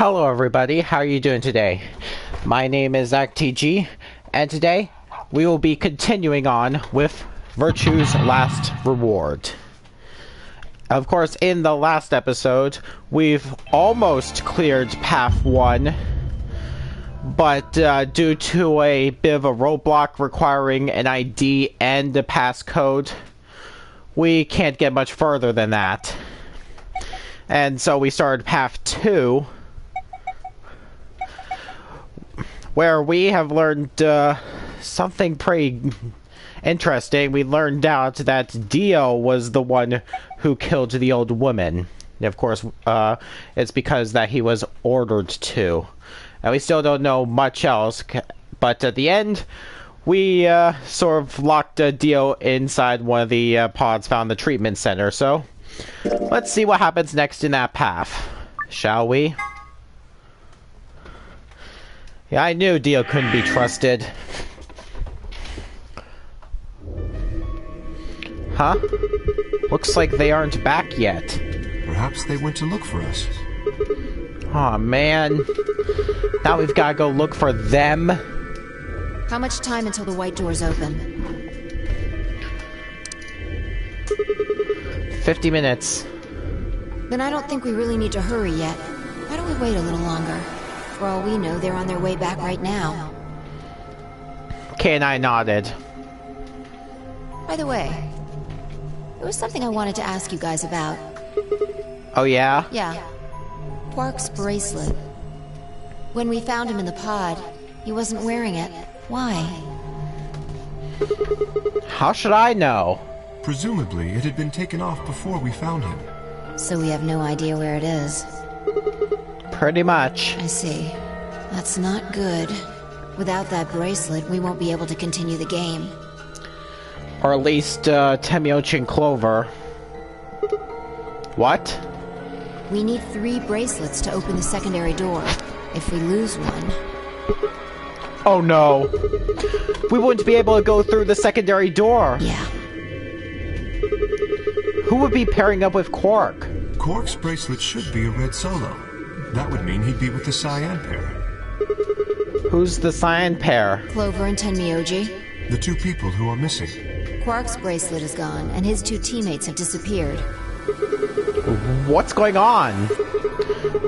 Hello everybody, how are you doing today? My name is ZachTG, and today we will be continuing on with Virtue's Last Reward. Of course, in the last episode, we've almost cleared Path 1, but due to a bit of a roadblock requiring an ID and a passcode, we can't get much further than that. And so we started Path 2, where we have learned something pretty interesting. We learned out that Dio was the one who killed the old woman. And of course, it's because that he was ordered to. And we still don't know much else, but at the end, we sort of locked Dio inside one of the pods found in the treatment center. So, let's see what happens next in that path, shall we? Yeah, I knew Dio couldn't be trusted. Huh? Looks like they aren't back yet. Perhaps they went to look for us. Aw, man. Now we've gotta go look for them. How much time until the white doors open? 50 minutes. Then I don't think we really need to hurry yet. Why don't we wait a little longer? For all we know, they're on their way back right now. Kay and I nodded. By the way, there was something I wanted to ask you guys about. Oh yeah? Yeah. Quark's bracelet. When we found him in the pod, he wasn't wearing it. Why? How should I know? Presumably, it had been taken off before we found him. So we have no idea where it is. Pretty much. I see. That's not good. Without that bracelet, we won't be able to continue the game. Or at least, Temiochi and Clover. What? We need 3 bracelets to open the secondary door. If we lose one... Oh no! We wouldn't be able to go through the secondary door! Yeah. Who would be pairing up with Quark? Quark's bracelet should be a red solo. That would mean he'd be with the cyan pair. Who's the cyan pair? Clover and Tenmyoji. The 2 people who are missing. Quark's bracelet is gone, and his 2 teammates have disappeared. What's going on?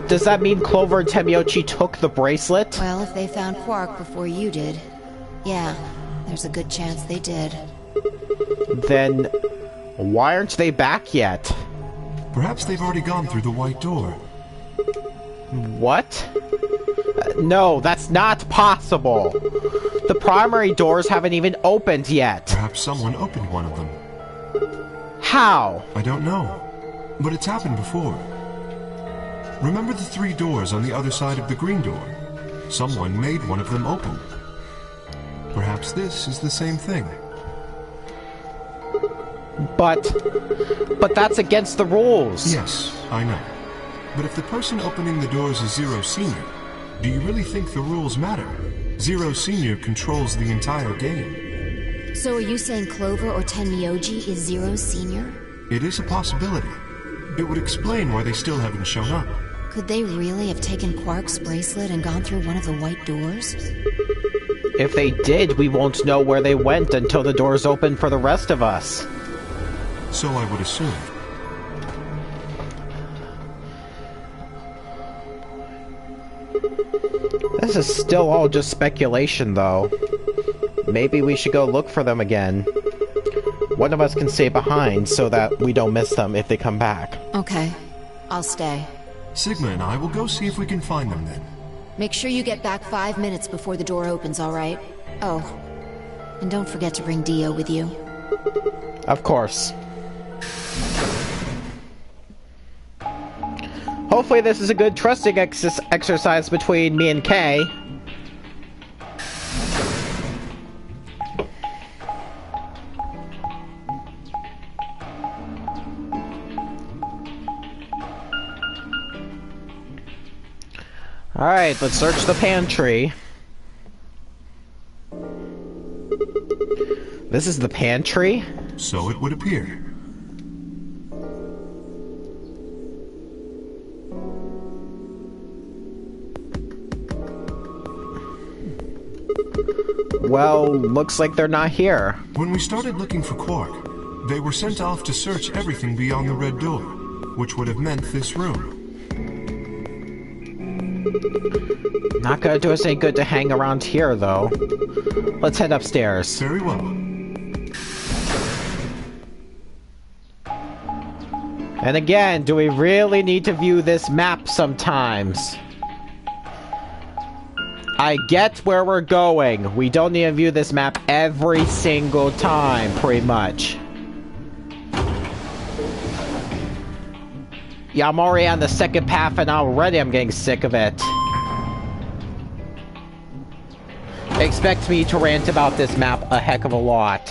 Does that mean Clover and Temiochi took the bracelet? Well, if they found Quark before you did, yeah, there's a good chance they did. Then, why aren't they back yet? Perhaps they've already gone through the white door. What? No, that's not possible. The primary doors haven't even opened yet. Perhaps someone opened one of them. How? I don't know. But it's happened before. Remember the 3 doors on the other side of the green door? Someone made one of them open. Perhaps this is the same thing. But that's against the rules. Yes, I know. But if the person opening the doors is Zero Senior, do you really think the rules matter? Zero Senior controls the entire game. So are you saying Clover or Tenmyoji is Zero Senior? It is a possibility. It would explain why they still haven't shown up. Could they really have taken Quark's bracelet and gone through one of the white doors? If they did, we won't know where they went until the doors open for the rest of us. So I would assume. This is still all just speculation, though. Maybe we should go look for them again. One of us can stay behind so that we don't miss them if they come back. Okay, I'll stay. Sigma and I will go see if we can find them then. Make sure you get back 5 minutes before the door opens, all right? Oh, and don't forget to bring Dio with you. Of course. Hopefully this is a good trusting exercise between me and Kay. Alright, let's search the pantry. This is the pantry? So it would appear. Well, looks like they're not here. When we started looking for Quark, they were sent off to search everything beyond the red door, which would have meant this room. Not gonna do us any good to hang around here, though. Let's head upstairs. Very well. And again, do we really need to view this map sometimes? I get where we're going. We don't need to view this map every single time, pretty much. Yeah, I'm already on the second path and already I'm getting sick of it. Expect me to rant about this map a heck of a lot.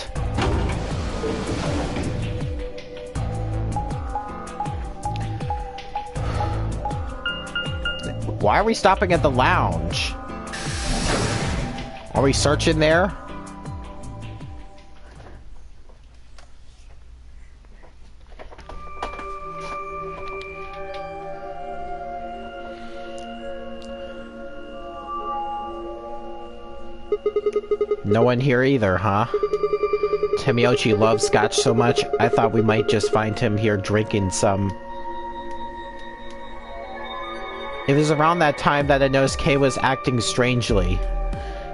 Why are we stopping at the lounge? Are we searching there? No one here either, huh? Tamiyoshi loves scotch so much, I thought we might just find him here drinking some. It was around that time that I noticed Kay was acting strangely.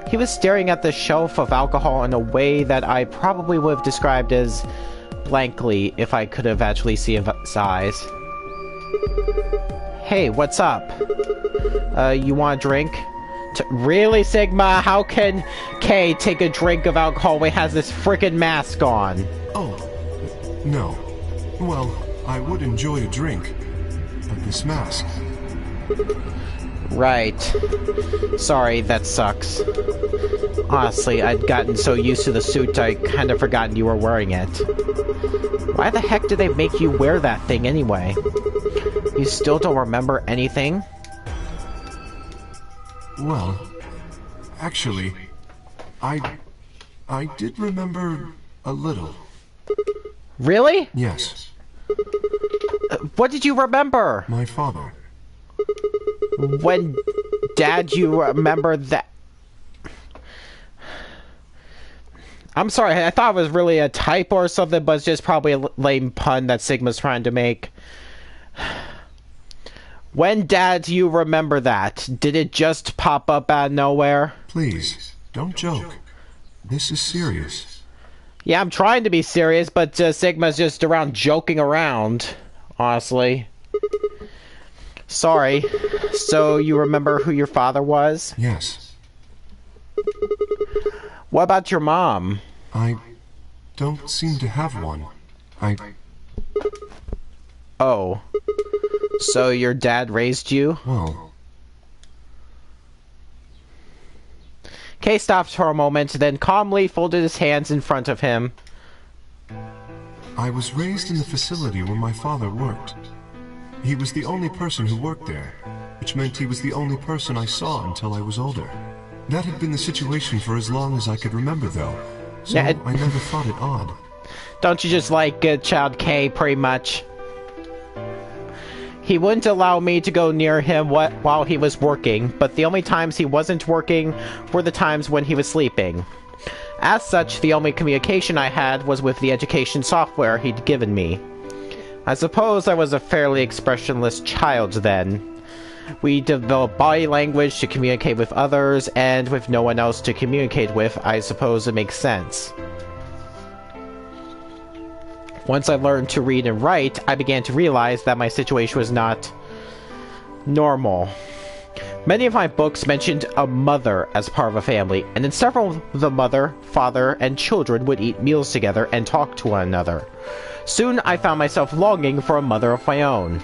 He was staring at the shelf of alcohol in a way that I probably would have described as blankly if I could have actually seen his eyes. Hey, what's up? You want a drink? Really, Sigma? How can Kay take a drink of alcohol when he has this frickin' mask on? Oh, no. Well, I would enjoy a drink, but this mask... Right. Sorry, that sucks. Honestly, I'd gotten so used to the suit I kind of forgotten you were wearing it. Why the heck did they make you wear that thing anyway? You still don't remember anything? Well, actually, I did remember a little. Really? Yes. What did you remember? My father. When Dad, you remember that? I'm sorry, I thought it was really a typo or something, but it's just probably a lame pun that Sigma's trying to make. When, Dad, you remember that? Did it just pop up out of nowhere? Please, don't joke. This is serious. Yeah, I'm trying to be serious, but Sigma's just around joking around, honestly. Sorry. So, you remember who your father was? Yes. What about your mom? I don't seem to have one. Oh. So your dad raised you? Well... Kay stopped for a moment, then calmly folded his hands in front of him. I was raised in the facility where my father worked. He was the only person who worked there, which meant he was the only person I saw until I was older. That had been the situation for as long as I could remember, though, so Yeah, I never thought it odd. Don't you just like Child K, pretty much? He wouldn't allow me to go near him while he was working, but the only times he wasn't working were the times when he was sleeping. As such, the only communication I had was with the education software he'd given me. I suppose I was a fairly expressionless child then. We developed body language to communicate with others, and with no one else to communicate with, I suppose it makes sense. Once I learned to read and write, I began to realize that my situation was not normal. Many of my books mentioned a mother as part of a family, and in several, the mother, father, and children would eat meals together and talk to one another. Soon I found myself longing for a mother of my own.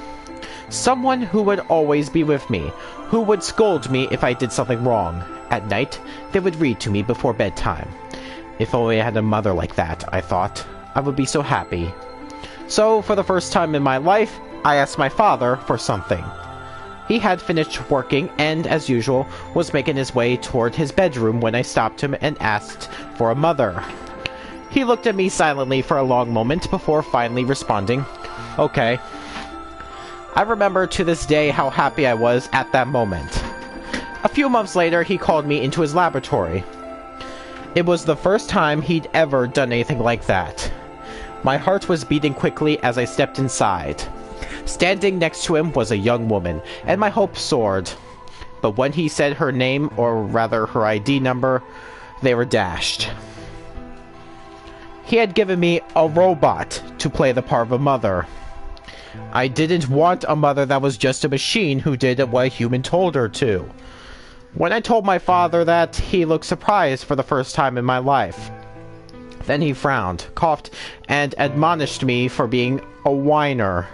Someone who would always be with me, who would scold me if I did something wrong. At night, they would read to me before bedtime. If only I had a mother like that, I thought, I would be so happy. So, for the first time in my life, I asked my father for something. He had finished working and, as usual, was making his way toward his bedroom when I stopped him and asked for a mother. He looked at me silently for a long moment before finally responding, "Okay." I remember to this day how happy I was at that moment. A few months later, he called me into his laboratory. It was the first time he'd ever done anything like that. My heart was beating quickly as I stepped inside. Standing next to him was a young woman, and my hopes soared. But when he said her name, or rather her ID number, they were dashed. He had given me a robot to play the part of a mother. I didn't want a mother that was just a machine who did what a human told her to. When I told my father that, he looked surprised for the first time in my life. Then he frowned, coughed, and admonished me for being a whiner.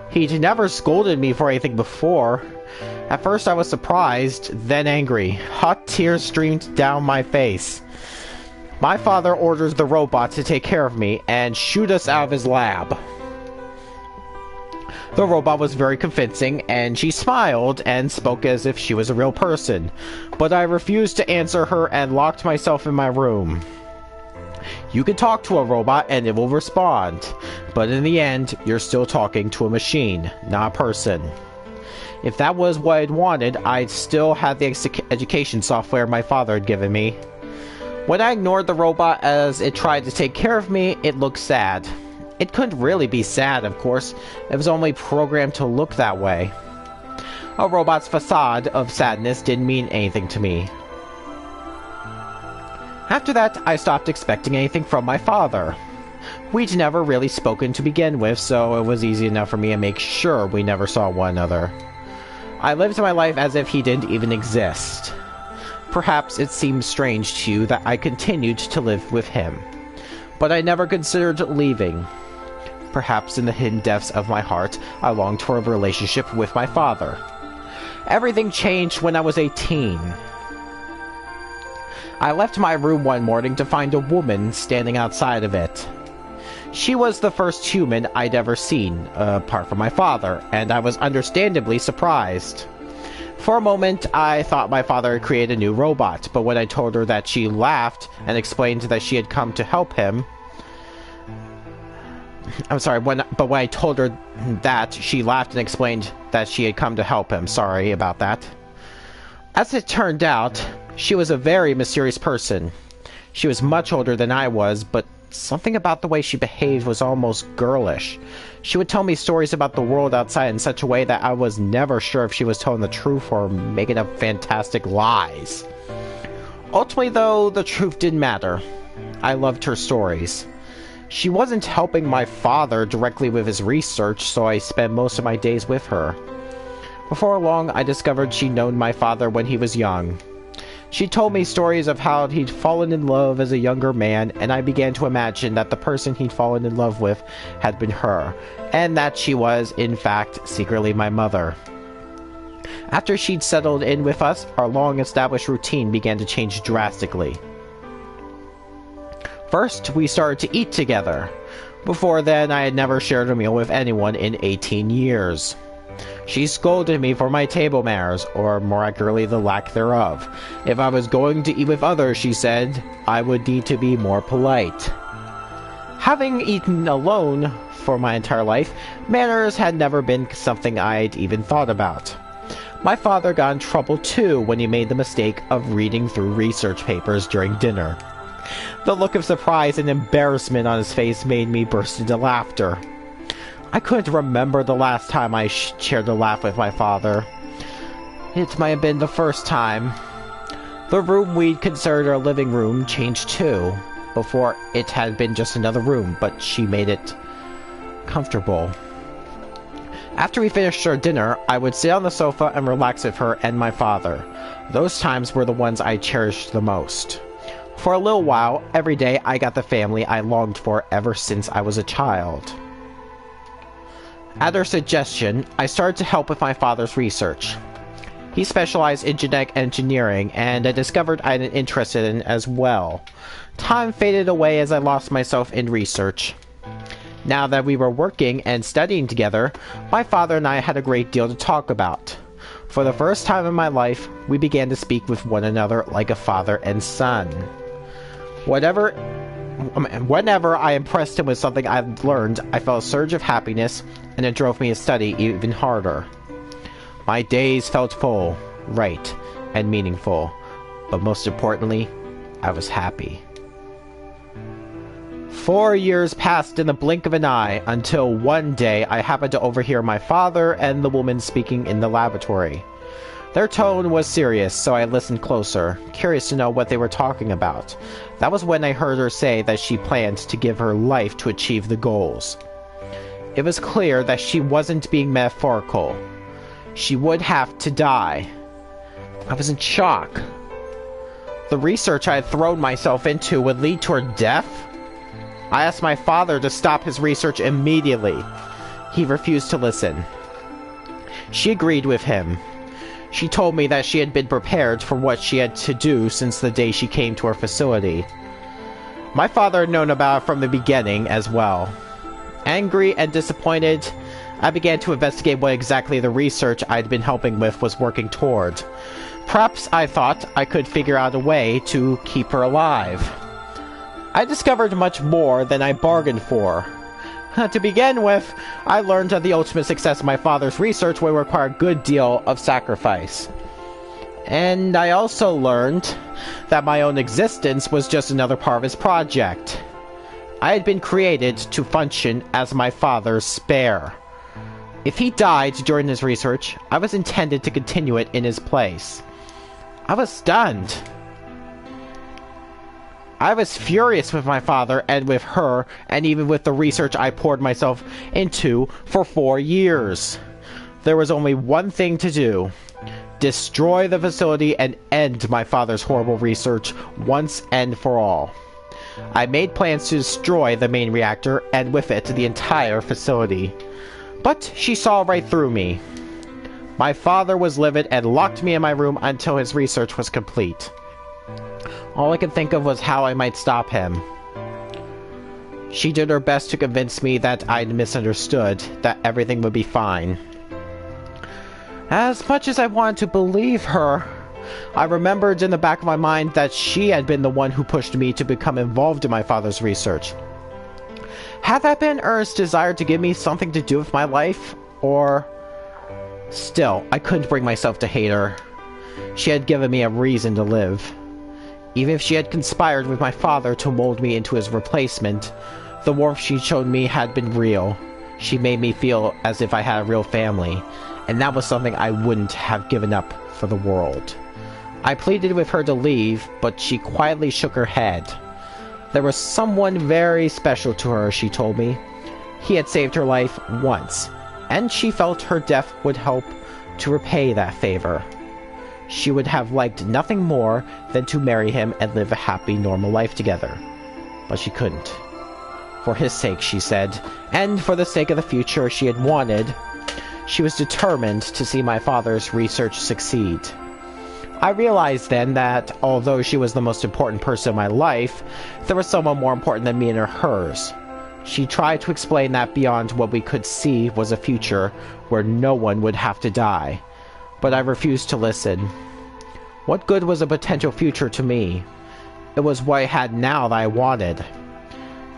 He'd never scolded me for anything before. At first I was surprised, then angry. Hot tears streamed down my face. My father orders the robot to take care of me and shoot us out of his lab. The robot was very convincing, and she smiled and spoke as if she was a real person. But I refused to answer her and locked myself in my room. You can talk to a robot and it will respond, but in the end, you're still talking to a machine, not a person. If that was what I'd wanted, I'd still have the education software my father had given me. When I ignored the robot as it tried to take care of me, it looked sad. It couldn't really be sad, of course. It was only programmed to look that way. A robot's facade of sadness didn't mean anything to me. After that, I stopped expecting anything from my father. We'd never really spoken to begin with, so it was easy enough for me to make sure we never saw one another. I lived my life as if he didn't even exist. Perhaps it seems strange to you that I continued to live with him, but I never considered leaving. Perhaps in the hidden depths of my heart, I longed for a relationship with my father. Everything changed when I was 18. I left my room one morning to find a woman standing outside of it. She was the first human I'd ever seen, apart from my father, and I was understandably surprised. For a moment, I thought my father had created a new robot, but when I told her that, she laughed and explained that she had come to help him. When I told her that, she laughed and explained that she had come to help him. Sorry about that. As it turned out, she was a very mysterious person. She was much older than I was, but something about the way she behaved was almost girlish. She would tell me stories about the world outside in such a way that I was never sure if she was telling the truth or making up fantastic lies. Ultimately, though, the truth didn't matter. I loved her stories. She wasn't helping my father directly with his research, so I spent most of my days with her. Before long, I discovered she'd known my father when he was young. She told me stories of how he'd fallen in love as a younger man, and I began to imagine that the person he'd fallen in love with had been her, and that she was, in fact, secretly my mother. After she'd settled in with us, our long-established routine began to change drastically. First, we started to eat together. Before then, I had never shared a meal with anyone in 18 years. She scolded me for my table manners, or more accurately, the lack thereof. If I was going to eat with others, she said, I would need to be more polite. Having eaten alone for my entire life, manners had never been something I'd even thought about. My father got in trouble too when he made the mistake of reading through research papers during dinner. The look of surprise and embarrassment on his face made me burst into laughter. I couldn't remember the last time I shared a laugh with my father. It might have been the first time. The room we'd considered our living room changed too. Before, it had been just another room, but she made it comfortable. After we finished our dinner, I would sit on the sofa and relax with her and my father. Those times were the ones I cherished the most. For a little while, every day I got the family I longed for ever since I was a child. At her suggestion, I started to help with my father's research. He specialized in genetic engineering, and I discovered I had an interest in it as well. Time faded away as I lost myself in research. Now that we were working and studying together, my father and I had a great deal to talk about. For the first time in my life, we began to speak with one another like a father and son. Whenever I impressed him with something I'd learned, I felt a surge of happiness, and it drove me to study even harder. My days felt full, right, and meaningful, but most importantly, I was happy. 4 years passed in the blink of an eye until one day I happened to overhear my father and the woman speaking in the laboratory. Their tone was serious, so I listened closer, curious to know what they were talking about. That was when I heard her say that she planned to give her life to achieve the goals. It was clear that she wasn't being metaphorical. She would have to die. I was in shock. The research I had thrown myself into would lead to her death? I asked my father to stop his research immediately. He refused to listen. She agreed with him. She told me that she had been prepared for what she had to do since the day she came to our facility. My father had known about it from the beginning as well. Angry and disappointed, I began to investigate what exactly the research I'd been helping with was working toward. Perhaps I thought I could figure out a way to keep her alive. I discovered much more than I bargained for. To begin with, I learned that the ultimate success of my father's research would require a good deal of sacrifice. And I also learned that my own existence was just another part of his project. I had been created to function as my father's spare. If he died during his research, I was intended to continue it in his place. I was stunned. I was furious with my father and with her, and even with the research I poured myself into for 4 years. There was only one thing to do: destroy the facility and end my father's horrible research once and for all. I made plans to destroy the main reactor, and with it, the entire facility. But she saw right through me. My father was livid and locked me in my room until his research was complete. All I could think of was how I might stop him. She did her best to convince me that I'd misunderstood, that everything would be fine. As much as I wanted to believe her, I remembered in the back of my mind that she had been the one who pushed me to become involved in my father's research. Had that been Earth's desire to give me something to do with my life? Or... Still, I couldn't bring myself to hate her. She had given me a reason to live. Even if she had conspired with my father to mold me into his replacement, the warmth she showed me had been real. She made me feel as if I had a real family, and that was something I wouldn't have given up for the world. I pleaded with her to leave, but she quietly shook her head. There was someone very special to her, she told me. He had saved her life once, and she felt her death would help to repay that favor. She would have liked nothing more than to marry him and live a happy, normal life together. But she couldn't. For his sake, she said, and for the sake of the future she had wanted, she was determined to see my father's research succeed. I realized then that, although she was the most important person in my life, there was someone more important than me and hers. She tried to explain that beyond what we could see was a future where no one would have to die. But I refused to listen. What good was a potential future to me? It was what I had now that I wanted.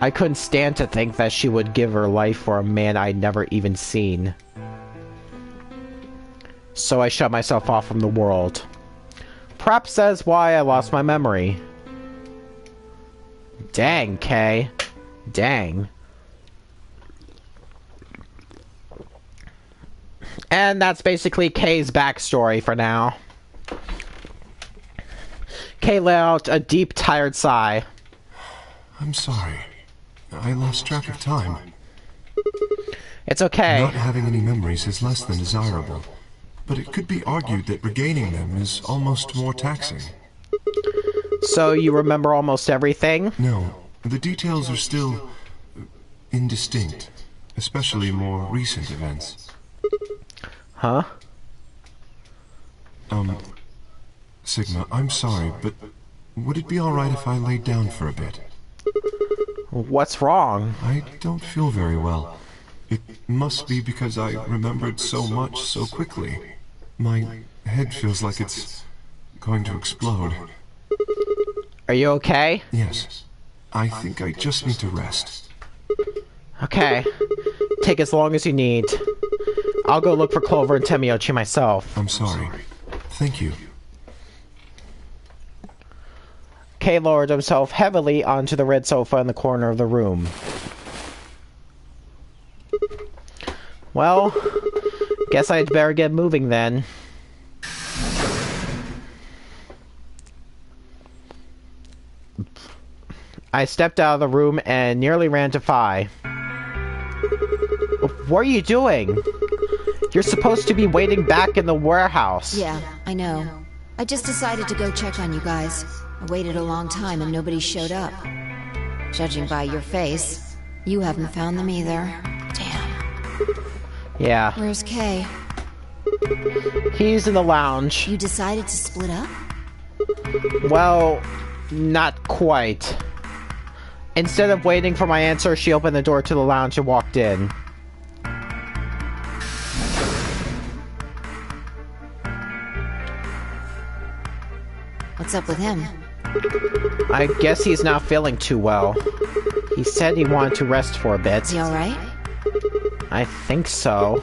I couldn't stand to think that she would give her life for a man I'd never even seen. So I shut myself off from the world. Perhaps that's why I lost my memory. Dang, Kay. Dang. And that's basically Kay's backstory for now. Kay let out a deep, tired sigh. I'm sorry. I lost track of time. It's okay. Not having any memories is less than desirable, but it could be argued that regaining them is almost more taxing. So you remember almost everything? No, the details are still indistinct, especially more recent events. Huh? Sigma, I'm sorry, but would it be alright if I laid down for a bit? What's wrong? I don't feel very well. It must be because I remembered so much so quickly. My head feels like it's going to explode. Are you okay? Yes. I think I just need to rest. Okay. Take as long as you need. I'll go look for Clover and Temiochi myself. I'm sorry. Thank you. Kay lowered himself heavily onto the red sofa in the corner of the room. Well, guess I'd better get moving then. I stepped out of the room and nearly ran to Phi. What are you doing? You're supposed to be waiting back in the warehouse. Yeah, I know. I just decided to go check on you guys. I waited a long time and nobody showed up. Judging by your face, you haven't found them either. Damn. Yeah. Where's Kay? He's in the lounge. You decided to split up? Well, not quite. Instead of waiting for my answer, she opened the door to the lounge and walked in. What's up with him? I guess he's not feeling too well. He said he wanted to rest for a bit. Is he alright? I think so.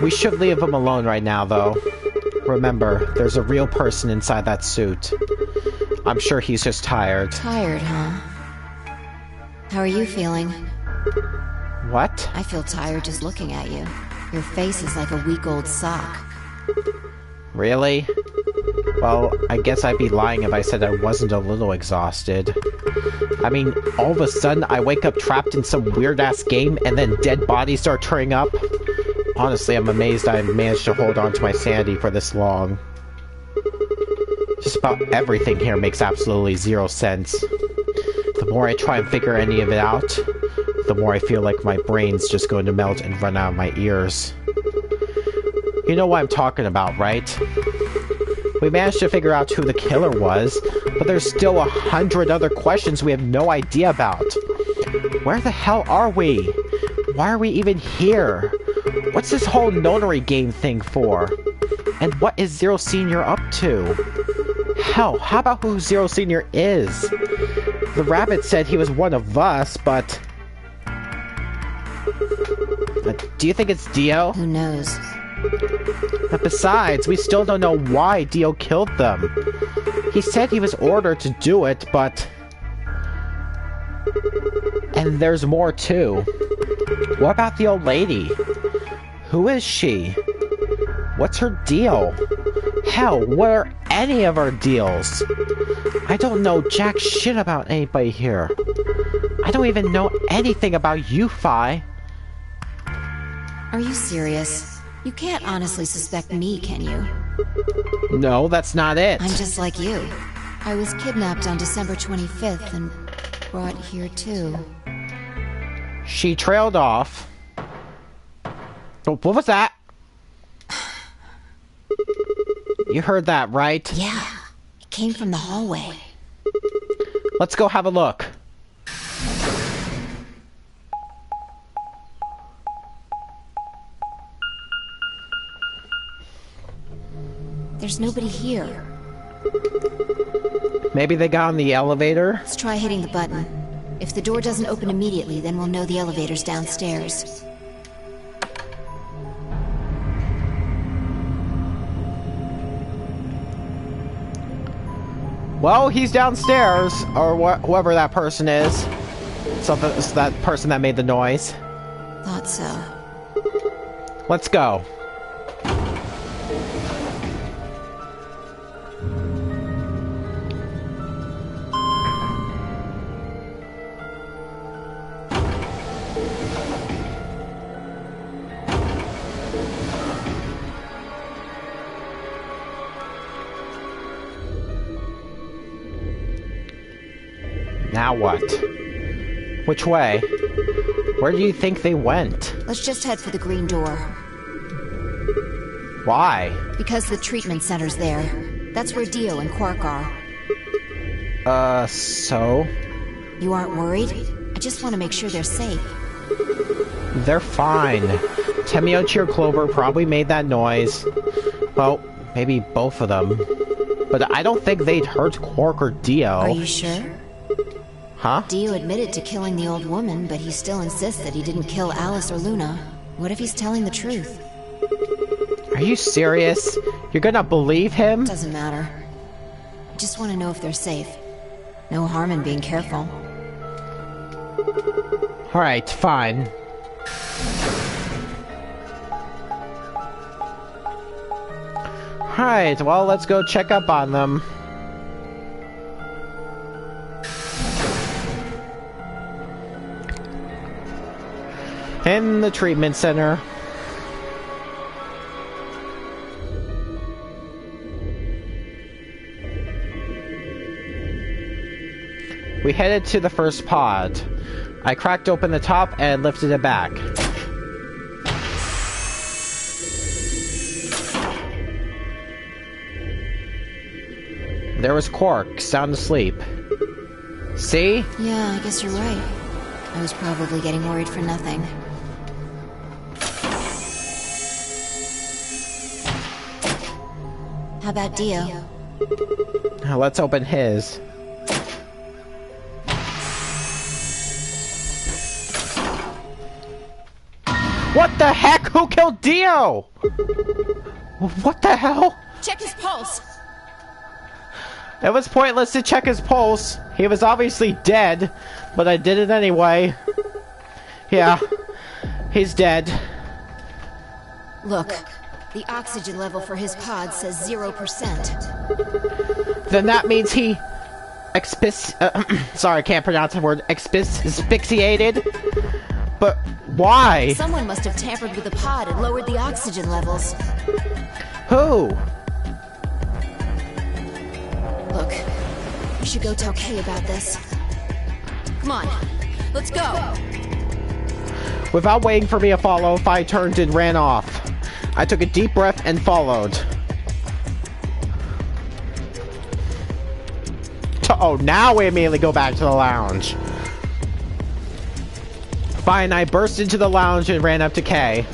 We should leave him alone right now, though. Remember, there's a real person inside that suit. I'm sure he's just tired. Tired, huh? How are you feeling? What? I feel tired just looking at you. Your face is like a week-old sock. Really? Well, I guess I'd be lying if I said I wasn't a little exhausted. I mean, all of a sudden I wake up trapped in some weird-ass game and then dead bodies start turning up. Honestly, I'm amazed I managed to hold on to my sanity for this long. Just about everything here makes absolutely zero sense. The more I try and figure any of it out, the more I feel like my brain's just going to melt and run out of my ears. You know what I'm talking about, right? We managed to figure out who the killer was, but there's still 100 other questions we have no idea about. Where the hell are we? Why are we even here? What's this whole Nonary Game thing for? And what is Zero Senior up to? Hell, how about who Zero Senior is? The rabbit said he was one of us, but... do you think it's Dio? Who knows? But besides, we still don't know why Dio killed them. He said he was ordered to do it, but... And there's more too. What about the old lady? Who is she? What's her deal? Hell, what are any of our deals? I don't know jack shit about anybody here. I don't even know anything about you, Phi. Are you serious? You can't honestly suspect me, can you? No, that's not it. I'm just like you. I was kidnapped on December 25th and brought here too. She trailed off. Oh, what was that? You heard that, right? Yeah, it came from the hallway. Let's go have a look. There's nobody here. Maybe they got on the elevator? Let's try hitting the button. If the door doesn't open immediately, then we'll know the elevator's downstairs. Well, he's downstairs, or whoever that person is. Something, it's that person that made the noise. Thought so. Let's go. Now what? Which way? Where do you think they went? Let's just head for the green door. Why? Because the treatment center's there. That's where Dio and Quark are. So? You aren't worried? I just want to make sure they're safe. They're fine. Temiochi or Clover probably made that noise. Well, maybe both of them. But I don't think they'd hurt Quark or Dio. Are you sure? Huh? Dio admitted to killing the old woman, but he still insists that he didn't kill Alice or Luna. What if he's telling the truth? Are you serious? You're gonna believe him? Doesn't matter. I just want to know if they're safe. No harm in being careful. Alright, fine. Alright, well, let's go check up on them. In the treatment center. We headed to the first pod. I cracked open the top and lifted it back. There was Quark, sound asleep. See? Yeah, I guess you're right. I was probably getting worried for nothing. How about Dio? Now let's open his. What the heck? Who killed Dio? What the hell? Check his pulse! It was pointless to check his pulse. He was obviously dead, but I did it anyway. Yeah, he's dead. Look, the oxygen level for his pod says 0%. Then that means he... sorry, I can't pronounce the word. Asphyxiated? But why? Someone must have tampered with the pod and lowered the oxygen levels. Who? Look, we should go tell Kay about this. Come on, let's go! Without waiting for me to follow, I turned and ran off. I took a deep breath and followed. Oh, now we immediately go back to the lounge. Fine, I burst into the lounge and ran up to Kay.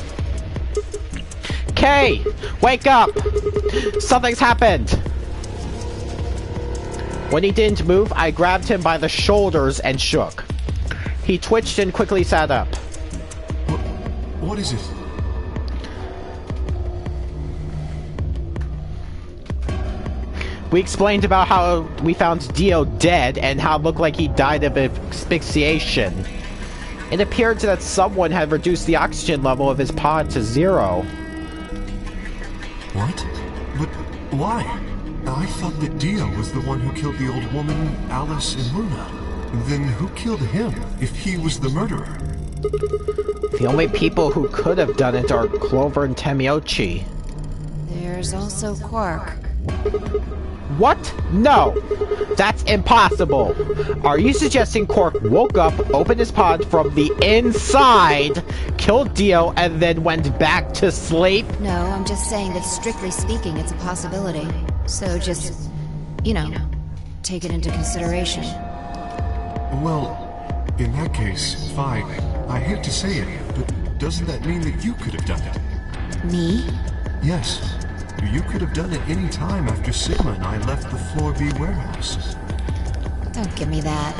Kay! Wake up! Something's happened! When he didn't move, I grabbed him by the shoulders and shook. He twitched and quickly sat up. What is it? We explained about how we found Dio dead and how it looked like he died of asphyxiation. It appeared that someone had reduced the oxygen level of his pod to 0. What? But why? I thought that Dio was the one who killed the old woman, Alice and Luna. Then who killed him, if he was the murderer? The only people who could have done it are Clover and Tamiochi. There's also Quark. What? No! That's impossible! Are you suggesting Quark woke up, opened his pod from the inside, killed Dio, and then went back to sleep? No, I'm just saying that strictly speaking, it's a possibility. So just, you know, take it into consideration. Well, in that case, fine. I hate to say it, but doesn't that mean that you could have done it? Me? Yes. You could have done it any time after Sigma and I left the Floor B warehouse. Don't give me that.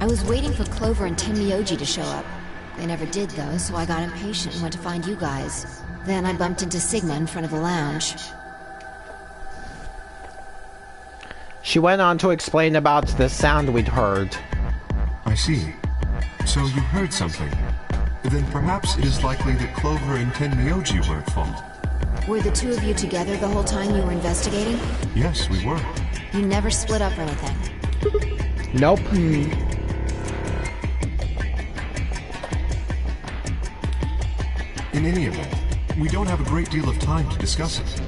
I was waiting for Clover and Tenmyoji to show up. They never did, though, so I got impatient and went to find you guys. Then I bumped into Sigma in front of the lounge. She went on to explain about the sound we'd heard. I see. So you heard something. Then perhaps it is likely that Clover and Tenmyoji were at fault. Were the two of you together the whole time you were investigating? Yes, we were. You never split up or anything? Nope. In any event, we don't have a great deal of time to discuss it.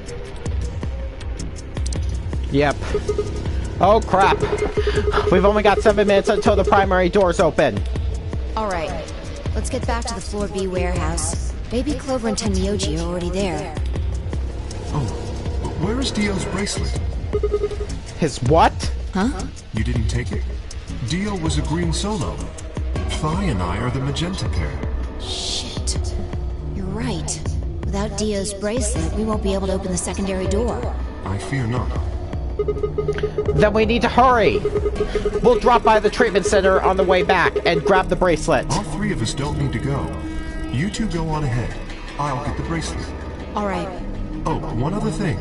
Yep. Oh crap. We've only got 7 minutes until the primary doors open. Alright, let's get back to the Floor B warehouse. Maybe Clover and Tenmyoji are already there. Oh, where is Dio's bracelet? His what? Huh? You didn't take it? Dio was a green solo. Phi and I are the magenta pair. Shit. You're right. Without Dio's bracelet, we won't be able to open the secondary door. I fear not. Then we need to hurry. We'll drop by the treatment center on the way back and grab the bracelet. All 3 of us don't need to go. You 2 go on ahead. I'll get the bracelet. Alright. Oh, one other thing.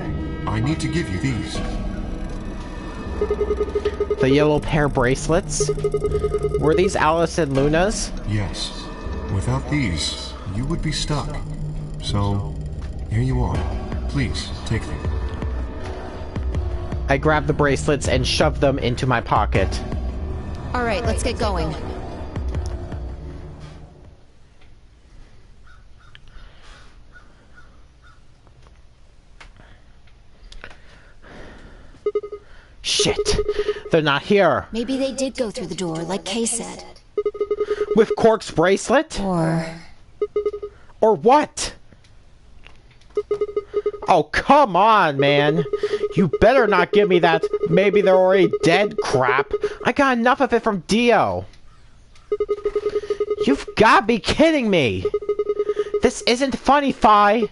I need to give you these. The yellow pair bracelets? Were these Alice and Luna's? Yes. Without these, you would be stuck. So, here you are. Please, take them. I grabbed the bracelets and shoved them into my pocket. Alright, let's get going. Shit! They're not here! Maybe they did go through the door, like Kay said. With Cork's bracelet? Or what? Oh, come on, man. You better not give me that maybe they're already dead crap. I got enough of it from Dio. You've got to be kidding me. This isn't funny, Fi.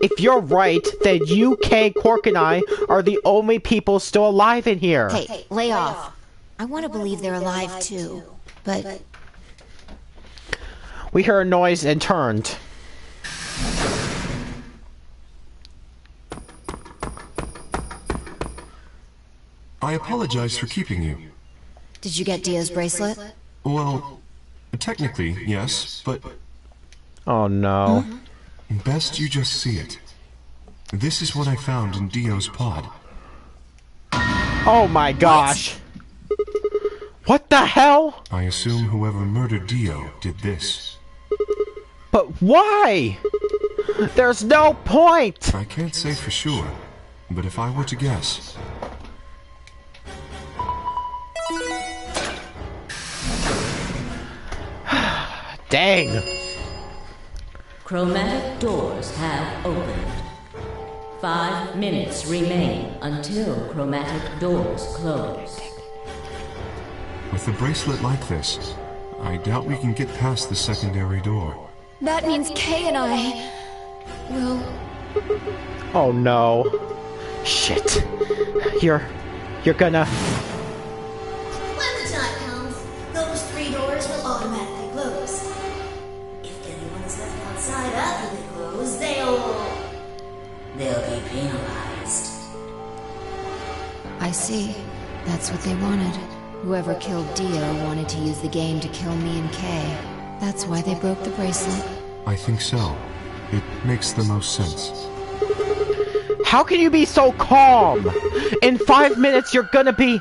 If you're right, then you, Kay, Cork, and I are the only people still alive in here. Hey, lay off. I want to believe they're alive too, but... We heard a noise and turned. I apologize for keeping you. Did you get Dio's bracelet? Well, technically, yes, but Oh no. best you just see it. This is what I found in Dio's pod. Oh my gosh. What the hell? I assume whoever murdered Dio did this. But why? There's no point. I can't say for sure, but if I were to guess... Dang. Chromatic doors have opened. 5 minutes remain until chromatic doors close. With a bracelet like this, I doubt we can get past the secondary door. That means Kay and I... will... Oh no. Shit. You're gonna... When the time comes, those 3 doors will automatically close. If anyone is left outside after they close, they'll be penalized. I see. That's what they wanted. Whoever killed Dio wanted to use the game to kill me and Kay. That's why they broke the bracelet. I think so. It makes the most sense. How can you be so calm? In 5 minutes you're gonna be...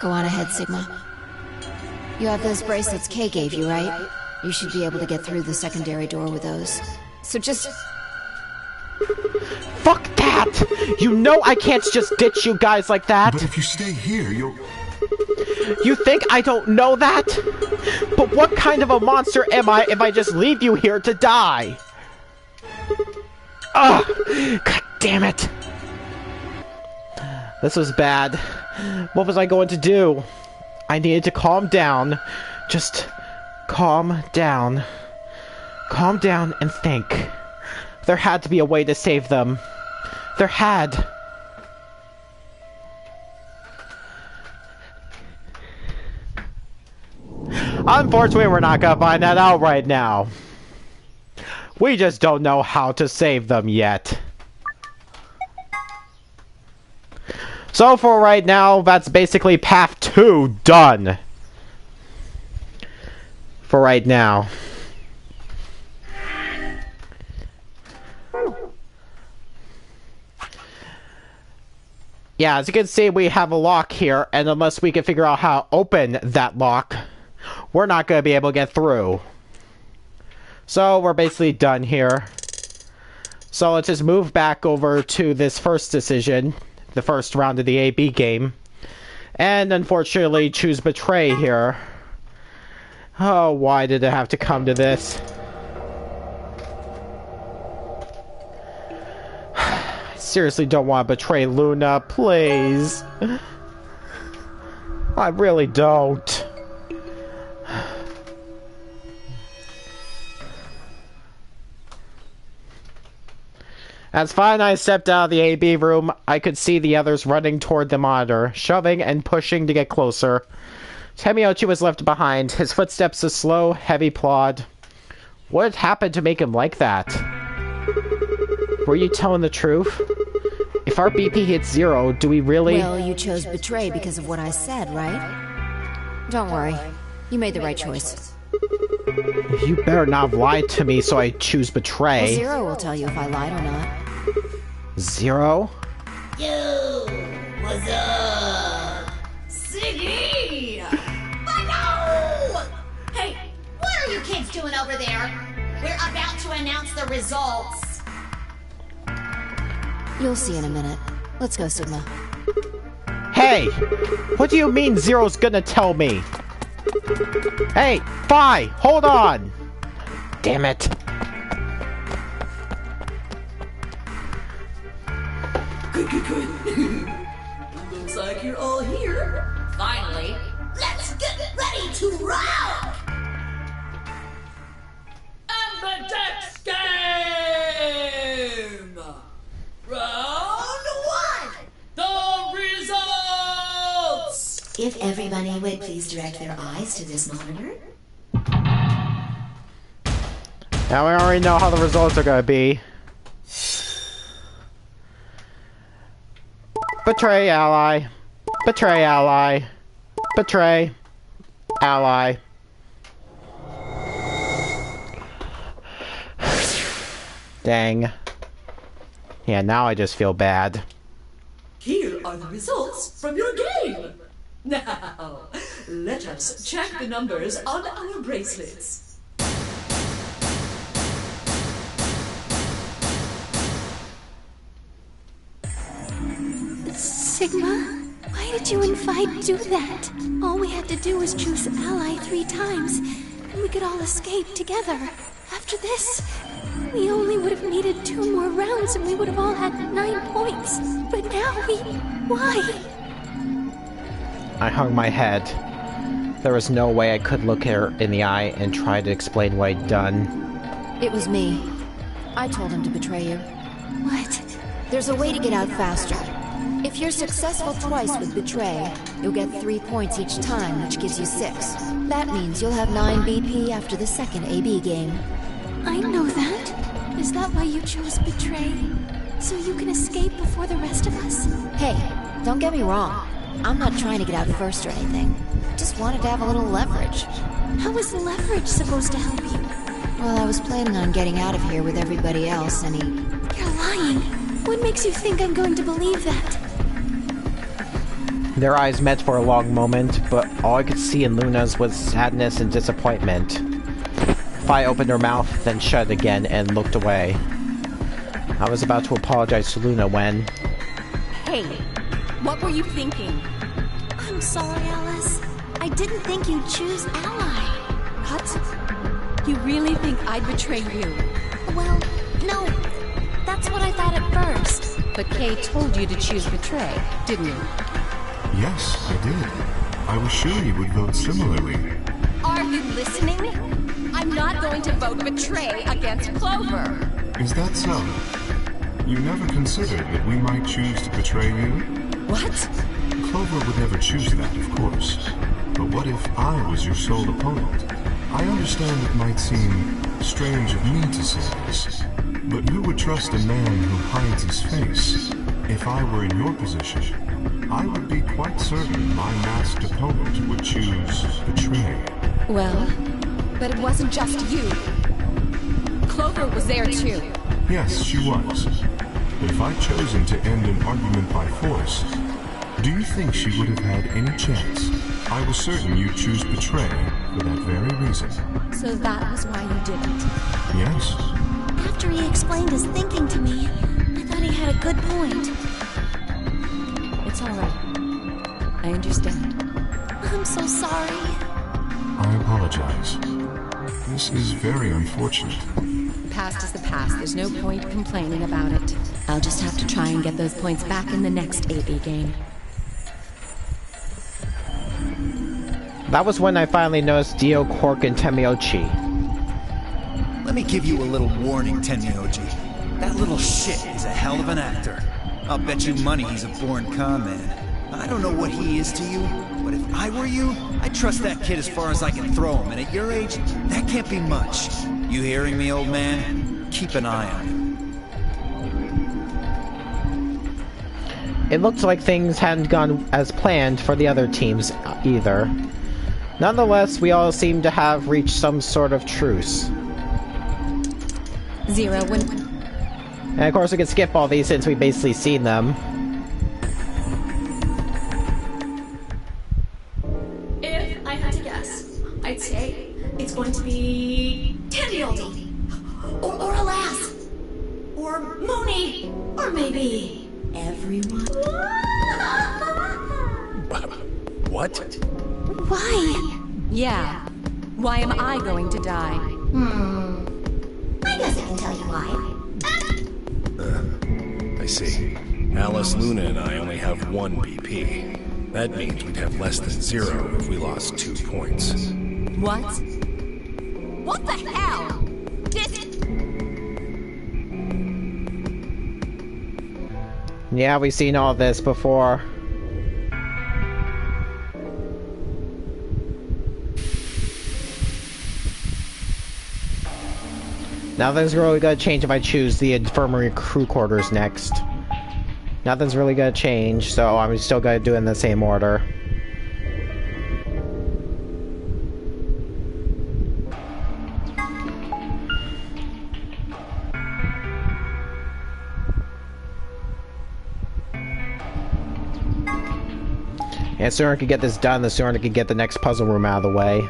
Go on ahead, Sigma. You have those bracelets Kay gave you, right? You should be able to get through the secondary door with those. So just... Fuck that! You know I can't just ditch you guys like that! But if you stay here, you'll... You think I don't know that? But what kind of a monster am I if I just leave you here to die? Ugh! God damn it! This was bad. What was I going to do? I needed to calm down. Just calm down. Calm down and think. There had to be a way to save them. There had. Unfortunately, we're not gonna find that out right now. We just don't know how to save them yet. So for right now, that's basically path 2 done. For right now. Yeah, as you can see, we have a lock here, and unless we can figure out how to open that lock, we're not going to be able to get through. So, we're basically done here. So, let's just move back over to this first decision, the first round of the AB game. And, unfortunately, choose Betray here. Oh, why did it have to come to this? Seriously don't want to betray Luna, please. I really don't. As Fi and I stepped out of the AB room, I could see the others running toward the monitor, shoving and pushing to get closer. Temiochi was left behind, his footsteps a slow, heavy plod. What had happened to make him like that? Were you telling the truth? If If our BP hits 0, do we really... Well, you chose betray because of what I said, right? Don't worry. You made the right choice. You better not have lied to me, so I choose Well, betray. 0 will tell you if I lied or not. 0? Yo, what's up? Siggy! I know! Hey, what are you kids doing over there? We're about to announce the results. You'll see in a minute. Let's go, Sigma. Hey! What do you mean 0's gonna tell me? Hey! Phi! Hold on! Damn it. Good. Looks like you're all here. Finally, let's get ready to rock! Ambidex game! Round 1! The results! If everybody would please direct their eyes to this monitor. Now we already know how the results are gonna be. Betray ally. Betray ally. Betray ally. Dang. Yeah, now I just feel bad. Here are the results from your game. Now, let us check the numbers on our bracelets. Sigma, why did you and Phi do that? All we had to do was choose ally 3 times, and we could all escape together. After this, we only would have needed 2 more rounds and we would have all had 9 points. But now why? I hung my head. There was no way I could look her in the eye and try to explain what I'd done. It was me. I told him to betray you. What? There's a way to get out faster. If you're successful twice with betray, you'll get 3 points each time, which gives you 6. That means you'll have 9 BP after the second AB game. I know that. Is that why you chose betray? So you can escape before the rest of us? Hey, don't get me wrong. I'm not trying to get out first or anything. Just wanted to have a little leverage. How is leverage supposed to help you? Well, I was planning on getting out of here with everybody else, and You're lying. What makes you think I'm going to believe that? Their eyes met for a long moment, but all I could see in Luna's was sadness and disappointment. Phi opened her mouth, then shut again and looked away. I was about to apologize to Luna when... Hey, what were you thinking? I'm sorry, Alice. I didn't think you'd choose ally. What? You really think I'd betray you? Well, no. That's what I thought at first. But Kay told you to choose betray, didn't you? Yes, I did. I was sure you would vote similarly. Are you listening? I'm not going to vote betray against Clover. Is that so? You never considered that we might choose to betray you? What? Clover would never choose that, of course. But what if I was your sole opponent? I understand it might seem strange of me to say this, but who would trust a man who hides his face? If I were in your position, I would be quite certain my masked opponent would choose betray. Well, but it wasn't just you. Clover was there too. Yes, she was. But if I'd chosen to end an argument by force, do you think she would have had any chance? I was certain you'd choose betray for that very reason. So that was why you didn't. Yes. After he explained his thinking to me, I thought he had a good point. It's all right. I understand. I'm so sorry. I apologize. This is very unfortunate. The past is the past. There's no point complaining about it. I'll just have to try and get those points back in the next AB game. That was when I finally noticed Dio, Quark, and Temiochi. Let me give you a little warning, Tenmyoji. That little shit is a hell of an actor. I'll bet you money he's a born con man. I don't know what he is to you, but if I were you, I'd trust that kid as far as I can throw him, and at your age, that can't be much. You hearing me, old man? Keep an eye on him. it looked like things hadn't gone as planned for the other teams either. Nonetheless, we all seem to have reached some sort of truce. Zero, when... And of course we can skip all these since we've basically seen them. If I had to guess, I'd say it's going to be Tenryoldi, or Alas, or Moni, or maybe everyone. What? Why? Yeah. Why am I going to die? I guess I can tell you why. I see. Alice, Luna, and I only have 1 BP. That means we'd have less than 0 if we lost 2 points. What? What the hell? Yeah, we've seen all this before. Nothing's really gonna change if I choose the infirmary crew quarters next. Nothing's really gonna change, so I'm still gonna do it in the same order. And the sooner I can get this done, the sooner I can get the next puzzle room out of the way.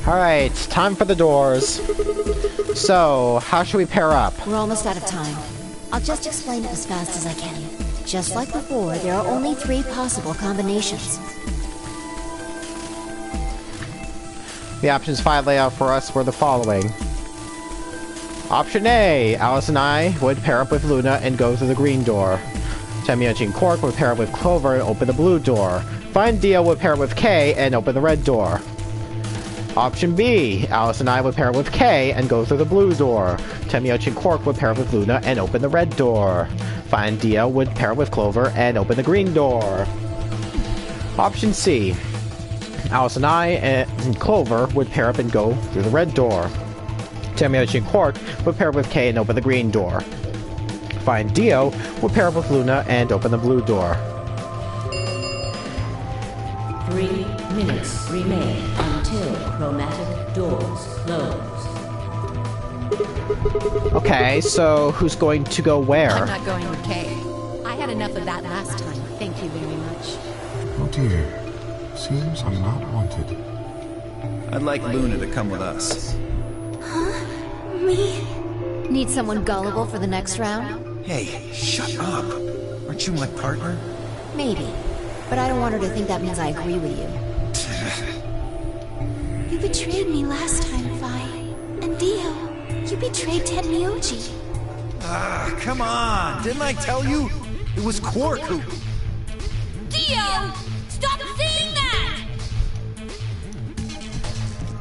Alright, time for the doors. So, how should we pair up? We're almost out of time. I'll just explain it as fast as I can. Just like before, there are only 3 possible combinations. The options 5 layout for us were the following. Option A, Alice and I would pair up with Luna and go through the green door. Tenmyoji and Quark would pair up with Clover and open the blue door. Find Dio would pair up with Kay and open the red door. Option B, Alice and I would pair up with Kay and go through the blue door. Tenmyoji and Quark would pair up with Luna and open the red door. Find Dio would pair up with Clover and open the green door. Option C, Alice and I and Clover would pair up and go through the red door. Tenmyoji and Quark would pair up with Kay and open the green door. Find Dio would pair up with Luna and open the blue door. 3 minutes remain until chromatic doors close. Okay, so who's going to go where? I'm not going with Kay. I had enough of that last time. Thank you very much. Oh dear. Seems I'm not wanted. I'd like Luna to come with us. Me? Need someone gullible for the next round? Hey, shut up. Aren't you my partner? Maybe. But I don't want her to think that means I agree with you. You betrayed me last time, Vi. And Dio, you betrayed Tenmyoji. Ah, come on. Didn't I tell you? It was Quark who... Dio! Stop saying that!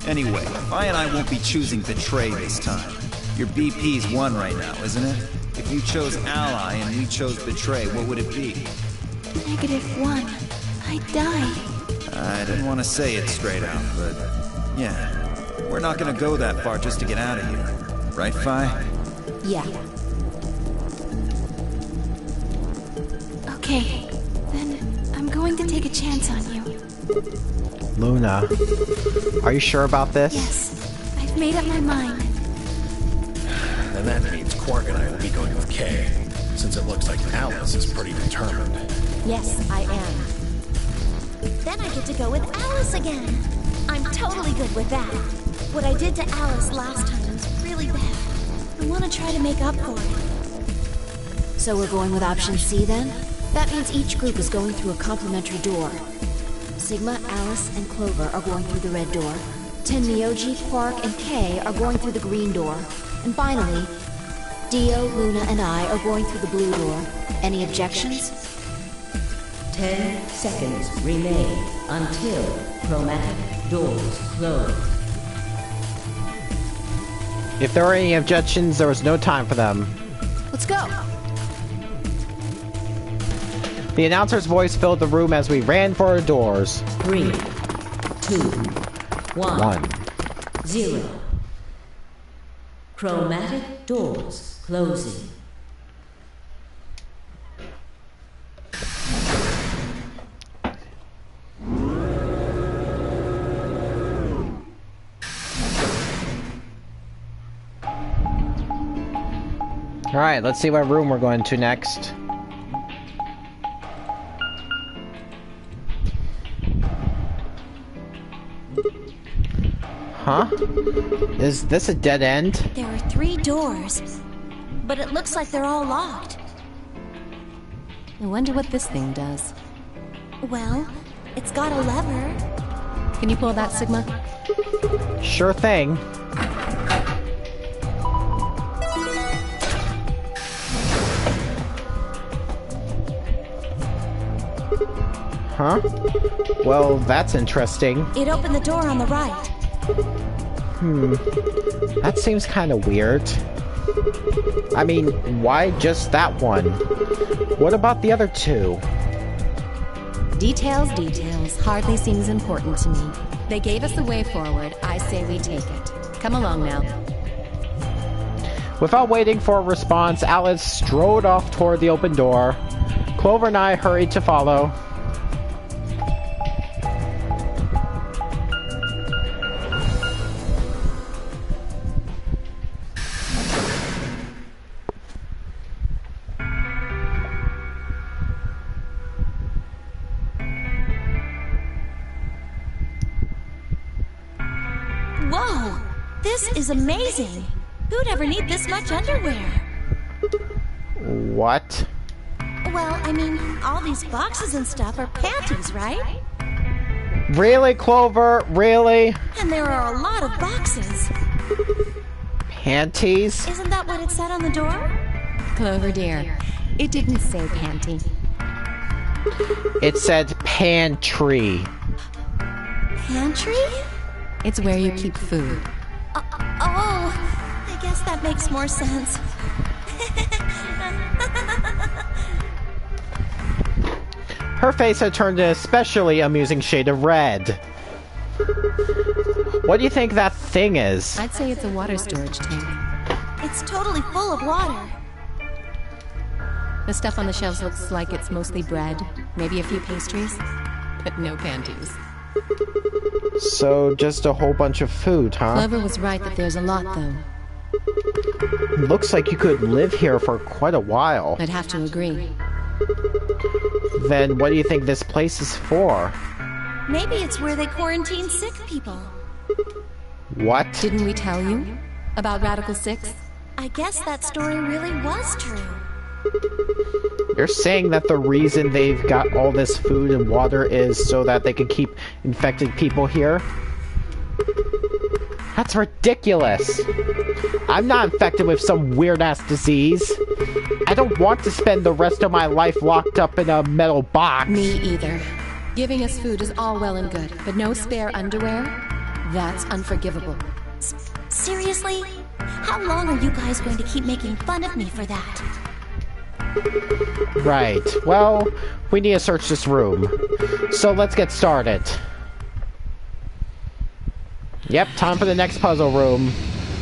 Anyway, Vi and I won't be choosing Betray this time. Your BP's 1 right now, isn't it? If you chose Ally and we chose Betray, what would it be? -1. I'd die. I didn't want to say it straight out, but... yeah. We're not gonna go that far just to get out of here. Right, Vi? Yeah. Okay, then I'm going to take a chance on you. Luna. Are you sure about this? Yes, I've made up my mind. Then that means Quark and I will be going with Kay, since it looks like Alice is pretty determined. Yes, I am. Then I get to go with Alice again. I'm totally good with that. What I did to Alice last time was really bad. I want to try to make up for it. So we're going with option C then? That means each group is going through a complementary door. Sigma, Alice, and Clover are going through the red door. Tenmyoji, Quark, and Kay are going through the green door. And finally, Dio, Luna, and I are going through the blue door. Any objections? 10 seconds remain until chromatic doors close. If there were any objections, there was no time for them. Let's go! The announcer's voice filled the room as we ran for our doors. 3, 2, 1, 1. 0. Chromatic doors closing. Alright, let's see what room we're going to next. Huh? Is this a dead end? There are 3 doors, but it looks like they're all locked. I wonder what this thing does. Well, it's got a lever. Can you pull that, Sigma? Sure thing. Huh? Well, that's interesting. It opened the door on the right. That seems kind of weird. I mean, why just that one? What about the other 2? Details. Hardly seems important to me. They gave us the way forward. I say we take it. Come along now. Without waiting for a response, Alice strode off toward the open door. Clover and I hurried to follow. Whoa! This is amazing! Who'd ever need this much underwear? What? Well, I mean, all these boxes and stuff are panties, right? Really, Clover? Really? And there are a lot of boxes. Panties? Isn't that what it said on the door? Clover dear, it didn't say panty. It said pantry. Pantry? It's where you keep food. I guess that makes more sense. Her face had turned an especially amusing shade of red. What do you think that thing is? I'd say it's a water storage tank. It's totally full of water. The stuff on the shelves looks like it's mostly bread, maybe a few pastries, but no panties. So, just a whole bunch of food, huh? Clover was right that there's a lot, though. Looks like you could live here for quite a while. I'd have to agree. Then what do you think this place is for? Maybe it's where they quarantine sick people. What? Didn't we tell you about Radical 6? I guess that story really was true. You're saying that the reason they've got all this food and water is so that they can keep infected people here? That's ridiculous. I'm not infected with some weird-ass disease. I don't want to spend the rest of my life locked up in a metal box. Me either. Giving us food is all well and good, but no spare underwear? That's unforgivable. Seriously? How long are you guys going to keep making fun of me for that? Right. Well, we need to search this room. So let's get started. Yep, time for the next puzzle room.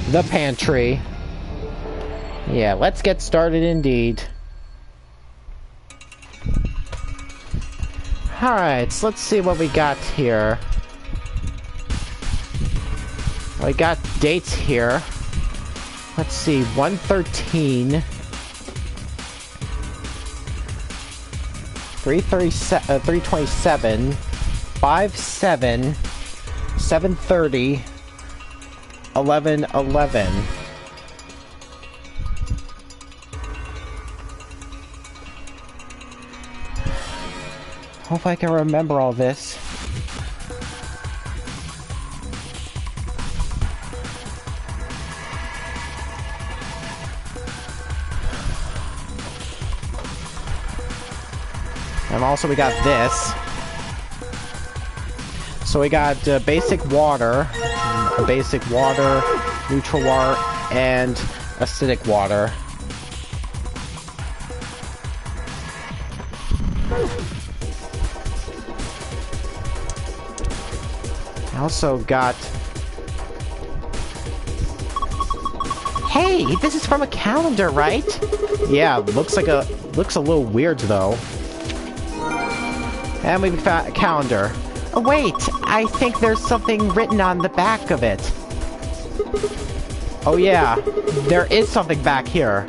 The pantry. Yeah, let's get started indeed. Alright, so let's see what we got here. We got dates here. Let's see, 113. 327, 57, 730, 1111. Hope I can remember all this. And also we got this. So we got basic water, neutral water, and acidic water. I also got Hey, this is from a calendar, right? Yeah, looks a little weird though. And we found a calendar. Oh wait, I think there's something written on the back of it. Oh yeah, there is something back here.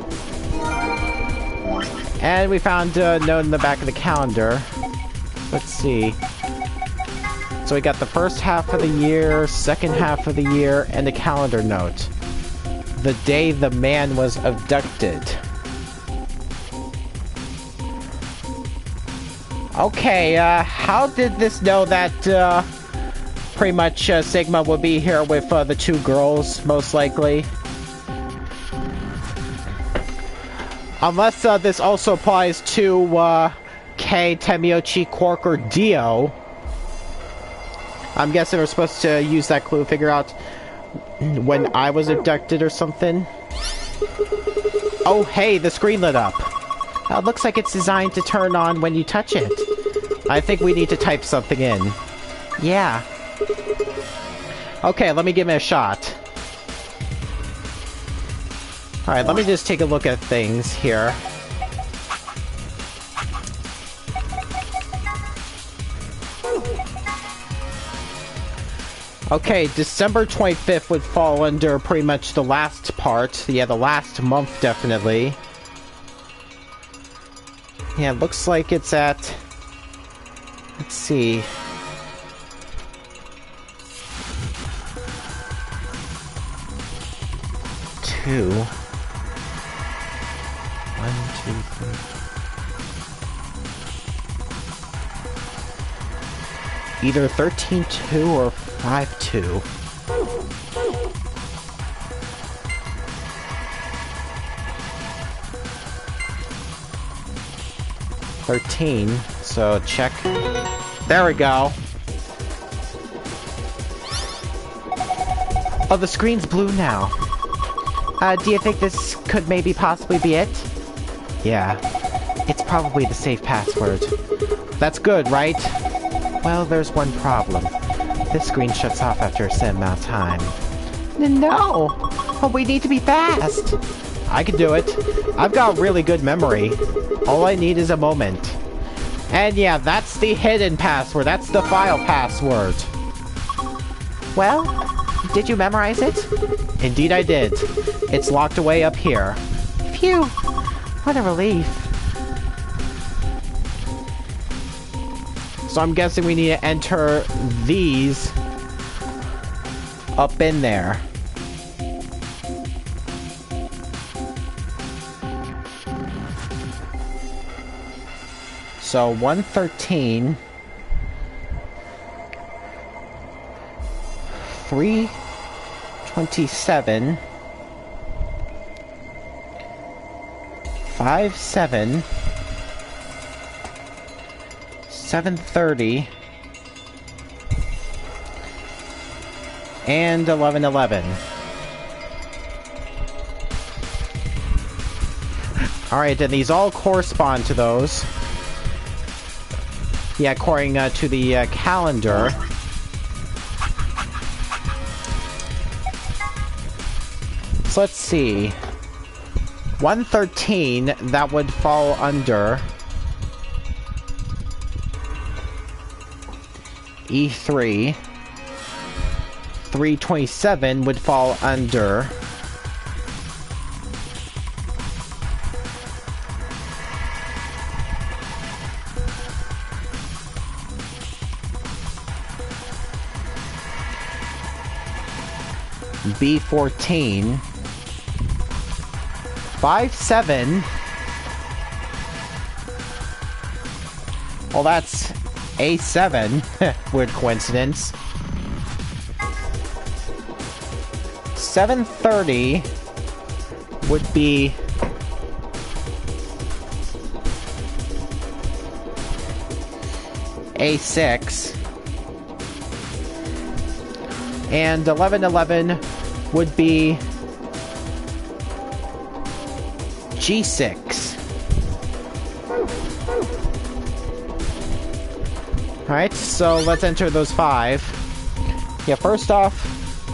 And we found a note in the back of the calendar. Let's see. So we got the first half of the year, second half of the year, and the calendar note. The day the man was abducted. Okay, how did this know that, pretty much, Sigma will be here with, the two girls, most likely? Unless, this also applies to, Kei, Temiochi, Quark, or Dio. I'm guessing we're supposed to use that clue to figure out when I was abducted or something. Oh, hey, the screen lit up. It looks like it's designed to turn on when you touch it. I think we need to type something in. Yeah. Okay, let me give it a shot. Alright, let me just take a look at things here. Okay, December 25th would fall under pretty much the last part. Yeah, the last month, definitely. Yeah, it looks like it's at... Let's see... 2. 1, 2, 3. Either 13-2 or 5-2. So check. There we go. Oh, the screen's blue now. Do you think this could maybe possibly be it? Yeah. It's probably the safe password. That's good, right? Well, there's one problem. This screen shuts off after a certain amount of time. No! Oh, we need to be fast! I can do it. I've got really good memory. All I need is a moment. And yeah, that's the hidden password. That's the file password. Well, did you memorize it? Indeed I did. It's locked away up here. Phew! What a relief. So I'm guessing we need to enter these up in there. So 113, 327, 57, 730, and 1111. Alright, and these all correspond to those. Yeah, according to the calendar. So let's see. 113, that would fall under E3. 327 would fall under B14. 57. Well, that's A7. Weird coincidence. 730 would be A6. And 1111 would be G6. Alright, so let's enter those 5. Yeah, first off,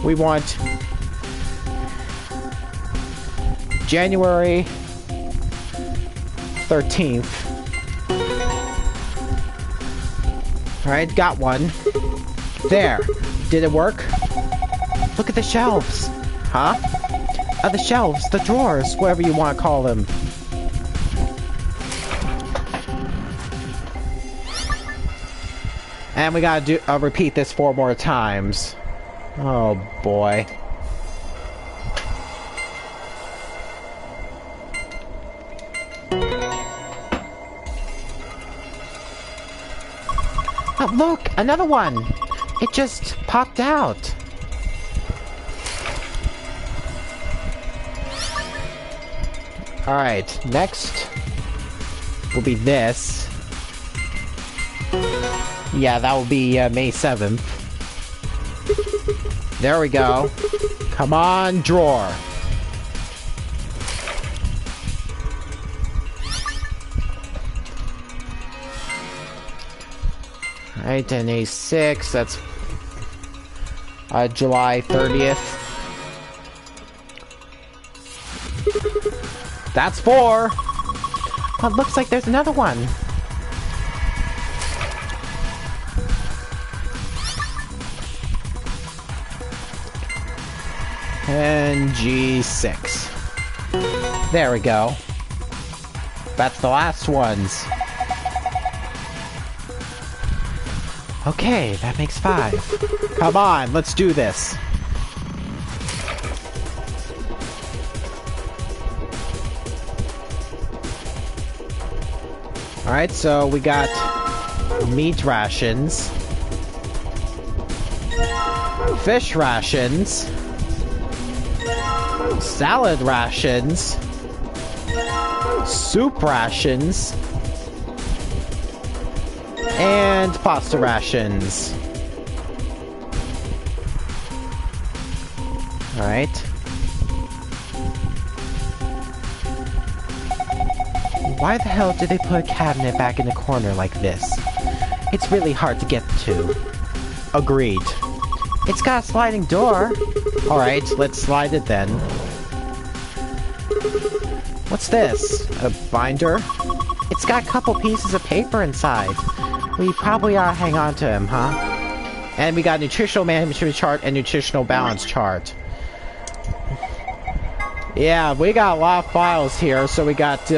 we want January 13th. Alright, got one. There. Did it work? Look at the shelves. Huh? The shelves, the drawers, whatever you want to call them. And we gotta repeat this 4 more times. Oh boy. Oh, look! Another one! It just popped out. Alright, next will be this. Yeah, that will be May 7th. There we go. Come on, drawer. Alright, and A6, that's July 30th. That's 4! Oh, it looks like there's another one. And G6. There we go. That's the last ones. Okay, that makes 5. Come on, let's do this. Alright, so we got meat rations, fish rations, salad rations, soup rations, and pasta rations. Alright. Why the hell did they put a cabinet back in the corner like this? It's really hard to get to. Agreed. It's got a sliding door. Alright, let's slide it then. What's this? A binder? It's got a couple pieces of paper inside. We probably ought to hang on to him, huh? And we got nutritional management chart and nutritional balance chart. Yeah, we got a lot of files here. So we got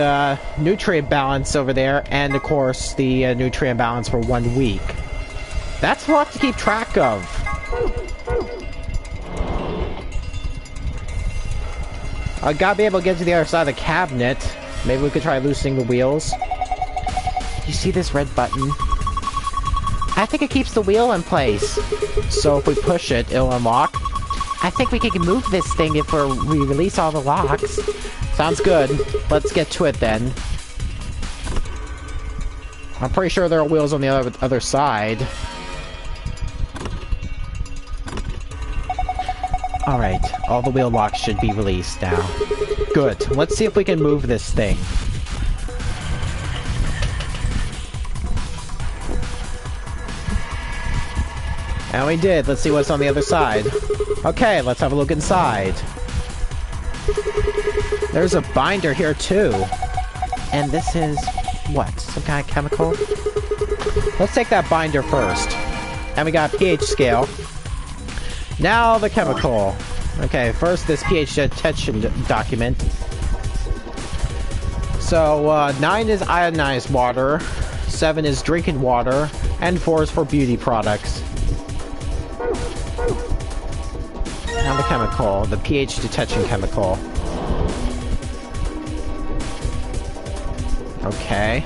nutrient balance over there, and of course the nutrient balance for 1 week. That's a lot to keep track of. I gotta be able to get to the other side of the cabinet. Maybe we could try loosening the wheels. You see this red button? I think it keeps the wheel in place. So if we push it, it'll unlock. I think we can move this thing if we release all the locks. Sounds good. Let's get to it then. I'm pretty sure there are wheels on the other side. Alright, all the wheel locks should be released now. Good. Let's see if we can move this thing. And we did. Let's see what's on the other side. Okay, let's have a look inside. There's a binder here too. And this is... what? Some kind of chemical? Let's take that binder first. And we got a pH scale. Now the chemical. Okay, first this pH detection document. So, 9 is ionized water, 7 is drinking water, and 4 is for beauty products. Now the chemical, the pH detection chemical. Okay.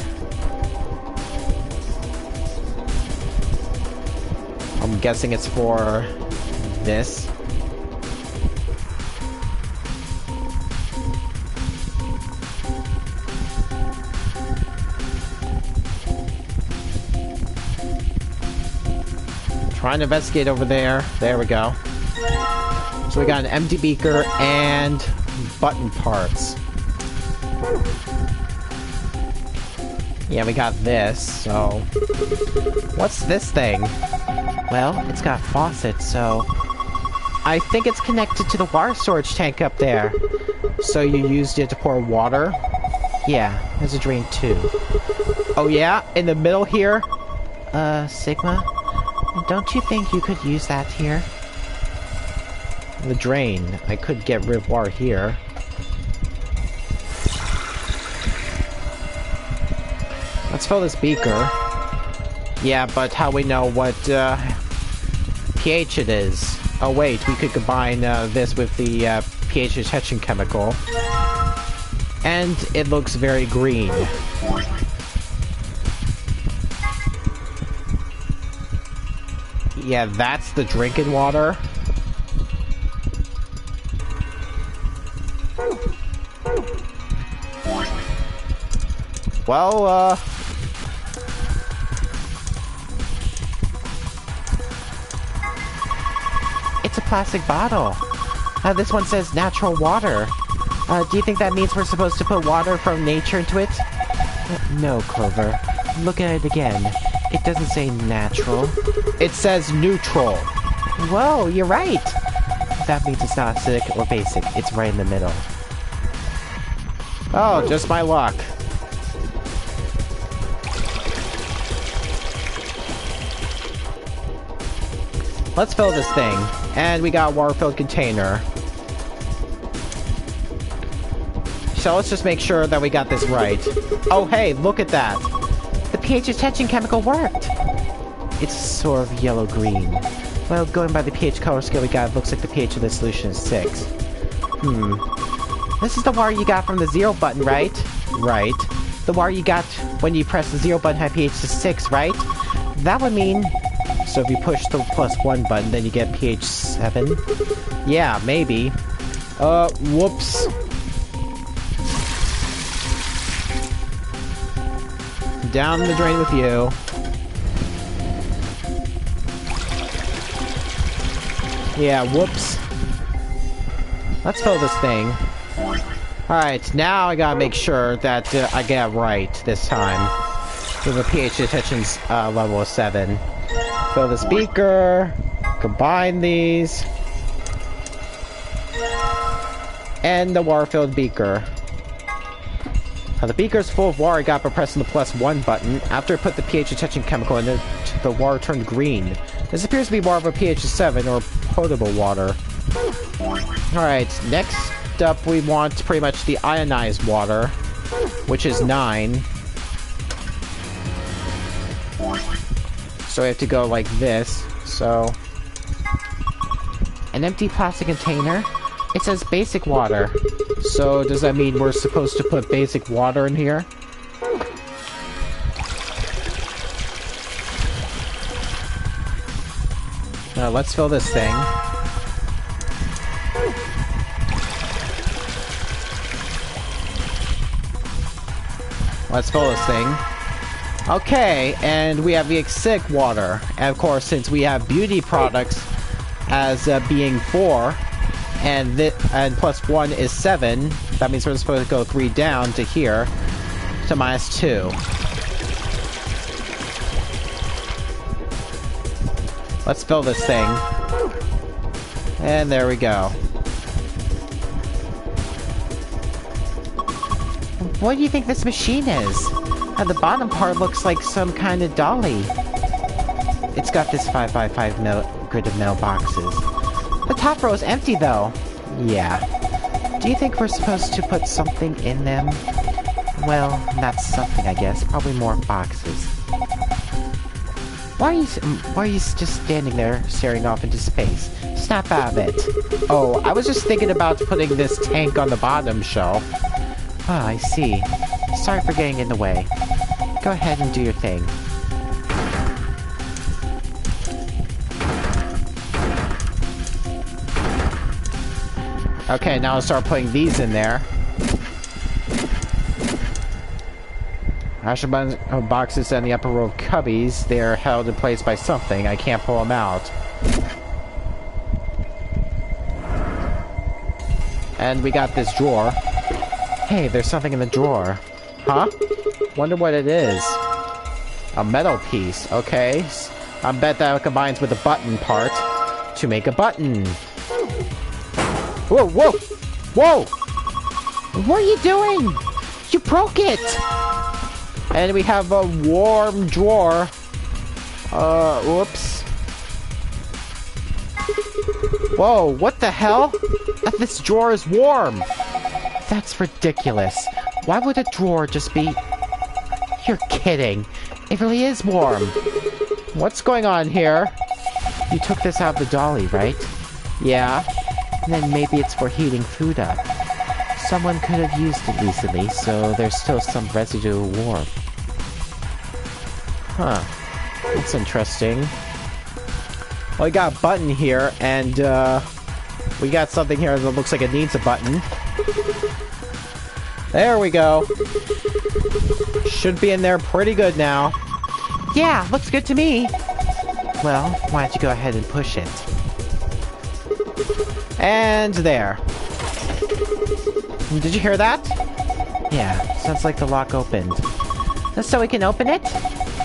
I'm guessing it's for this. Trying to investigate over there. There we go. So we got an empty beaker and button parts. Yeah, we got this, so... what's this thing? Well, it's got a faucet, so... I think it's connected to the water storage tank up there. So you used it to pour water? Yeah, there's a drain too. Oh yeah? In the middle here? Sigma? Don't you think you could use that here? The drain. I could get rid of water here. Let's fill this beaker. Yeah, but how we know what pH it is? Oh wait, we could combine this with the pH detection chemical. And it looks very green. Yeah, that's the drinking water. Well, it's a plastic bottle. This one says natural water. Do you think that means we're supposed to put water from nature into it? No, Clover. Look at it again. It doesn't say natural. It says neutral. Whoa, you're right. That means it's not acidic or basic. It's right in the middle. Oh, just my luck. Let's fill this thing. And we got a water-filled container. So let's just make sure that we got this right. Oh, hey, look at that. The pH detection chemical worked. It's sort of yellow-green. Well, going by the pH color scale we got, it looks like the pH of the solution is 6. This is the water you got from the 0 button, right? Right. The water you got when you press the 0 button had pH to 6, right? That would mean... So if you push the +1 button, then you get pH 7? Yeah, maybe. Whoops. Down the drain with you. Yeah, whoops. Let's fill this thing. Alright, now I gotta make sure that I get it right this time. With the pH detection's level of 7. Fill this beaker. Combine these. And the water-filled beaker. Now the beaker's full of water I got by pressing the +1 button. After I put the pH detection chemical in it, the water turned green. This appears to be water of a pH of 7, or potable water. Alright, next up we want pretty much the ionized water, which is 9. So we have to go like this, so... An empty plastic container? It says basic water. So does that mean we're supposed to put basic water in here? Now let's fill this thing. Let's fill this thing. Okay, and we have the acidic water. And of course, since we have beauty products as being 4, and +1 is 7, that means we're supposed to go 3 down to here, to -2. Let's fill this thing. And there we go. What do you think this machine is? The bottom part looks like some kind of dolly. It's got this 5x5 grid of mailboxes. The top row is empty, though. Yeah. Do you think we're supposed to put something in them? Well, not something, I guess. Probably more boxes. Why are you just standing there, staring off into space? Snap out of it. Oh, I was just thinking about putting this tank on the bottom shelf. Ah, I see. Sorry for getting in the way. Go ahead and do your thing. Okay, now I'll start putting these in there. Asher boxes in the upper row of cubbies. They're held in place by something. I can't pull them out. And we got this drawer. Hey, there's something in the drawer. Huh? Wonder what it is. A metal piece. Okay. I bet that combines with the button part to make a button. Whoa, whoa! Whoa! What are you doing? You broke it! And we have a warm drawer. Whoops. Whoa, what the hell? This drawer is warm! That's ridiculous. Why would a drawer just be... You're kidding. It really is warm. What's going on here? You took this out of the dolly, right? Yeah. And then maybe it's for heating food up. Someone could have used it recently, so there's still some residual warmth. Huh. That's interesting. Well, we got a button here, and, we got something here that looks like it needs a button. There we go. Should be in there pretty good now. Yeah, looks good to me. Well, why don't you go ahead and push it? And there. Did you hear that? Yeah, sounds like the lock opened. So we can open it?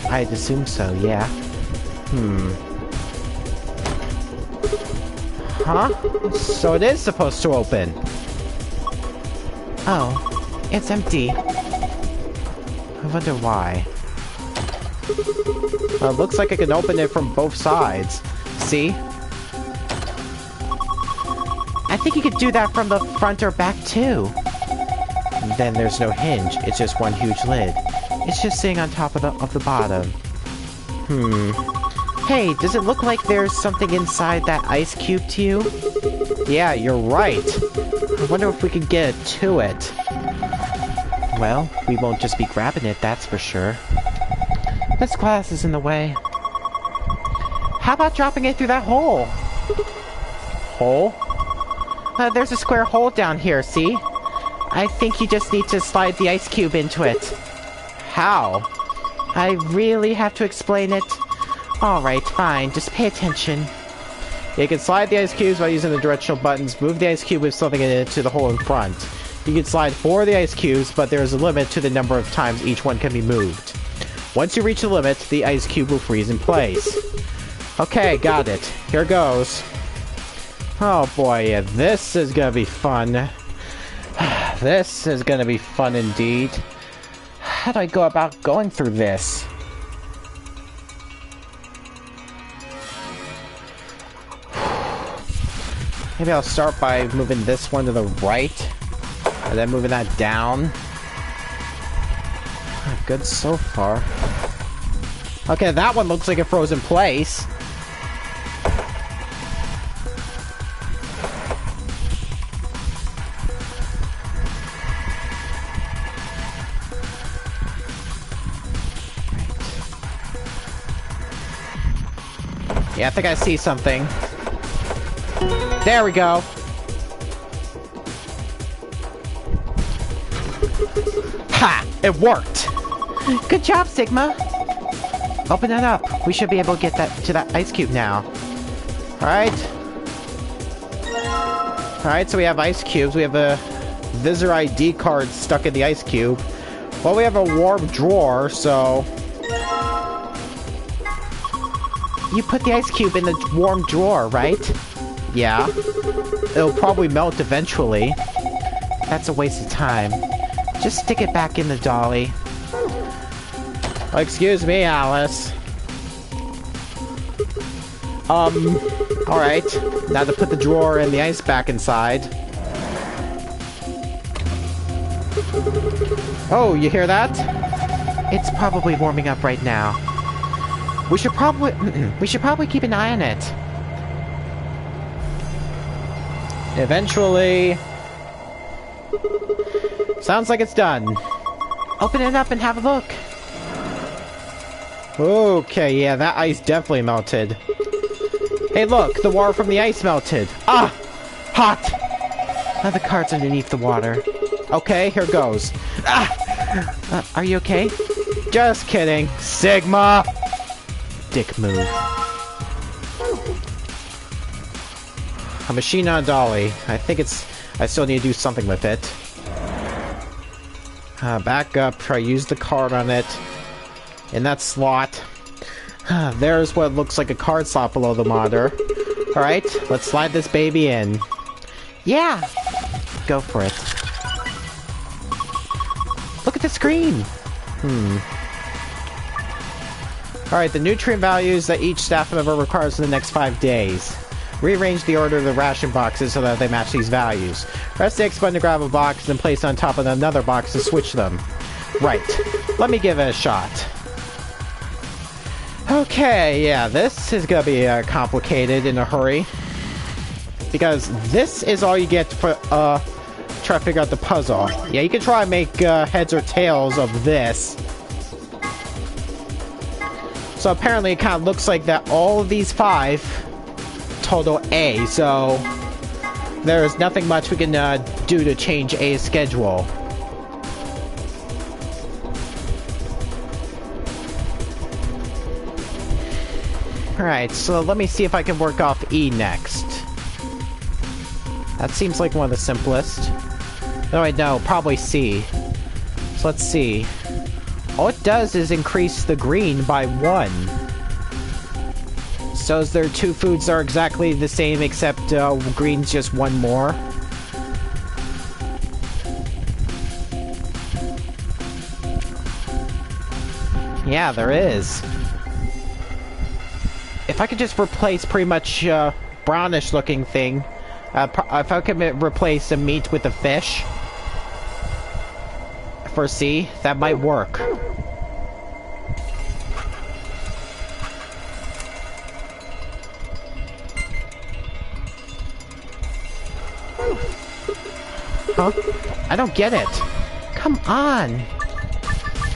I'd assume so, yeah. Huh? So it is supposed to open. Oh, it's empty. I wonder why. Well, it looks like I can open it from both sides. See? I think you could do that from the front or back, too. And then there's no hinge. It's just one huge lid. It's just sitting on top of the bottom. Hey, does it look like there's something inside that ice cube to you? Yeah, you're right. I wonder if we can get to it. Well, we won't just be grabbing it, that's for sure. This glass is in the way. How about dropping it through that hole? Hole? There's a square hole down here, see? I think you just need to slide the ice cube into it. How? I really have to explain it? Alright, fine, just pay attention. You can slide the ice cubes by using the directional buttons, move the ice cube with something in it to the hole in front. You can slide 4 of the ice cubes, but there is a limit to the number of times each one can be moved. Once you reach the limit, the ice cube will freeze in place. Okay, got it. Here goes. Oh boy, yeah, this is gonna be fun. This is gonna be fun indeed. How do I go about going through this? Maybe I'll start by moving this one to the right, and then moving that down. Good so far. Okay, that one looks like it froze in place. Yeah, I think I see something. There we go. Ha! It worked! Good job, Sigma! Open it up. We should be able to get that to that ice cube now. Alright. Alright, so we have ice cubes. We have a Visor ID card stuck in the ice cube. Well, we have a warm drawer, so... You put the ice cube in the warm drawer, right? Yeah. It'll probably melt eventually. That's a waste of time. Just stick it back in the dolly. Oh, excuse me, Alice. Alright. Now to put the drawer and the ice back inside. Oh, you hear that? It's probably warming up right now. We should probably keep an eye on it. Eventually. Sounds like it's done. Open it up and have a look. Okay, yeah, that ice definitely melted. Hey, look, the water from the ice melted. Ah! Hot! Now the card's underneath the water. Okay, here goes. Ah! Are you okay? Just kidding. Sigma! Dick move. A machine on a dolly. I still need to do something with it. Back up, try to use the card on it. In that slot. There's what looks like a card slot below the monitor. Alright, let's slide this baby in. Yeah! Go for it. Look at the screen! Alright, the nutrient values that each staff member requires for the next 5 days. Rearrange the order of the ration boxes so that they match these values. Press the X button to grab a box and place it on top of another box to switch them. Right. Let me give it a shot. Okay, yeah, this is gonna be complicated in a hurry. Because this is all you get to try to figure out the puzzle. Yeah, you can try and make heads or tails of this. So apparently it kind of looks like that all of these 5 total A, so there's nothing much we can do to change A's schedule. Alright, so let me see if I can work off E next. That seems like one of the simplest. No, wait, no, probably C. So let's see. All it does is increase the green by 1. So is there 2 foods that are exactly the same except green's just 1 more? Yeah, there is. If I could just replace pretty much brownish looking thing, if I could replace the meat with the fish for C, that might work. Huh? I don't get it. Come on.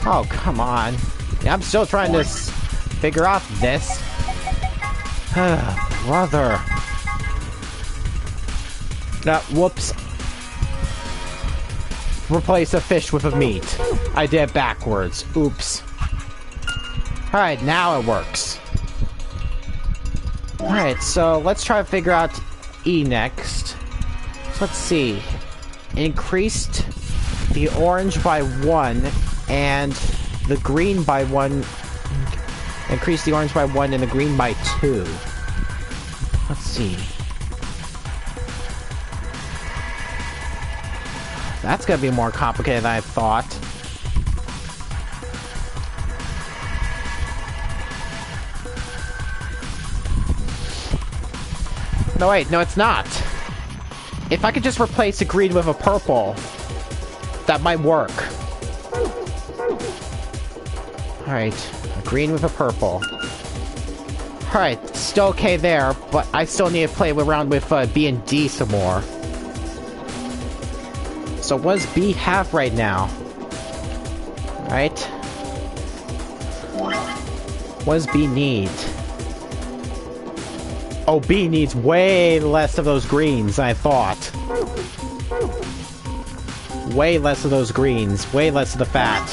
Oh, come on. Yeah, I'm still trying to figure out this. Brother. Whoops. Replace a fish with a meat. I did it backwards. Oops. Alright, now it works. Alright, so let's try to figure out E next. So let's see. Increased the orange by 1 and the green by 1. Increase the orange by 1 and the green by 2. Let's see. That's gonna be more complicated than I thought. No, wait, no, it's not. If I could just replace a green with a purple, that might work. Alright, a green with a purple. Alright, still okay there, but I still need to play around with B and D some more. So what does B have right now? Right? What does B need? Oh, B needs way less of those greens than I thought. Way less of those greens. Way less of the fat.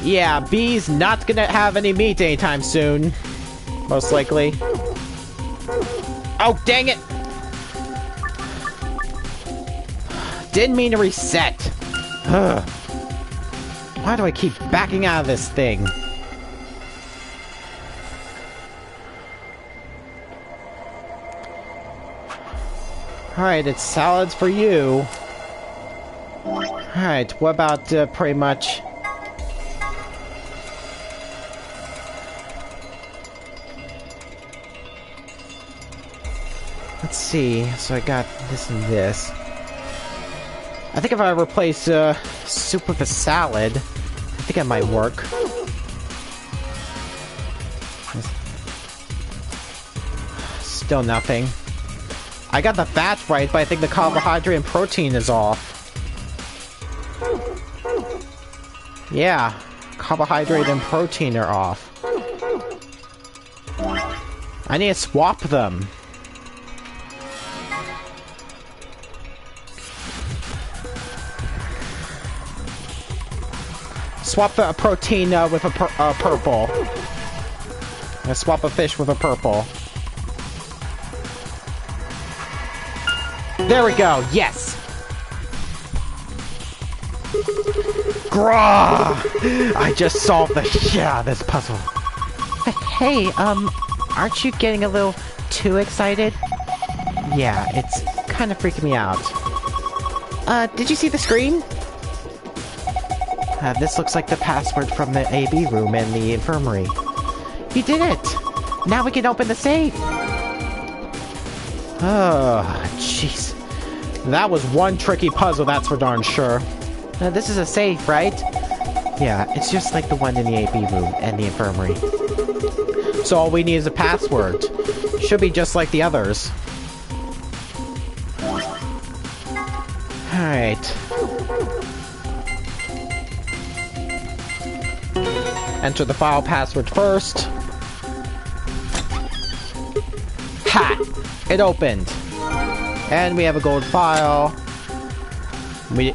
Yeah, B's not gonna have any meat anytime soon. Most likely. Oh, dang it! Didn't mean to reset. Why do I keep backing out of this thing? Alright, it's salads for you. Alright, what about pretty much... Let's see, so I got this and this. I think if I replace soup with a salad, I think that might work. Still nothing. I got the fat right, but I think the carbohydrate and protein is off. Yeah, carbohydrate and protein are off. I need to swap them. Swap a protein with a purple. And swap a fish with a purple. There we go, yes! Grah! I just solved the shit out of this puzzle. Hey, aren't you getting a little too excited? Yeah, it's kind of freaking me out. Did you see the screen? This looks like the password from the AB room and the infirmary. You did it! Now we can open the safe! Oh, jeez. That was one tricky puzzle, that's for darn sure. This is a safe, right? Yeah, it's just like the one in the AB room and the infirmary. So all we need is a password. Should be just like the others. Alright. Enter the file password first. Ha! It opened. And we have a gold file. We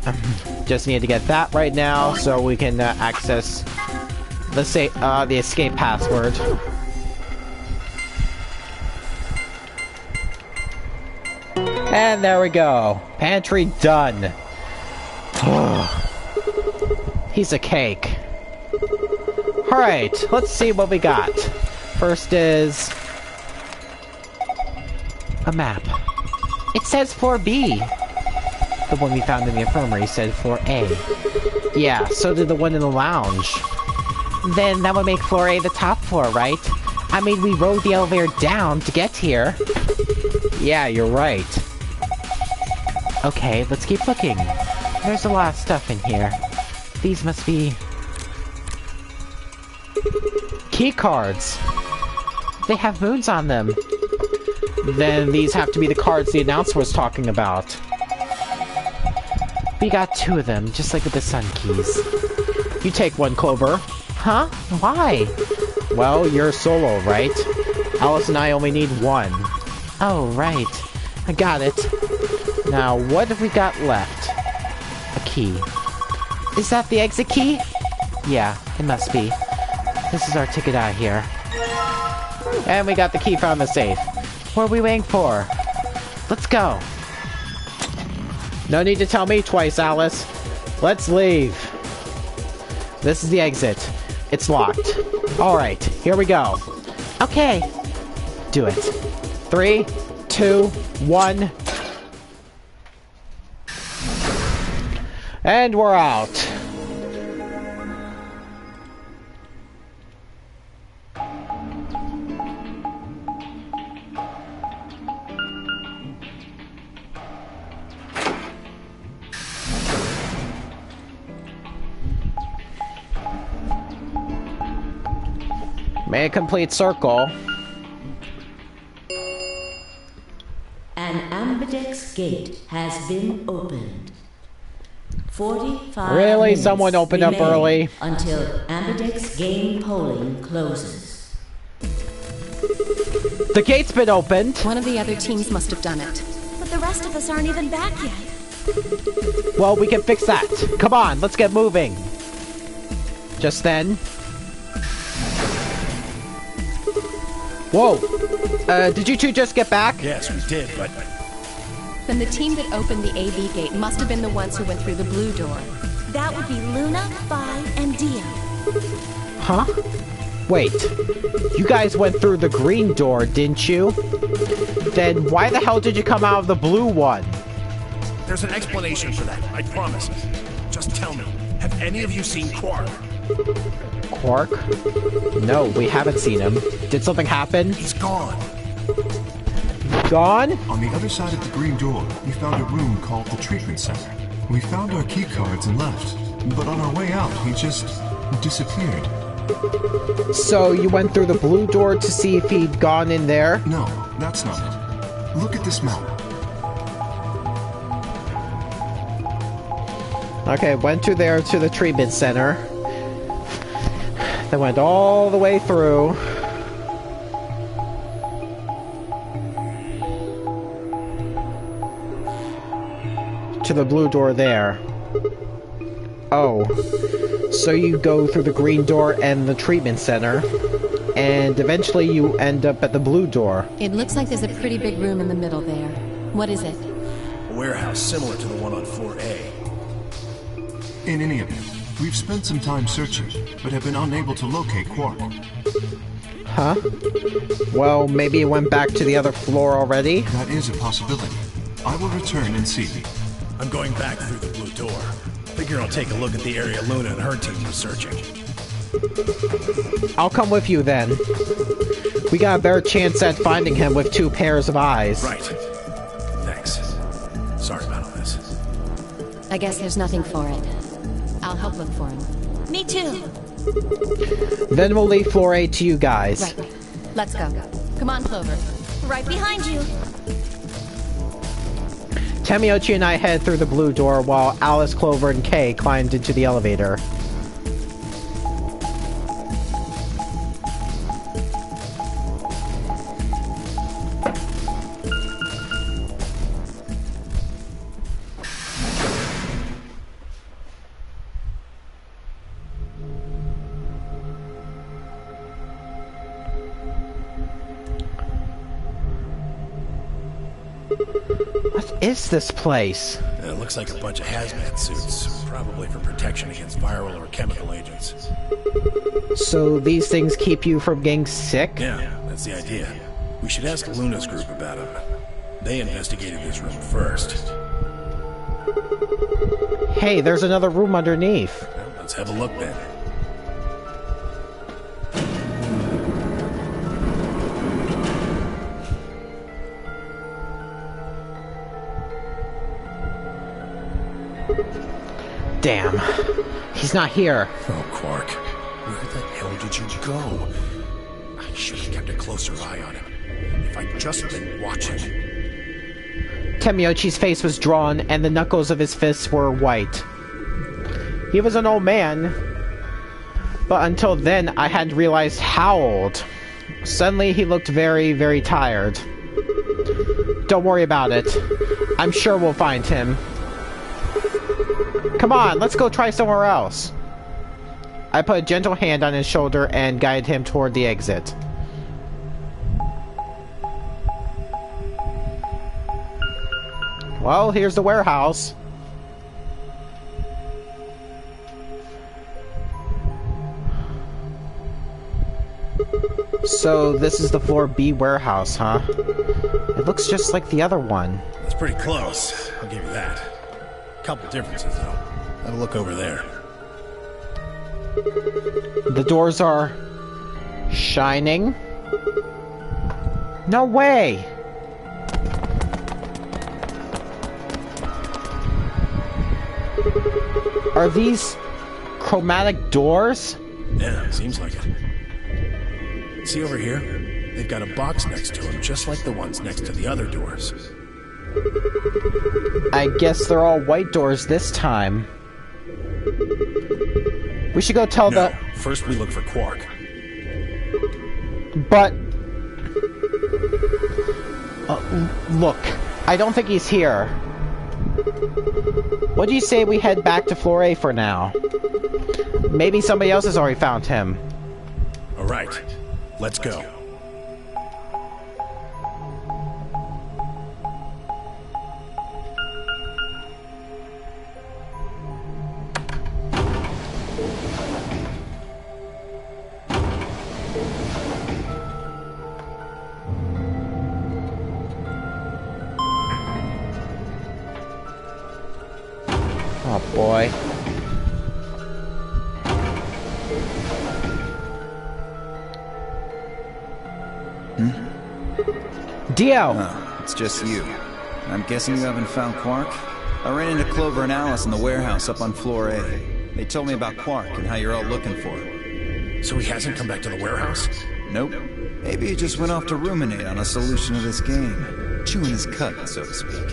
just need to get that right now so we can access the escape password. And there we go. Pantry done. He's a cake. Alright, let's see what we got. First is a map. It says floor B. The one we found in the infirmary said floor A. Yeah, so did the one in the lounge. Then that would make floor A the top floor, right? I mean, we rode the elevator down to get here. Yeah, you're right. Okay, let's keep looking. There's a lot of stuff in here. These must be key cards. They have moons on them. Then these have to be the cards the announcer was talking about. We got 2 of them, just like with the sun keys. You take one, Clover. Huh? Why? Well, you're solo, right? Alice and I only need 1. Oh, right. I got it. Now, what have we got left? A key. Is that the exit key? Yeah, it must be. This is our ticket out here. And we got the key from the safe. What are we waiting for? Let's go. No need to tell me twice, Alice. Let's leave. This is the exit. It's locked. Alright, here we go. Okay. Do it. 3, 2, 1. And we're out. Make a complete circle. An ambidex gate has been opened. 45 Really? minutes Someone opened up remain early? Until ambidex game polling closes. The gate's been opened. One of the other teams must have done it. But the rest of us aren't even back yet. Well, we can fix that. Come on, let's get moving. Just then. Whoa. Did you 2 just get back? Yes, we did, but Then the team that opened the AV gate must have been the ones who went through the blue door. That would be Luna, Vi, and Dia. Huh? Wait. You guys went through the green door, didn't you? Then why the hell did you come out of the blue one? there's an explanation for that, I promise. Just tell me, have any of you seen Quark? Quark? No, we haven't seen him. Did something happen? He's gone. Gone? On the other side of the green door, we found a room called the treatment center. We found our key cards and left, but on our way out, he just disappeared. So you went through the blue door to see if he'd gone in there? No, that's not it. Look at this map. Okay, went through there to the treatment center. Then went all the way through. To the blue door there. Oh. So you go through the green door and the treatment center, and eventually you end up at the blue door. It looks like there's a pretty big room in the middle there. What is it? A warehouse similar to the one on floor A. In any event, we've spent some time searching, but have been unable to locate Quark. Huh? Well, maybe it went back to the other floor already? That is a possibility. I will return and see. I'm going back through the blue door. Figure I'll take a look at the area Luna and her team were searching. I'll come with you then. We got a better chance at finding him with 2 pairs of eyes. Right. Thanks. Sorry about all this. I guess there's nothing for it. I'll help look for him. Me too. Then we'll leave floor A to you guys. Right. Let's go. Come on, Clover. Right behind you. Tamiochi and I head through the blue door while Alice, Clover, and Kay climbed into the elevator. What is this place? It looks like a bunch of hazmat suits, probably for protection against viral or chemical agents. So these things keep you from getting sick? Yeah, that's the idea. We should ask Luna's group about them. They investigated this room first. Hey, there's another room underneath. Well, let's have a look then. Damn. He's not here. Oh, Quark. Where the hell did you go? I should have kept a closer eye on him. If I'd just been watching. Tamiochi's face was drawn, and the knuckles of his fists were white. He was an old man, but until then, I hadn't realized how old. Suddenly, he looked very, very tired. Don't worry about it. I'm sure we'll find him. Come on, let's go try somewhere else. I put a gentle hand on his shoulder and guided him toward the exit. Well, here's the warehouse. So, this is the floor B warehouse, huh? It looks just like the other one. That's pretty close. I'll give you that. Couple differences, though. Have a look over there. The doors are shining. No way! Are these chromatic doors? Yeah, seems like it. See over here? They've got a box next to them, just like the ones next to the other doors. I guess they're all white doors this time. We should go tell No, first we look for Quark. But... look, I don't think he's here. What do you say we head back to floor A for now? Maybe somebody else has already found him. Alright, let's go. Oh boy. Dio! Oh, it's just you. I'm guessing you haven't found Quark? I ran into Clover and Alice in the warehouse up on floor A. They told me about Quark and how you're all looking for him. So he hasn't come back to the warehouse? Nope. Maybe he just went off to ruminate on a solution to this game. Chewing his cud, so to speak.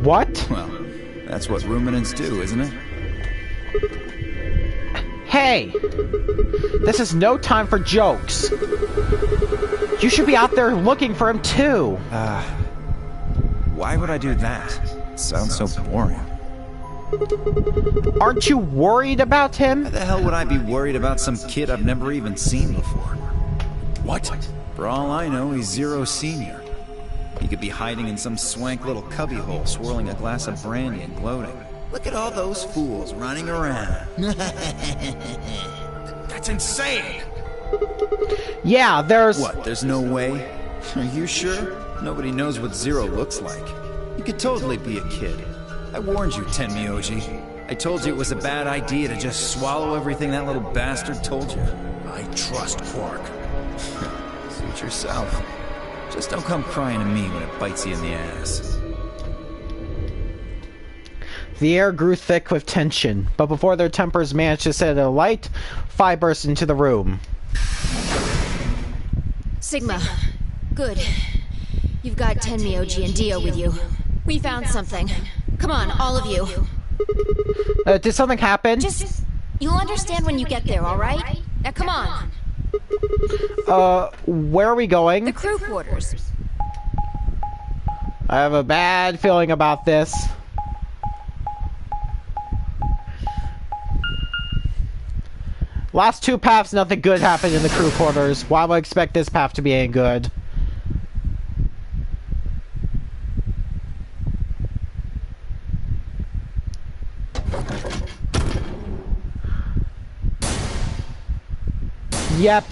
What? Well, that's what ruminants do, isn't it? Hey! This is no time for jokes. You should be out there looking for him too. Why would I do that? Sounds so boring. Aren't you worried about him? Why the hell would I be worried about some kid I've never even seen before? What? For all I know, he's Zero Senior. He could be hiding in some swank little cubbyhole, swirling a glass of brandy and gloating. Look at all those fools running around. That's insane! Yeah, there's... What, there's no way? Are you sure? Nobody knows what Zero looks like. You could totally be a kid. I warned you, Tenmyoji. I told you it was a bad idea to just swallow everything that little bastard told you. I trust Quark. Suit yourself. Just don't come crying to me when it bites you in the ass. The air grew thick with tension, but before their tempers managed to set it alight, Phi burst into the room. Sigma. Good. You've got Tenmyoji and Dio with you. We found something. Come on, all of you. Did something happen? You'll understand when you get there, alright? Now come on. Where are we going? The crew quarters. I have a bad feeling about this. Last two paths, nothing good happened in the crew quarters. Why would I expect this path to be any good? Yep.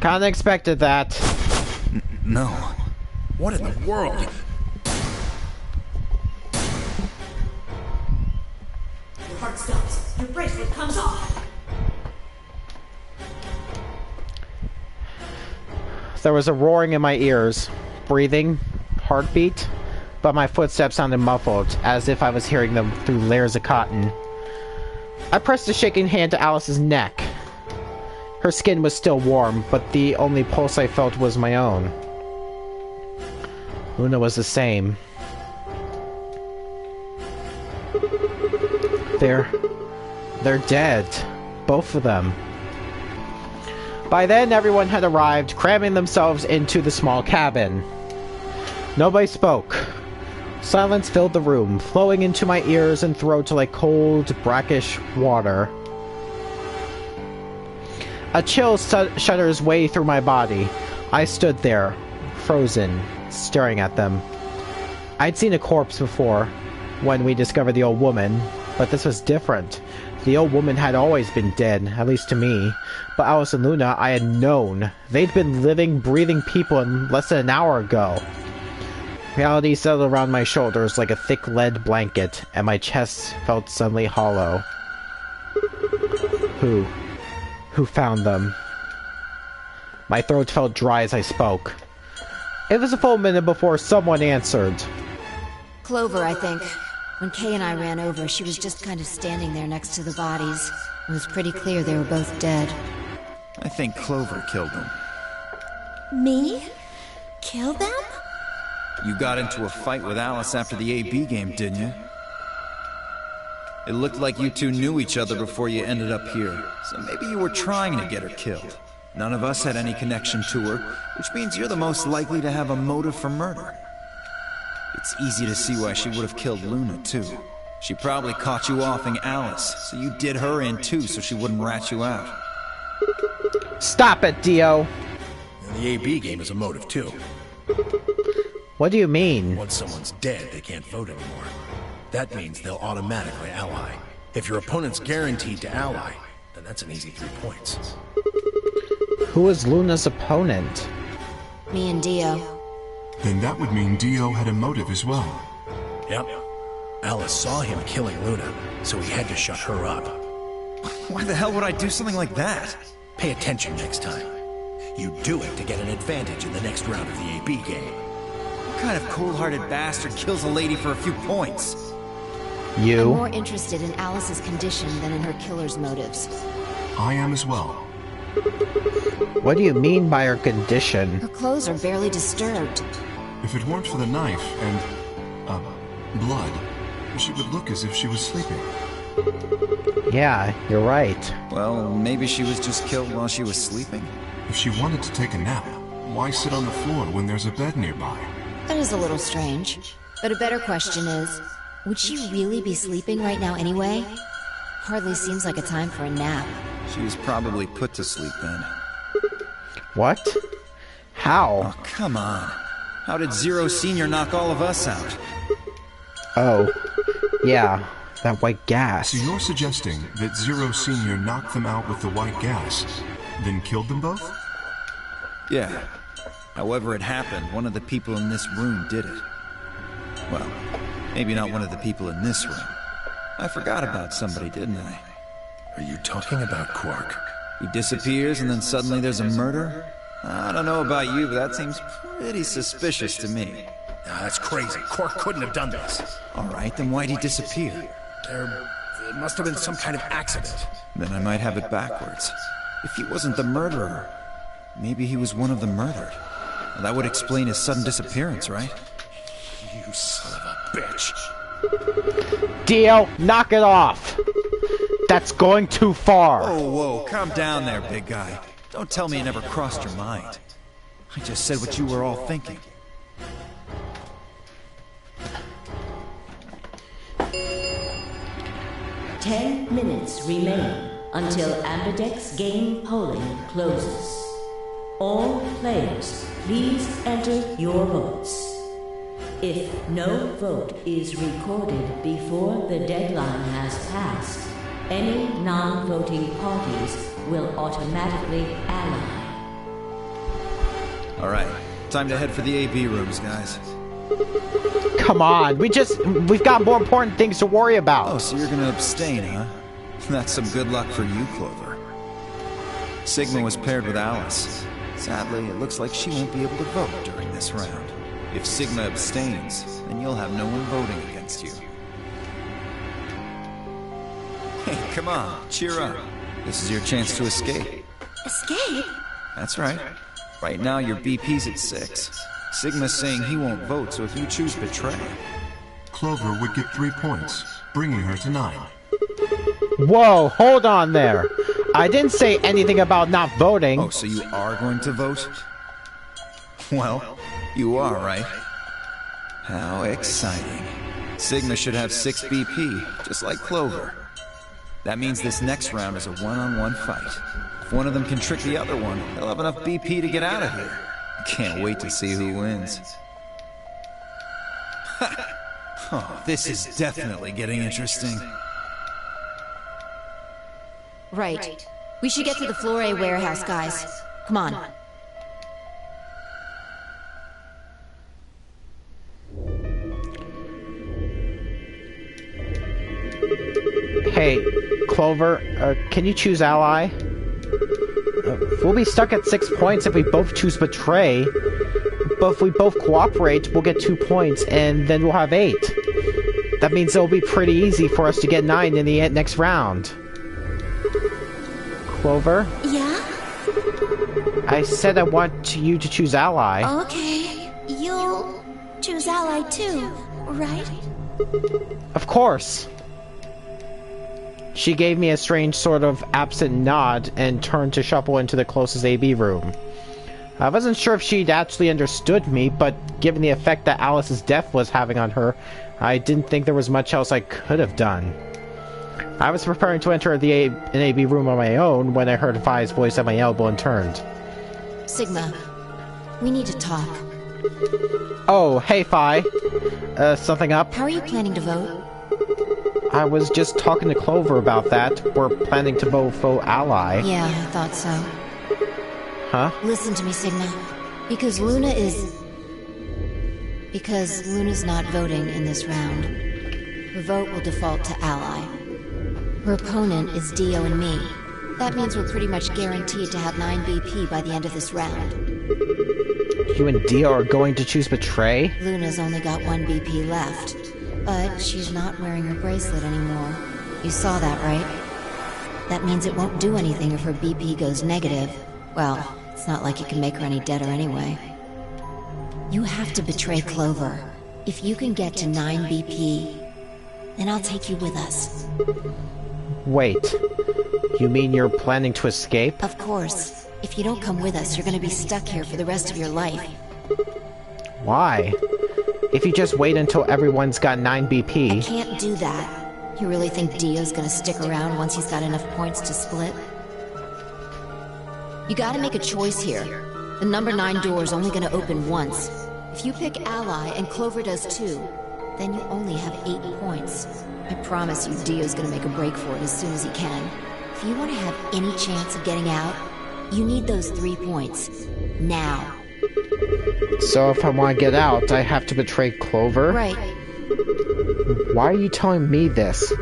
Kinda expected that. No. What in the world? Your heart stops. Your bracelet comes off. There was a roaring in my ears. Breathing. Heartbeat. But my footsteps sounded muffled, as if I was hearing them through layers of cotton. I pressed a shaking hand to Alice's neck. Her skin was still warm, but the only pulse I felt was my own. Luna was the same. They're dead. Both of them. By then, everyone had arrived, cramming themselves into the small cabin. Nobody spoke. Silence filled the room, flowing into my ears and throat like cold, brackish water. A chill shudders way through my body. I stood there, frozen, staring at them. I'd seen a corpse before, when we discovered the old woman, but this was different. The old woman had always been dead, at least to me, but Alice and Luna I had known. They'd been living, breathing people less than an hour ago. Reality settled around my shoulders like a thick lead blanket, and my chest felt suddenly hollow. Who found them? My throat felt dry as I spoke. It was a full minute before someone answered. Clover, I think. When Kay and I ran over, she was just kind of standing there next to the bodies. It was pretty clear they were both dead. I think Clover killed them. Me? Kill them? You got into a fight with Alice after the AB game, didn't you? It looked like you two knew each other before you ended up here, so maybe you were trying to get her killed. None of us had any connection to her, which means you're the most likely to have a motive for murder. It's easy to see why she would have killed Luna, too. She probably caught you offing Alice, so you did her in too so she wouldn't rat you out. Stop it, Dio! And the AB game is a motive, too. What do you mean? Once someone's dead, they can't vote anymore. That means they'll automatically ally. If your opponent's guaranteed to ally, then that's an easy 3 points. Who is Luna's opponent? Me and Dio. Then that would mean Dio had a motive as well. Yep. Alice saw him killing Luna, so he had to shut her up. Why the hell would I do something like that? Pay attention next time. You do it to get an advantage in the next round of the AB game. What kind of cold-hearted bastard kills a lady for a few points? I'm You? more interested in Alice's condition than in her killer's motives. I am as well. What do you mean by her condition? Her clothes are barely disturbed. If it weren't for the knife and, blood, she would look as if she was sleeping. Yeah, you're right. Well, maybe she was just killed while she was sleeping? If she wanted to take a nap, why sit on the floor when there's a bed nearby? That is a little strange. But a better question is, would she really be sleeping right now anyway? Hardly seems like a time for a nap. She was probably put to sleep then. What? How? Oh, come on. How did Zero Senior knock all of us out? Oh. Yeah. that white gas. So you're suggesting that Zero Senior knocked them out with the white gas, then killed them both? Yeah. However it happened, one of the people in this room did it. Well, maybe not one of the people in this room. I forgot about somebody, didn't I? Are you talking about Quark? He disappears and then suddenly there's a murder? I don't know about you, but that seems pretty suspicious to me. That's crazy. Quark couldn't have done this. Alright, then why'd he disappear? It must have been some kind of accident. Then I might have it backwards. If he wasn't the murderer, maybe he was one of the murdered. Well, that would explain his sudden disappearance, right? You son of a bitch. Dio, knock it off! That's going too far! Oh, whoa, calm down there, big guy. Don't tell me it never crossed your mind. I just said what you were all thinking. Ten minutes remain until Ambidex game polling closes. All players, please enter your votes. If no vote is recorded before the deadline has passed, any non-voting parties will automatically ally. Alright, time to head for the AB rooms, guys. Come on, we've got more important things to worry about. Oh, so you're gonna abstain, huh? That's some good luck for you, Clover. Sigma was paired with Alice. Sadly, it looks like she won't be able to vote during this round. If Sigma abstains, then you'll have no one voting against you. Hey, come on, cheer up. This is your chance to escape. Escape? That's right. Right now, your BP's at 6. Sigma's saying he won't vote, so if you choose betray... Clover would get 3 points, bringing her to 9. Whoa, hold on there. I didn't say anything about not voting. Oh, so you are going to vote? Well, you are, right? How exciting. Sigma should have 6 BP, just like Clover. That means this next round is a one-on-one fight. If one of them can trick the other one, they'll have enough BP to get out of here. Can't wait to see who wins. Oh, this is definitely getting interesting. Right. We should get to the Floor A warehouse, guys. Come on. Hey, Clover, can you choose ally? We'll be stuck at 6 points if we both choose betray. But if we both cooperate, we'll get 2 points, and then we'll have 8. That means it'll be pretty easy for us to get 9 in the next round. Clover? Yeah? I said I want you to choose ally. Okay. You'll choose ally too, right? Of course. She gave me a strange sort of absent nod and turned to shuffle into the closest AB room. I wasn't sure if she'd actually understood me, but given the effect that Alice's death was having on her, I didn't think there was much else I could have done. I was preparing to enter an AB room on my own when I heard Vi's voice at my elbow and turned. Sigma, we need to talk. Oh, hey Vi. Something up? How are you planning to vote? I was just talking to Clover about that. We're planning to vote ally. Yeah, I thought so. Huh? Listen to me, Sigma. Because Luna's not voting in this round. Her vote will default to ally. Her opponent is Dio and me. That means we're pretty much guaranteed to have 9 BP by the end of this round. You and Dio are going to choose betray? Luna's only got 1 BP left. But she's not wearing her bracelet anymore. You saw that, right? That means it won't do anything if her BP goes negative. Well, it's not like you can make her any deader anyway. You have to betray Clover. If you can get to 9 BP, then I'll take you with us. Wait. You mean you're planning to escape? Of course. If you don't come with us, you're gonna be stuck here for the rest of your life. Why? If you just wait until everyone's got 9 BP... I can't do that. You really think Dio's gonna stick around once he's got enough points to split? You gotta make a choice here. The number 9 door's only gonna open once. If you pick ally and Clover does too, then you only have 8 points. I promise you Dio's gonna make a break for it as soon as he can. If you want to have any chance of getting out, you need those 3 points. Now. So if I want to get out, I have to betray Clover? Right. Why are you telling me this?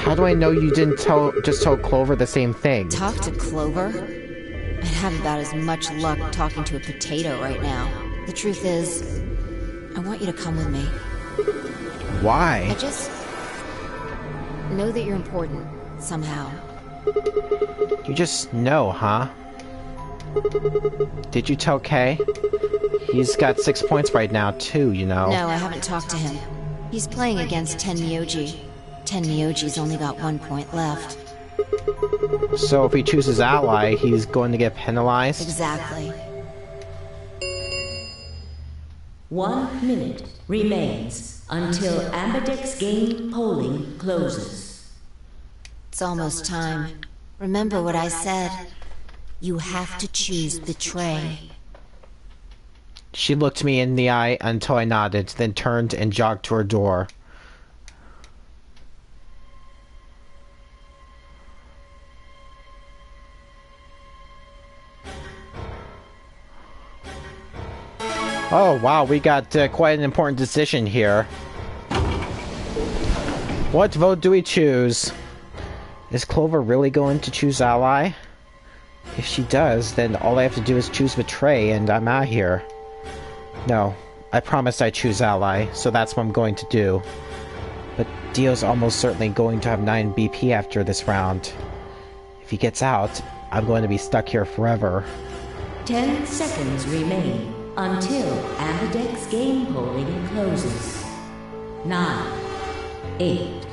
How do I know you didn't just tell Clover the same thing? Talk to Clover? I'd have about as much luck talking to a potato right now. The truth is, I want you to come with me. Why? I just know that you're important, somehow. You just know, huh? Did you tell Kay? He's got 6 points right now, too, you know. No, I haven't talked to him. He's playing against Tenmyoji. Tenmyoji's only got 1 point left. So if he chooses ally, he's going to get penalized? Exactly. 1 minute remains until Ambidex game polling closes. It's almost time. Remember what I said. You have to choose betray. She looked me in the eye until I nodded, then turned and jogged to her door. Oh wow, we got quite an important decision here. What vote do we choose? Is Clover really going to choose ally? If she does, then all I have to do is choose betray and I'm out here. No, I promised I'd choose ally, so that's what I'm going to do. But Dio's almost certainly going to have 9 BP after this round. If he gets out, I'm going to be stuck here forever. 10 seconds remain until Ambidex game polling closes. 9, 8,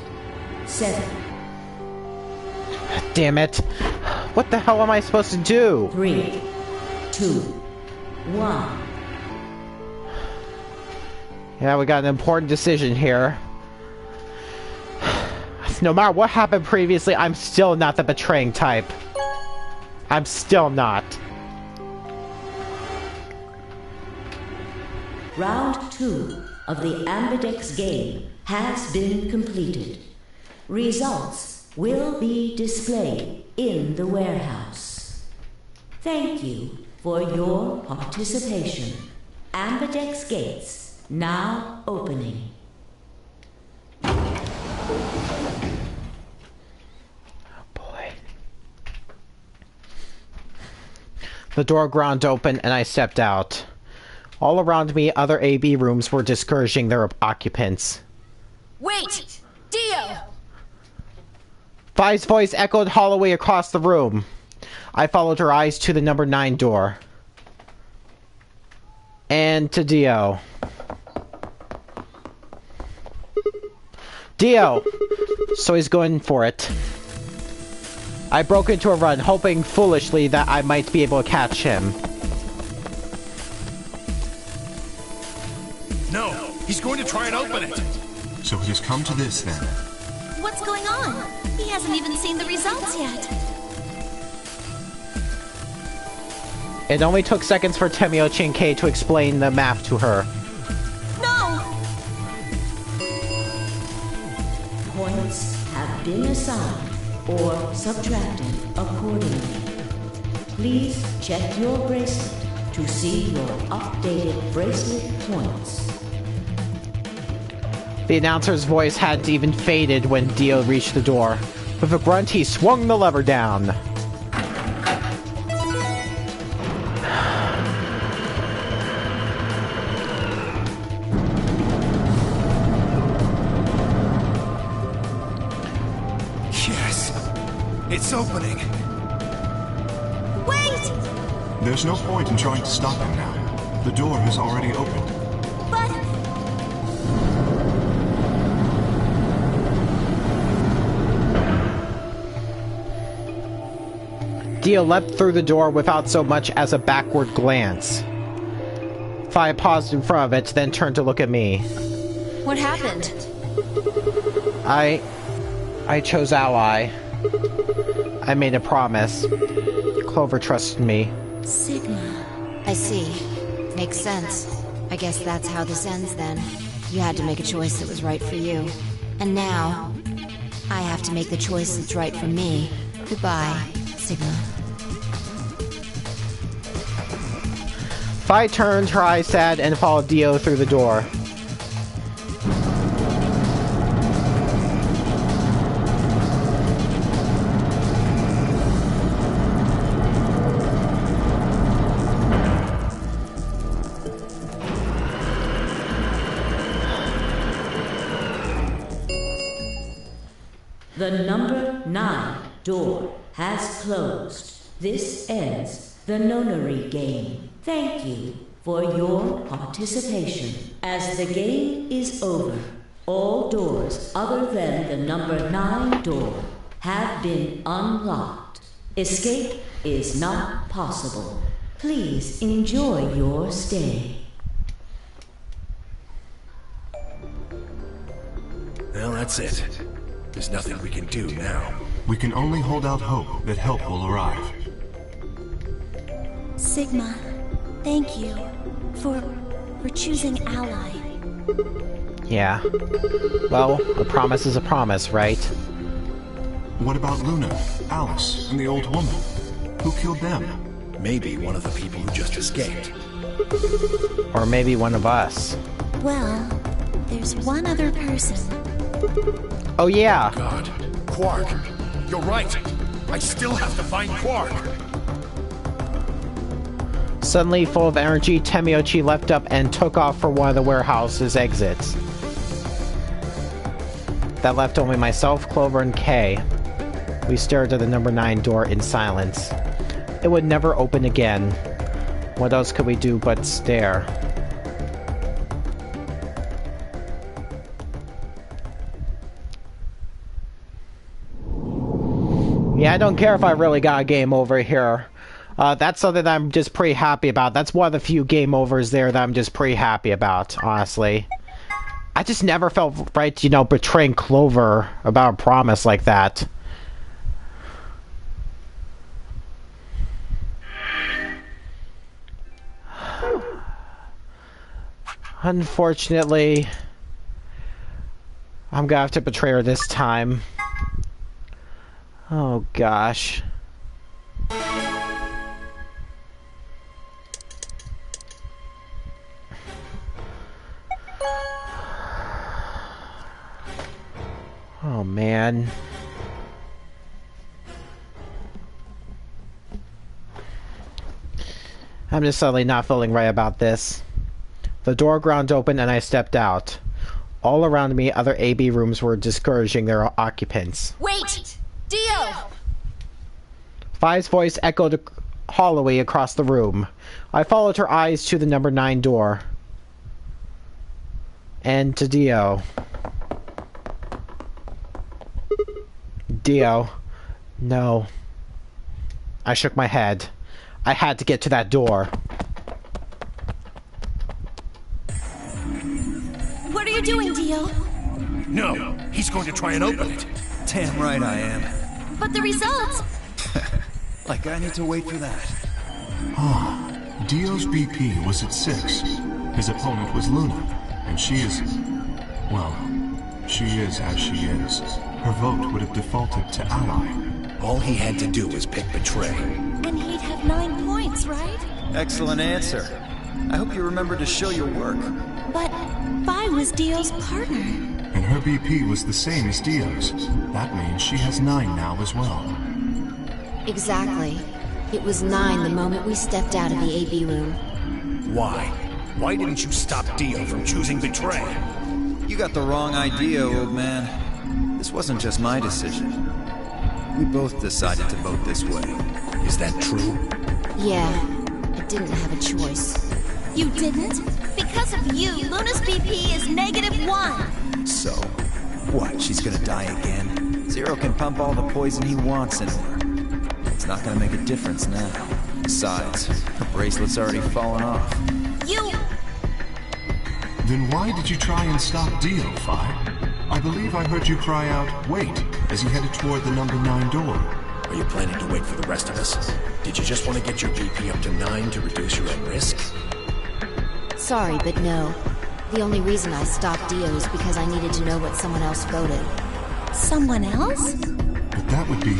7. Damn it! What the hell am I supposed to do? 3, 2, 1. Yeah, we got an important decision here. No matter what happened previously, I'm still not the betraying type. I'm still not. Round 2 of the Ambidex game has been completed. Results will be displayed in the warehouse. Thank you for your participation. Ambidex gates now opening. Boy. The door ground open and I stepped out. All around me, other AB rooms were discouraging their occupants. Wait! Dio! Vi's voice echoed hollowly across the room. I followed her eyes to the number 9 door. And to Dio. Dio! So he's going for it. I broke into a run, hoping foolishly that I might be able to catch him. No, he's going to try and open it. So it has come to this, then. What's going on? He hasn't even seen the results yet. It only took seconds for Tenmyoji and Kay to explain the map to her. No! Points have been assigned or subtracted accordingly. Please check your bracelet to see your updated bracelet points. The announcer's voice hadn't even faded when Dio reached the door. With a grunt, he swung the lever down. Yes! It's opening! Wait! There's no point in trying to stop him now. The door has already opened. But... Dio leapt through the door without so much as a backward glance. Vi paused in front of it, then turned to look at me. What happened? I chose ally. I made a promise. Clover trusted me. Sigma. I see. Makes sense. I guess that's how this ends then. You had to make a choice that was right for you. And now, I have to make the choice that's right for me. Goodbye, Sigma. Fi turned, her eyes sad, and followed Dio through the door. The number 9 door has closed. This ends the Nonary Game. Thank you for your participation. As the game is over, all doors other than the number 9 door have been unlocked. Escape is not possible. Please enjoy your stay. Well, that's it. There's nothing we can do now. We can only hold out hope that help will arrive. Sigma, thank you for choosing Ally. Yeah. Well, a promise is a promise, right? What about Luna, Alice, and the old woman? Who killed them? Maybe one of the people who just escaped. Or maybe one of us. Well, there's one other person. Oh yeah! God. Quark! You're right! I still have to find Quark! Suddenly, full of energy, Temiochi leapt up and took off for one of the warehouse's exits. That left only myself, Clover, and Kay. We stared at the number 9 door in silence. It would never open again. What else could we do but stare? Yeah, I don't care if I really got a game over here. That's something that I'm just pretty happy about. That's one of the few game overs there that I'm just pretty happy about, honestly. I just never felt right, you know, betraying Clover about a promise like that. Unfortunately, I'm gonna have to betray her this time. Oh gosh. Oh man. I'm just suddenly not feeling right about this. The door ground open and I stepped out. All around me, other AB rooms were discouraging their occupants. Wait! Dio! Fi's voice echoed hollowly across the room. I followed her eyes to the number 9 door. And to Dio. Dio. No. I shook my head. I had to get to that door. What are you doing, Dio? No! He's going to try and open it! Damn right I am. But the results! Like I need to wait for that. Dio's BP was at 6. His opponent was Luna, and she is... well, she is as she is. Her vote would have defaulted to Ally. All he had to do was pick Betray. And he'd have 9 points, right? Excellent answer. I hope you remember to show your work. But Vi was Dio's partner. And her BP was the same as Dio's. That means she has 9 now as well. Exactly. It was 9 the moment we stepped out of the AB room. Why? Why didn't you stop Dio from choosing Betray? You got the wrong idea, old man. This wasn't just my decision. We both decided to vote this way. Is that true? Yeah, I didn't have a choice. You didn't? Because of you, Luna's BP is -1. So, what, she's gonna die again? Zero can pump all the poison he wants into her. It's not gonna make a difference now. Besides, the bracelet's already fallen off. You... Then why did you try and stop Dio, Fi? I believe I heard you cry out, wait, as you headed toward the number 9 door. Are you planning to wait for the rest of us? Did you just want to get your BP up to 9 to reduce your own risk? Sorry, but no. The only reason I stopped Dio is because I needed to know what someone else voted. Someone else? But that would be...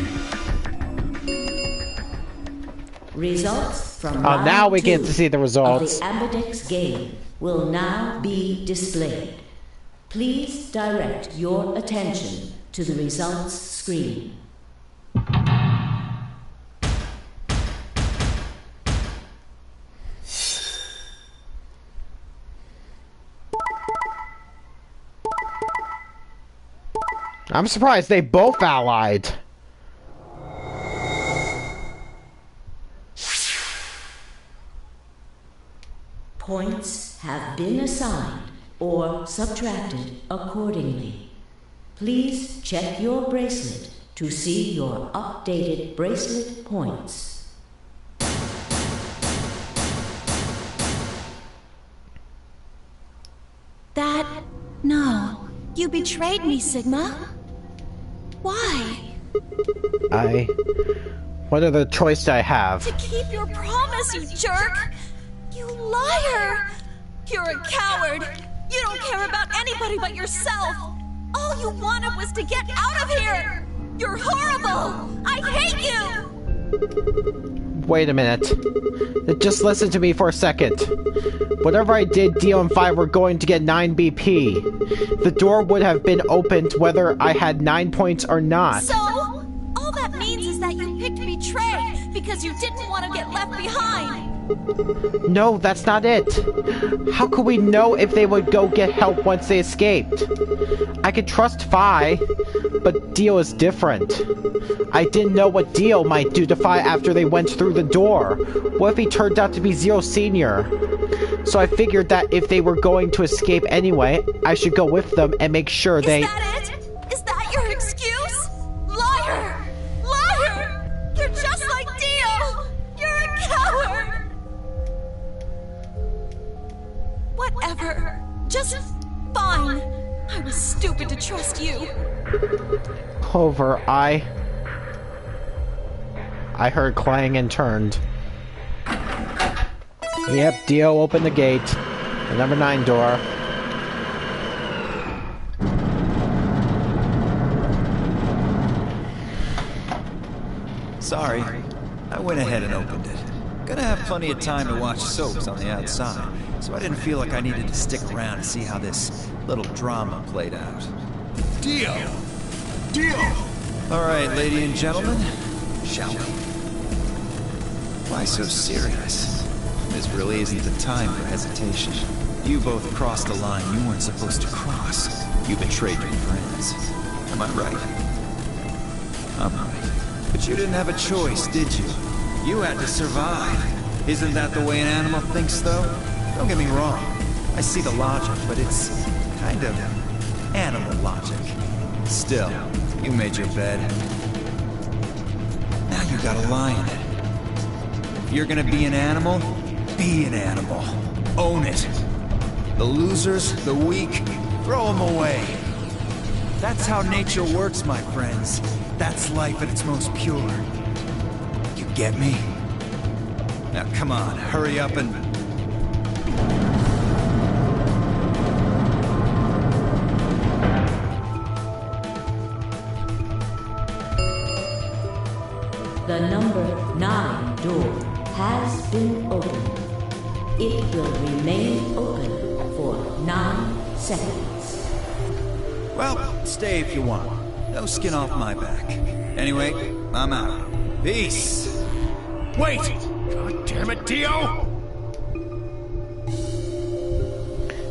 Results from now round we get 2 to see the results. of the Ambidex game will now be displayed. Please direct your attention to the results screen. I'm surprised they both allied. Points have been assigned or subtracted accordingly. Please check your bracelet to see your updated bracelet points. No. You betrayed me, Sigma. Why? What other choice do I have? To keep your promise, you jerk! You liar! You're a coward! You don't care about anybody but yourself! All you wanted was to get out of here! You're horrible! I hate you! Wait a minute. Just listen to me for a second. Whatever I did, Dio and 5 were going to get 9 BP. The door would have been opened whether I had 9 points or not. So, all that means is that you picked Betray because you didn't want to get left behind. No, that's not it. How could we know if they would go get help once they escaped? I could trust Phi, but Dio is different. I didn't know what Dio might do to Phi after they went through the door. What if he turned out to be Zero Senior? So I figured that if they were going to escape anyway, I should go with them and make sure they... Is that it? Is that your excuse? Liar! Liar! You're just like Dio! You're a coward! Whatever. Just fine. I was stupid to trust you. Over, I heard clang and turned. Yep, Dio opened the gate. The number 9 door. Sorry, I went ahead and opened it. Gonna have plenty of time to watch soaps on the outside, so I didn't feel like I needed to stick around to see how this little drama played out. Dio! Dio! All right, ladies and gentlemen, shall we? Why so serious? This really isn't the time for hesitation. You both crossed the line you weren't supposed to cross. You betrayed your friends. Am I right? I'm right. But you didn't have a choice, did you? You had to survive. Isn't that the way an animal thinks, though? Don't get me wrong. I see the logic, but it's kind of animal logic. Still, you made your bed. Now you gotta lie in it. If you're gonna be an animal, be an animal. Own it. The losers, the weak, throw them away. That's how nature works, my friends. That's life at its most pure. You get me? Now come on, hurry up and... The number 9 door has been opened. It will remain open for 9 seconds. Well, stay if you want. No skin off my back. Anyway, I'm out. Peace! Wait! God damn it, Dio!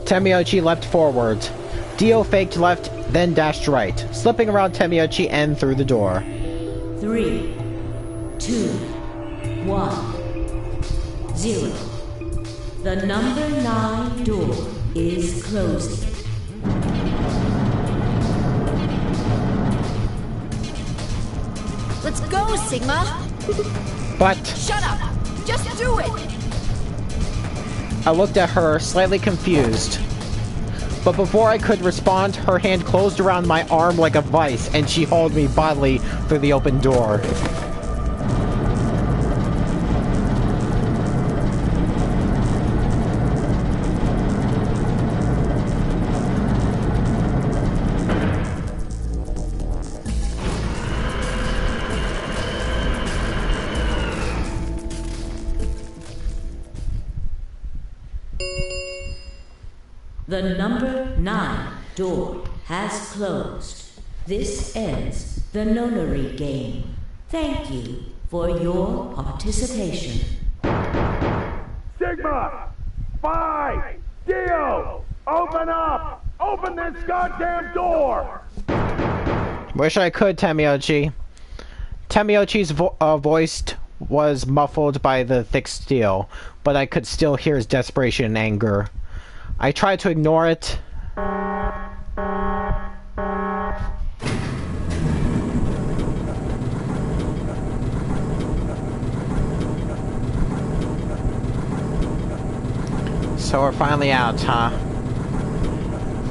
Temiochi leapt forward. Dio faked left, then dashed right, slipping around Temiochi and through the door. 3, 2, 1, 0. The number 9 door is closing. Let's go, Sigma! But Shut up! Just do it! I looked at her, slightly confused. But before I could respond, her hand closed around my arm like a vice, and she hauled me bodily through the open door. The number 9 door has closed. This ends the Nonary Game. Thank you for your participation. Sigma! Phi! Dio! Open up! Open this goddamn door! Wish I could, Tamiochi. Tamiochi's voice was muffled by the thick steel, but I could still hear his desperation and anger. I tried to ignore it. So we're finally out, huh?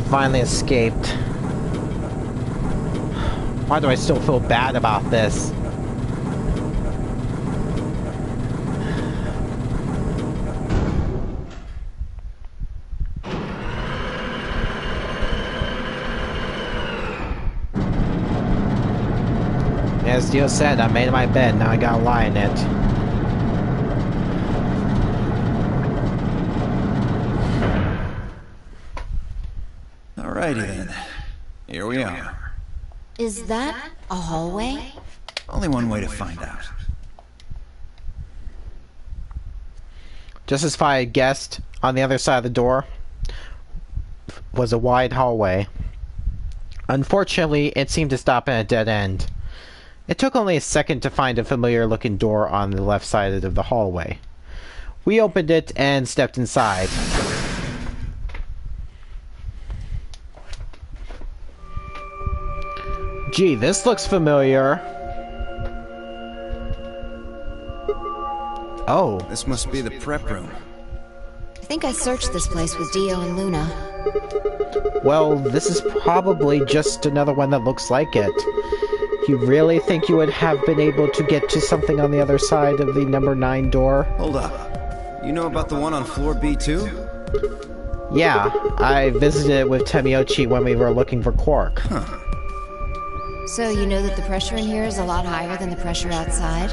Finally escaped. Why do I still feel bad about this? As Dio said, I made my bed, now I gotta lie in it. Alrighty then. Here we are. Is that a hallway? Only one way to find out. Just as I had guessed, on the other side of the door was a wide hallway. Unfortunately, it seemed to stop at a dead end. It took only a second to find a familiar-looking door on the left side of the hallway. We opened it and stepped inside. Gee, this looks familiar. Oh. This must be the prep room. I think I searched this place with Dio and Luna. Well, this is probably just another one that looks like it. You really think you would have been able to get to something on the other side of the number 9 door? Hold up. You know about the one on floor B2? Yeah, I visited it with Tamiochi when we were looking for Quark. Huh. So you know that the pressure in here is a lot higher than the pressure outside?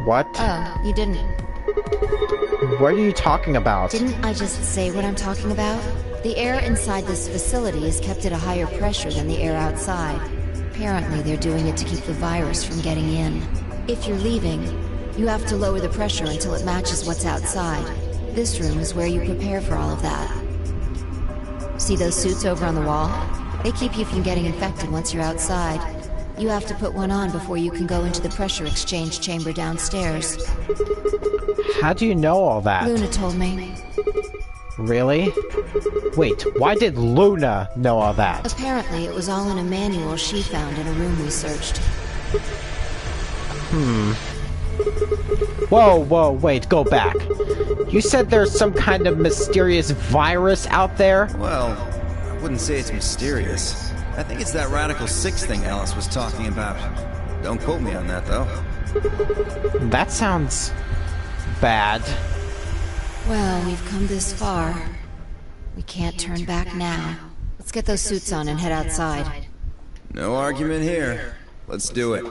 What? Oh, you didn't. What are you talking about? Didn't I just say what I'm talking about? The air inside this facility is kept at a higher pressure than the air outside. Apparently they're doing it to keep the virus from getting in. If you're leaving, you have to lower the pressure until it matches what's outside. This room is where you prepare for all of that. See those suits over on the wall? They keep you from getting infected once you're outside. You have to put one on before you can go into the pressure exchange chamber downstairs. How do you know all that? Luna told me. Really? Wait, why did Luna know all that? Apparently it was all in a manual she found in a room we searched. Whoa, wait, go back. You said there's some kind of mysterious virus out there? Well, I wouldn't say it's mysterious. I think it's that Radical 6 thing Alice was talking about. Don't quote me on that, though. That sounds bad. Well, we've come this far. We can't turn back now. Let's get those suits on and head outside. No argument here. Let's do it.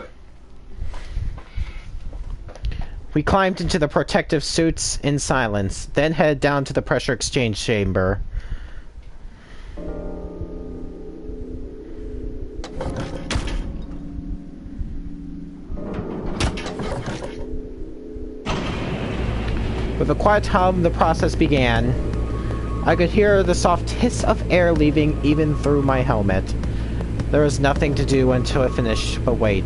We climbed into the protective suits in silence, then headed down to the pressure exchange chamber. With a quiet hum, the process began. I could hear the soft hiss of air leaving even through my helmet. There was nothing to do until it finished but wait.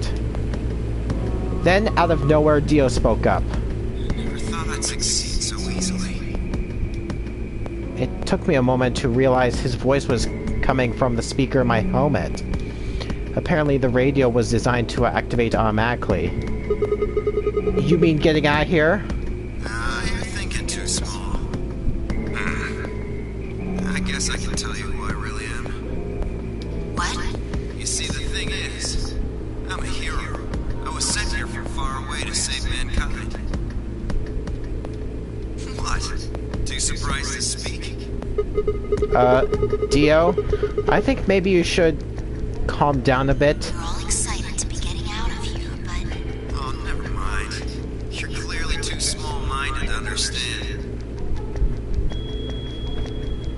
Then, out of nowhere, Dio spoke up. Never thought I'd succeed so easily. It took me a moment to realize his voice was coming from the speaker in my helmet. Apparently, the radio was designed to activate automatically. You mean getting out of here? You're thinking too small. I guess I can tell you who I really am. What? You see, the thing is, I'm a hero. I was sent here from far away to save mankind. What? Too surprised to speak? Dio? I think maybe you should calm down a bit. We're all excited to be getting out of here, but... Oh, never mind. You're clearly too small-minded to understand.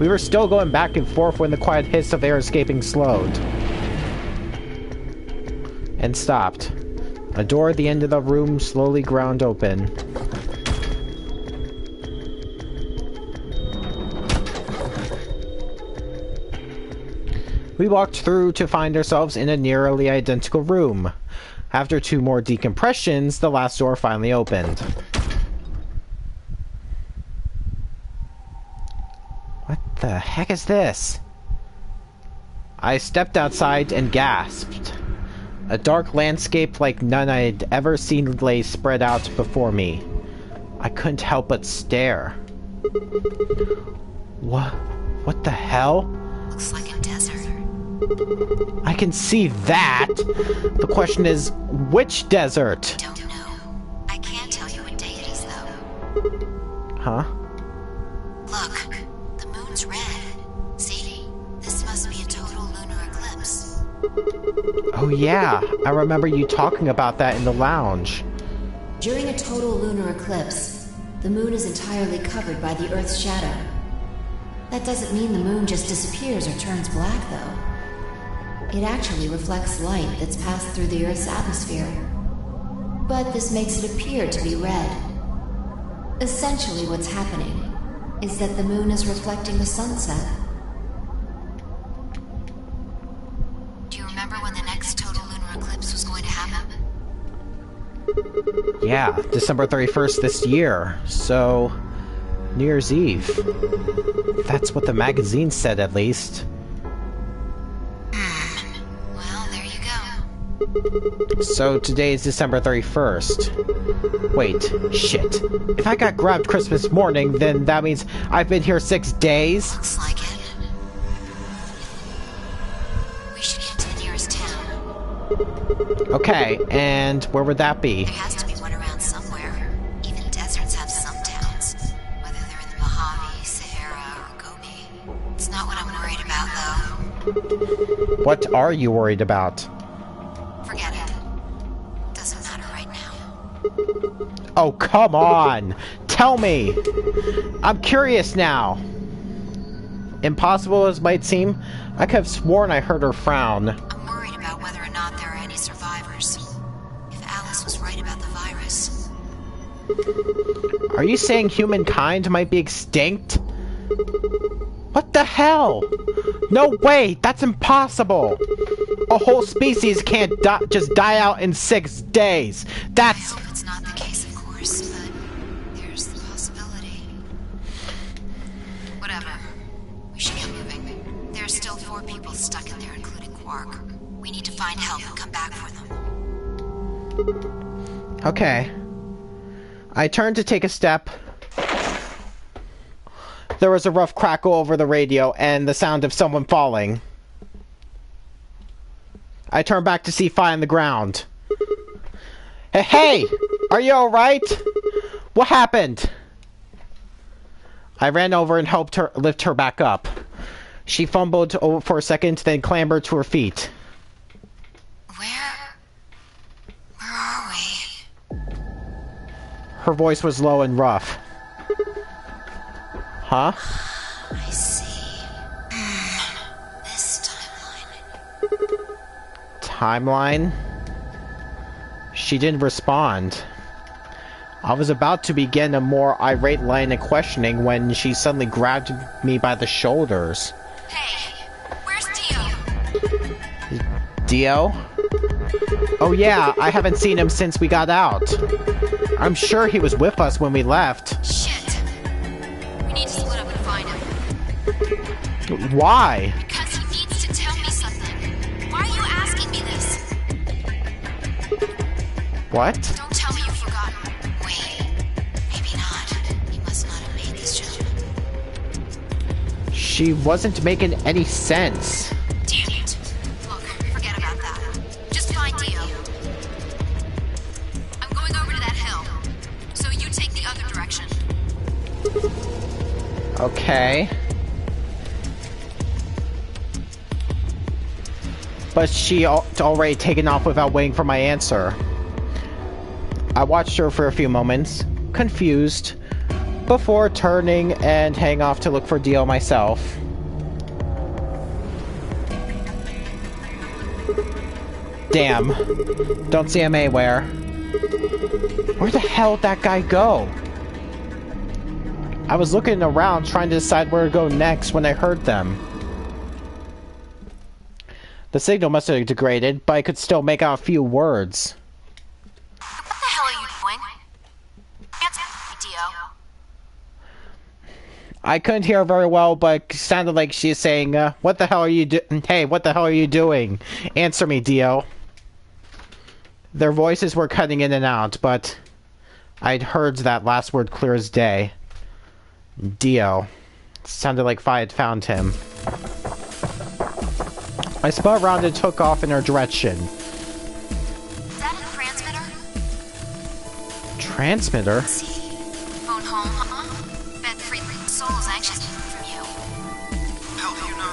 We were still going back and forth when the quiet hiss of air escaping slowed. And stopped. A door at the end of the room slowly ground open. We walked through to find ourselves in a nearly identical room. After 2 more decompressions, the last door finally opened. What the heck is this? I stepped outside and gasped. A dark landscape like none I'd ever seen lay spread out before me. I couldn't help but stare. What the hell? Looks like a desert. I can see that. The question is, which desert? Don't know. I can't tell you what day it is, though. Huh? Look, the moon's red. See? This must be a total lunar eclipse. Oh yeah, I remember you talking about that in the lounge. During a total lunar eclipse, the moon is entirely covered by the Earth's shadow. That doesn't mean the moon just disappears or turns black, though. It actually reflects light that's passed through the Earth's atmosphere. But this makes it appear to be red. Essentially what's happening is that the moon is reflecting the sunset. Do you remember when the next total lunar eclipse was going to happen? Yeah, December 31st this year, so New Year's Eve. That's what the magazine said, at least. Well, there you go. So today is December 31st. Wait, shit. If I got grabbed Christmas morning, then that means I've been here 6 days? Looks like it. We should get to the nearest town. Okay, and where would that be? There has to be one around somewhere. Even deserts have some towns. Whether they're in the Mojave, Sahara, or Gobi. It's not what I'm worried about, though. What are you worried about? Forget it. Doesn't matter right now. Oh, come on! Tell me! I'm curious now! Impossible as might seem, I could have sworn I heard her frown. I'm worried about whether or not there are any survivors. If Alice was right about the virus. Are you saying humankind might be extinct? What the hell? No way! That's impossible! A whole species can't just die out in 6 days! That's... I hope it's not the case, of course, but there's the possibility. Whatever. We should get moving. There are still 4 people stuck in there, including Quark. We need to find help and come back for them. Okay. I turned to take a step. There was a rough crackle over the radio and the sound of someone falling. I turned back to see Fi on the ground. Hey! Are you alright? What happened? I ran over and helped her lift her back up. She fumbled over for a second, then clambered to her feet. Where are we? Her voice was low and rough. Huh? I see. This timeline. Timeline? She didn't respond. I was about to begin a more irate line of questioning when she suddenly grabbed me by the shoulders. Hey, where's Dio? Dio? Oh yeah, I haven't seen him since we got out. I'm sure he was with us when we left. Shit. We need to split up and find him. Why? Because he needs to tell me something. Why are you asking me this? What? Don't tell me you've forgotten. Wait. Maybe not. He must not have made this judgment. She wasn't making any sense. Damn it. Look, forget about that. Just find Dio. I'm going over to that hill. So you take the other direction. Okay. But she already taken off without waiting for my answer. I watched her for a few moments, confused, before turning and heading off to look for Dio myself. Damn. Don't see him anywhere. Where the hell did that guy go? I was looking around trying to decide where to go next when I heard them. The signal must have degraded, but I could still make out a few words. What the hell are you doing? Answer me, Dio. I couldn't hear very well, but it sounded like she's saying, what the hell are you doing? Hey, what the hell are you doing? Answer me, Dio. Their voices were cutting in and out, but I'd heard that last word clear as day. Dio. Sounded like Fi had found him. I spun around and took off in her direction. Is that a transmitter? Transmitter? Phone home, huh? Bet 3 souls anxious to hear from you. How do you know?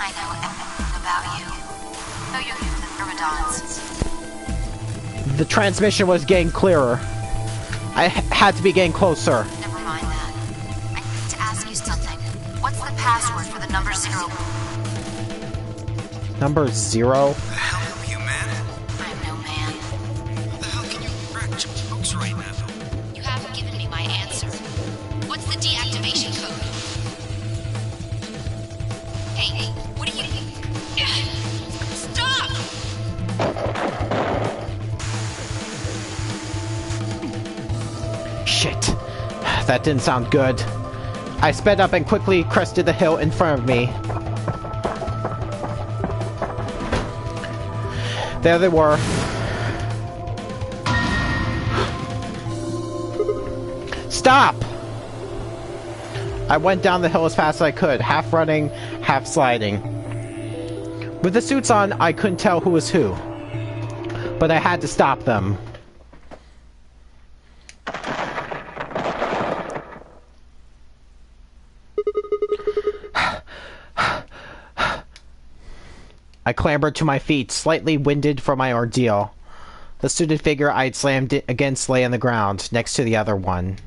I know everything about you. Know you hear the Myrmidons. The transmission was getting clearer. I had to be getting closer. Never mind that. I need to ask you something. What's the password for the number 0? Number 0? The hell are you, man? I'm no man. How the hell can you crack jokes right now? You haven't given me my answer. What's the deactivation code? Hey, what are you... Stop! Shit. That didn't sound good. I sped up and quickly crested the hill in front of me. There they were. Stop! I went down the hill as fast as I could, half running, half sliding. With the suits on, I couldn't tell who was who. But I had to stop them. I clambered to my feet, slightly winded from my ordeal. The suited figure I'd slammed against lay on the ground, next to the other one.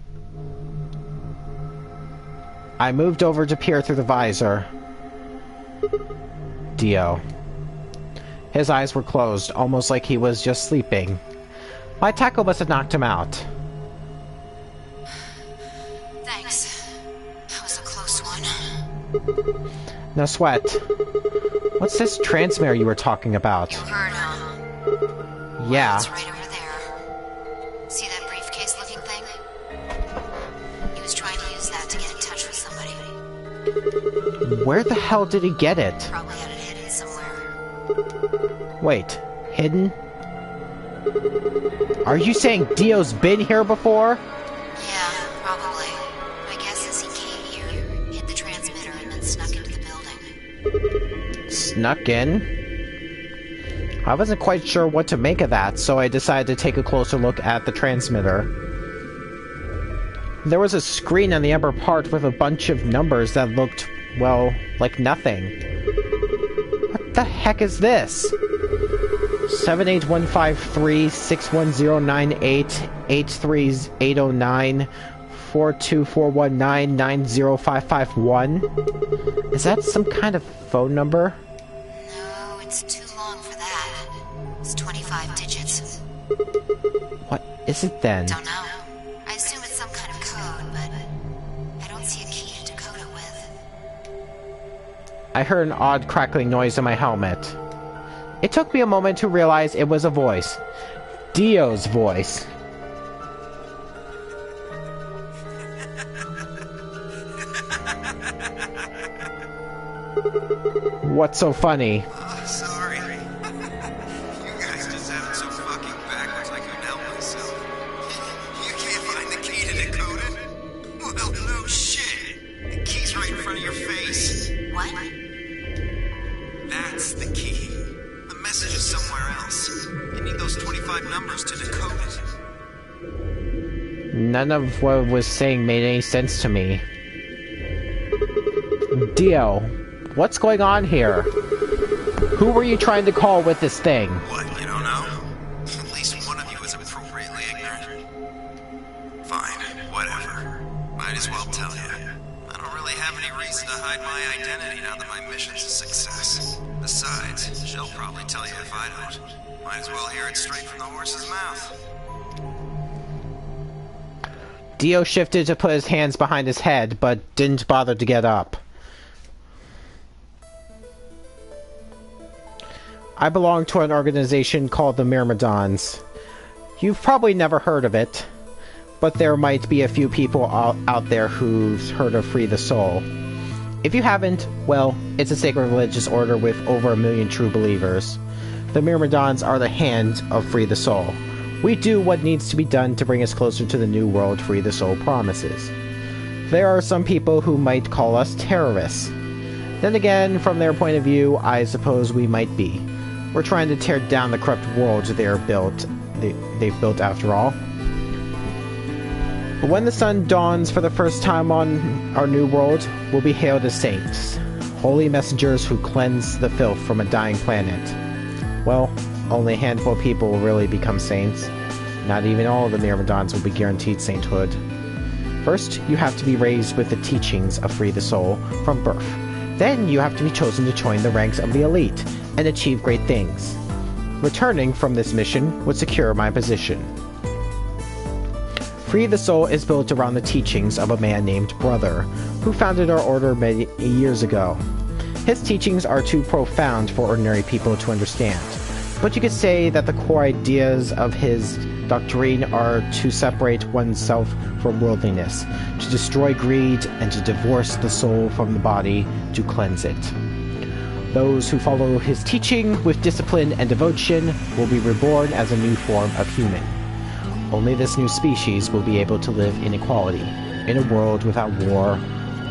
I moved over to peer through the visor. Dio. His eyes were closed, almost like he was just sleeping. My tackle must have knocked him out. Thanks. That was a close one. No sweat. What's this transmitter you were talking about? You heard, huh? Yeah. It's right over there. See that briefcase-looking thing? He was trying to use that to get in touch with somebody. Where the hell did he get it? Probably had it hidden somewhere. Wait, hidden? Are you saying Dio's been here before? Yeah, probably. My guess is he came here, hit the transmitter, and then snuck into the building. Snuck in? I wasn't quite sure what to make of that, so I decided to take a closer look at the transmitter. There was a screen on the upper part with a bunch of numbers that looked, well, like nothing. What the heck is this? 78153 61098 83809 42419 90551. Is that some kind of phone number? No, it's too long for that. It's 25 digits. What is it then? Don't know. I assume it's some kind of code, but I don't see a key to decode it with. I heard an odd crackling noise in my helmet. It took me a moment to realize it was a voice. Dio's voice. What's so funny? Sorry. You guys just sounded so fucking backwards I couldn't help myself. You can't find the key to decode it? Well, no shit. The key's right in front of your face. What? That's the key. The message is somewhere else. You need those 25 numbers to decode it. None of what it was saying made any sense to me. Dio, what's going on here? Who were you trying to call with this thing? What, you don't know? At least one of you is appropriately ignorant. Fine, Whatever. Might as well tell you. I don't really have any reason to hide my identity now that my mission's a success. Besides, she'll probably tell you if I don't. Might as well hear it straight from the horse's mouth. Dio shifted to put his hands behind his head, but didn't bother to get up. I belong to an organization called the Myrmidons. You've probably never heard of it, but there might be a few people out there who've heard of Free the Soul. If you haven't, well, it's a sacred religious order with over 1 million true believers. The Myrmidons are the hand of Free the Soul. We do what needs to be done to bring us closer to the new world Free the Soul promises. There are some people who might call us terrorists. Then again, from their point of view, I suppose we might be. We're trying to tear down the corrupt world they've built after all. But when the sun dawns for the first time on our new world, we'll be hailed as saints. Holy messengers who cleanse the filth from a dying planet. Well, only a handful of people will really become saints. Not even all of the Myrmidons will be guaranteed sainthood. First, you have to be raised with the teachings of Free the Soul from birth. Then you have to be chosen to join the ranks of the elite and achieve great things. Returning from this mission would secure my position. Free the Soul is built around the teachings of a man named Brother, who founded our order many years ago. His teachings are too profound for ordinary people to understand, but you could say that the core ideas of his doctrine are to separate oneself from worldliness, to destroy greed, and to divorce the soul from the body to cleanse it. Those who follow his teaching with discipline and devotion will be reborn as a new form of human. Only this new species will be able to live in equality, in a world without war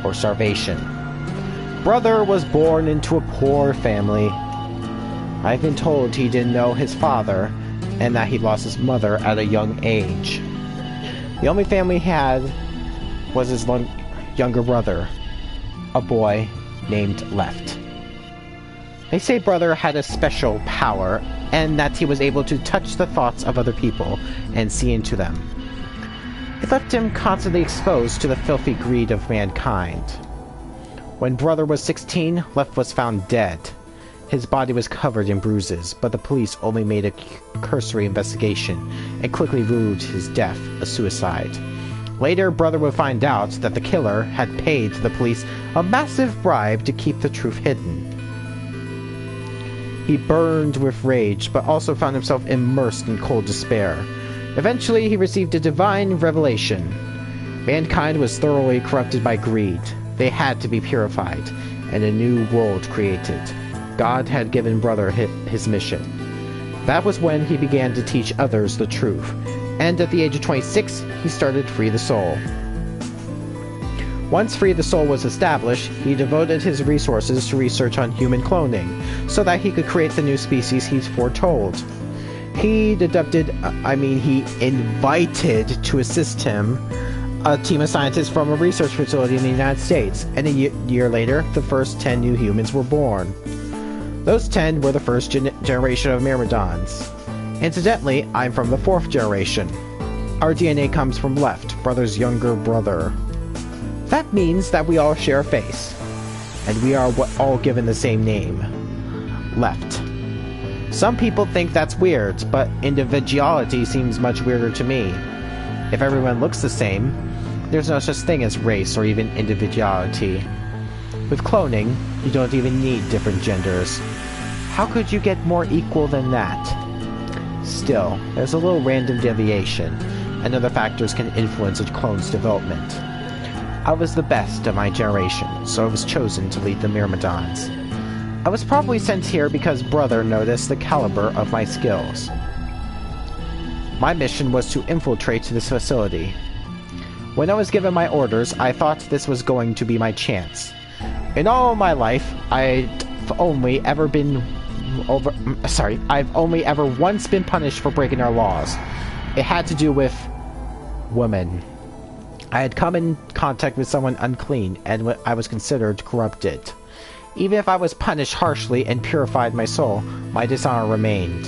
or starvation. Brother was born into a poor family. I've been told he didn't know his father, and that he lost his mother at a young age. The only family he had was his younger brother, a boy named Left. They say Brother had a special power, and that he was able to touch the thoughts of other people and see into them. It left him constantly exposed to the filthy greed of mankind. When Brother was 16, Left was found dead. His body was covered in bruises, but the police only made a cursory investigation and quickly ruled his death a suicide. Later, Brother would find out that the killer had paid the police a massive bribe to keep the truth hidden. He burned with rage, but also found himself immersed in cold despair. Eventually, he received a divine revelation. Mankind was thoroughly corrupted by greed. They had to be purified, and a new world created. God had given Brother his mission. That was when he began to teach others the truth, and at the age of 26, he started Free the Soul. Once Free the Soul was established, he devoted his resources to research on human cloning, so that he could create the new species he's foretold. He invited to assist him a team of scientists from a research facility in the United States, and a year later, the first 10 new humans were born. Those 10 were the first generation of Myrmidons. Incidentally, I'm from the 4th generation. Our DNA comes from Left, Brother's younger brother. That means that we all share a face, and we are all given the same name, Left. Some people think that's weird, but individuality seems much weirder to me. If everyone looks the same, there's no such thing as race or even individuality. With cloning, you don't even need different genders. How could you get more equal than that? Still, there's a little random deviation, and other factors can influence a clone's development. I was the best of my generation, so I was chosen to lead the Myrmidons. I was probably sent here because Brother noticed the caliber of my skills. My mission was to infiltrate this facility. When I was given my orders, I thought this was going to be my chance. In all my life, I've only ever once been punished for breaking our laws. It had to do with women. I had come in contact with someone unclean, and I was considered corrupted. Even if I was punished harshly and purified my soul, my dishonor remained.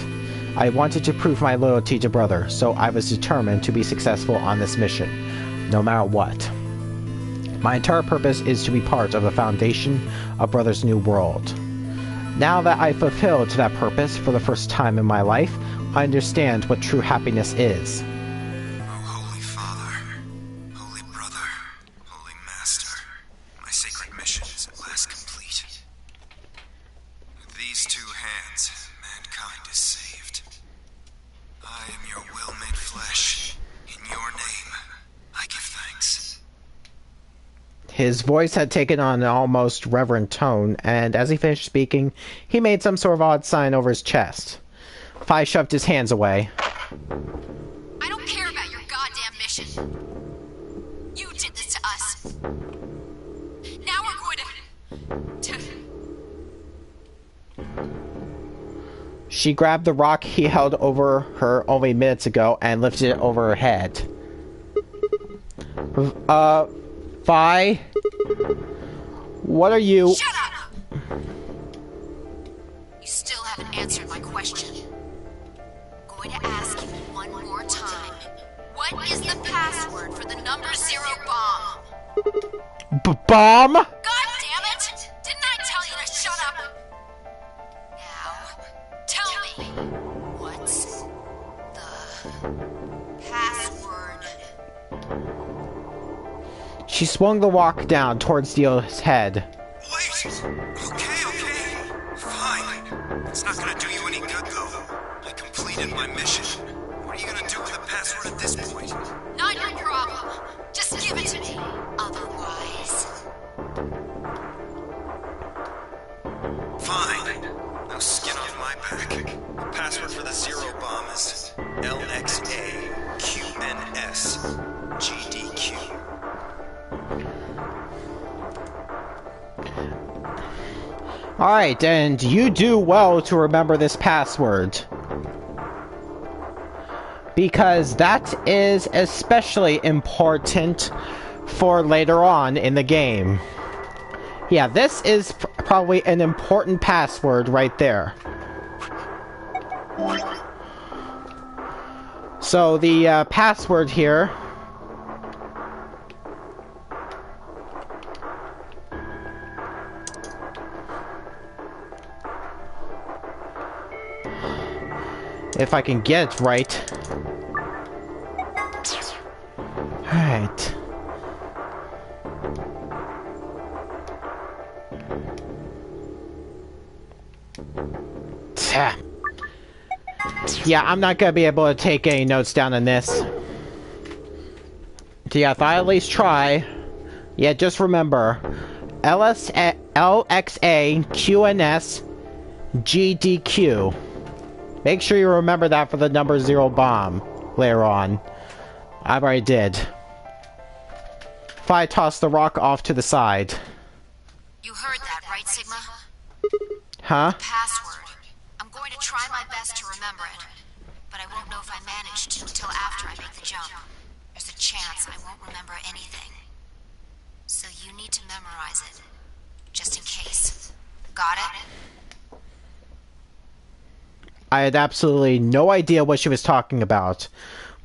I wanted to prove my loyalty to Brother, so I was determined to be successful on this mission. no matter what. My entire purpose is to be part of the foundation of Brother's New World. Now that I fulfilled that purpose for the first time in my life, I understand what true happiness is. Oh, Holy Father, Holy Brother, Holy Master, my sacred mission is at last complete. With these two hands, mankind is saved. I am your will made flesh. In your name, I give thanks. His voice had taken on an almost reverent tone, and as he finished speaking, he made some sort of odd sign over his chest. Fi shoved his hands away. I don't care about your goddamn mission. You did this to us. Now we're going to... She grabbed the rock he held over her only minutes ago and lifted it over her head. Fi? What are you... Shut up! You still haven't answered my question. I'm going to ask you one more time. What is the password for the number 0 bomb? Bomb? God damn it! Didn't I tell you to shut up? Now, tell me, what's the password? She swung the rock down towards Dio's head. Wait! Okay. Fine. It's not gonna do you any good, though. I completed my mission. What are you gonna do with the password at this point? Not your problem. Just give it to me. Otherwise... Fine. No skin off my back. The password for the 0 bomb is LXAQNSGDQ. Alright, and you do well to remember this password. Because that is especially important for later on in the game. Yeah, this is probably an important password right there. So the password here... If I can get it right. Alright. Yeah, I'm not gonna be able to take any notes down on this. Yeah, if I at least try. Yeah, just remember. LXAQNSGDQ. Make sure you remember that for the number 0 bomb later on. I already did. Fi tossed the rock off to the side. You heard that, right, Sigma? Huh? Password. I'm going to try my best to remember it, but I won't know if I manage to until after I make the jump. There's a chance I won't remember anything. So you need to memorize it, just in case. Got it? I had absolutely no idea what she was talking about,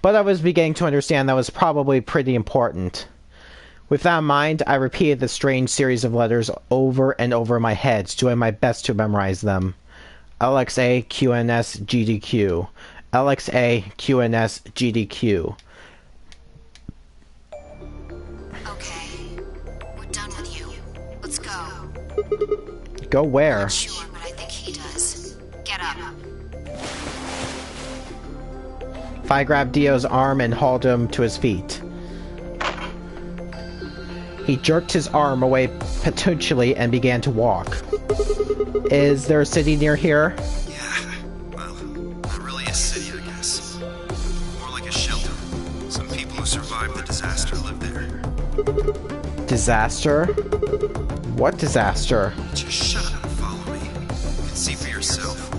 but I was beginning to understand that was probably pretty important. With that in mind, I repeated the strange series of letters over and over in my head, doing my best to memorize them. LXAQNSGDQ. LXAQNSGDQ. Okay. We're done with you. Let's go. Go where? Not sure, but I think he does. Get up. Fi grabbed Dio's arm and hauled him to his feet. He jerked his arm away potentially and began to walk. Is there a city near here? Yeah, well, not really a city, I guess. More like a shelter. Some people who survived the disaster live there. Disaster? What disaster? Just shut up and follow me. You can see for yourself.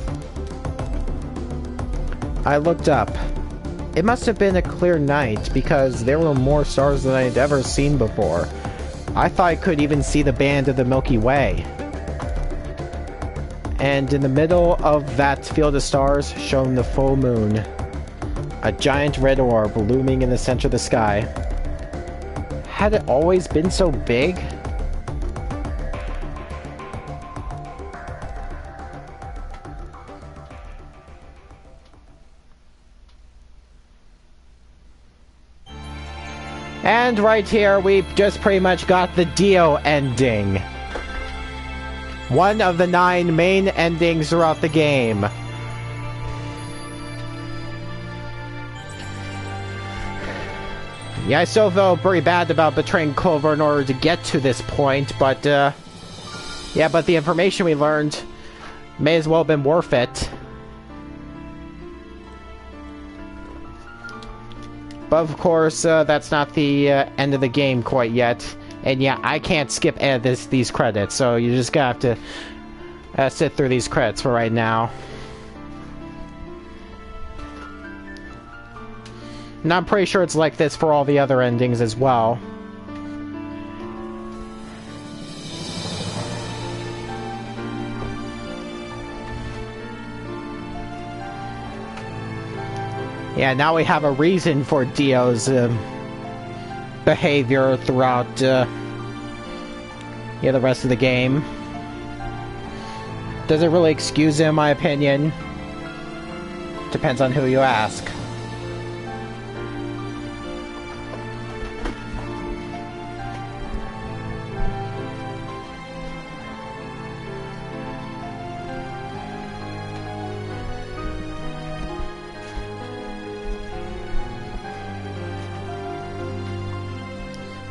I looked up. It must have been a clear night because there were more stars than I'd ever seen before. I thought I could even see the band of the Milky Way. And in the middle of that field of stars shone the full moon. A giant red orb looming in the center of the sky. Had it always been so big? And right here, we've just pretty much got the Dio ending. One of the 9 main endings throughout the game. Yeah, I still feel pretty bad about betraying Clover in order to get to this point, but, yeah, but the information we learned may as well have been worth it. But of course, that's not the end of the game quite yet. And yeah, I can't skip any of these credits, so you're just gonna have to sit through these credits for right now. And I'm pretty sure it's like this for all the other endings as well. Yeah, now we have a reason for Dio's behavior throughout the rest of the game. Does it really excuse him, in my opinion? Depends on who you ask.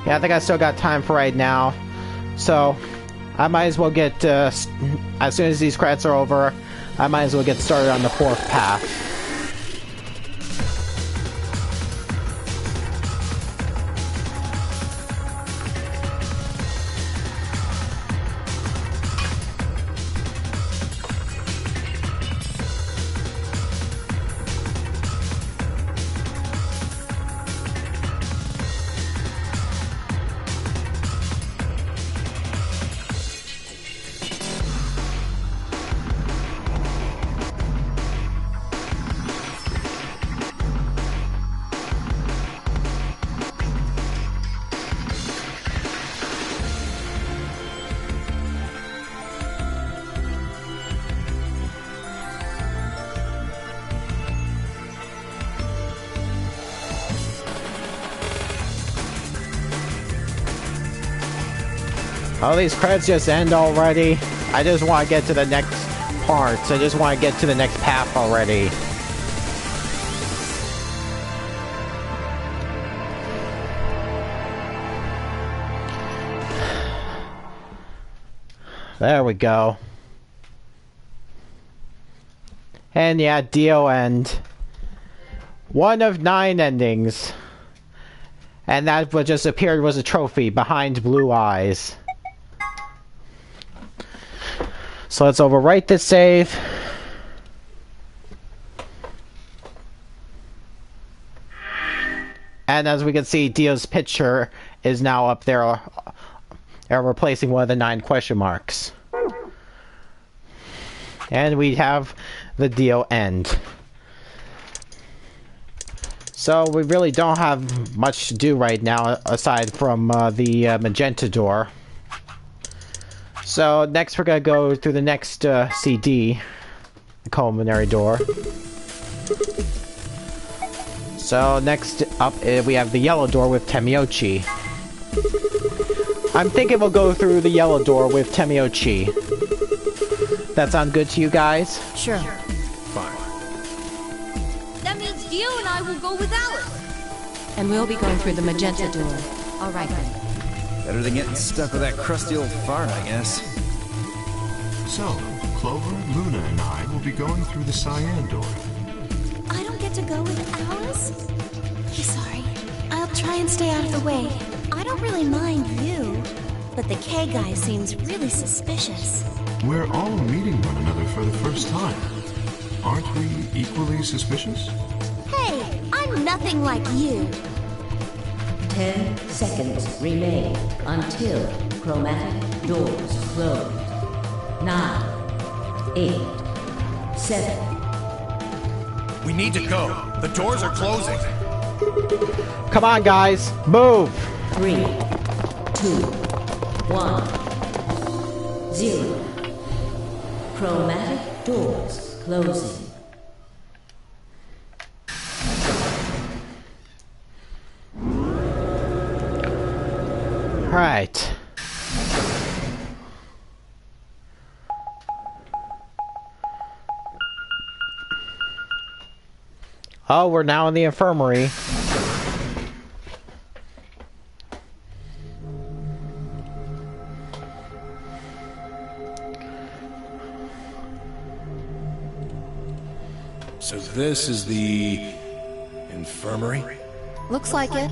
Yeah, I think I still got time for right now, so I might as well get, as soon as these credits are over, I might as well get started on the 4th path. Oh, these credits just end already. I just want to get to the next parts. I just want to get to the next path already. There we go. And yeah, Dio end. 1 of 9 endings. And that what just appeared was a trophy behind blue eyes. So let's overwrite this save. And as we can see, Dio's picture is now up there, replacing one of the 9 question marks. And we have the Dio end. So we really don't have much to do right now, aside from the magenta door. So next we're gonna go through the next CD, the culinary door. So next up we have the yellow door with Temiochi. I'm thinking we'll go through the yellow door with Temiochi. That sound good to you guys? Sure. Fine. That means Dio and I will go with Alice. And we'll be going through the magenta door. All right then. Better than getting stuck with that crusty old fart, I guess. So, Clover, Luna, and I will be going through the cyan door. I don't get to go with Alice? I'm sorry. I'll try and stay out of the way. I don't really mind you, but the K guy seems really suspicious. We're all meeting one another for the first time. Aren't we equally suspicious? Hey, I'm nothing like you. 10 seconds remain until chromatic doors close. 9, 8, 7. We need to go. The doors are closing. Come on, guys, move! 3, 2, 1, 0. Chromatic doors closing. Right. Oh, we're now in the infirmary. So this is the infirmary? Looks like it.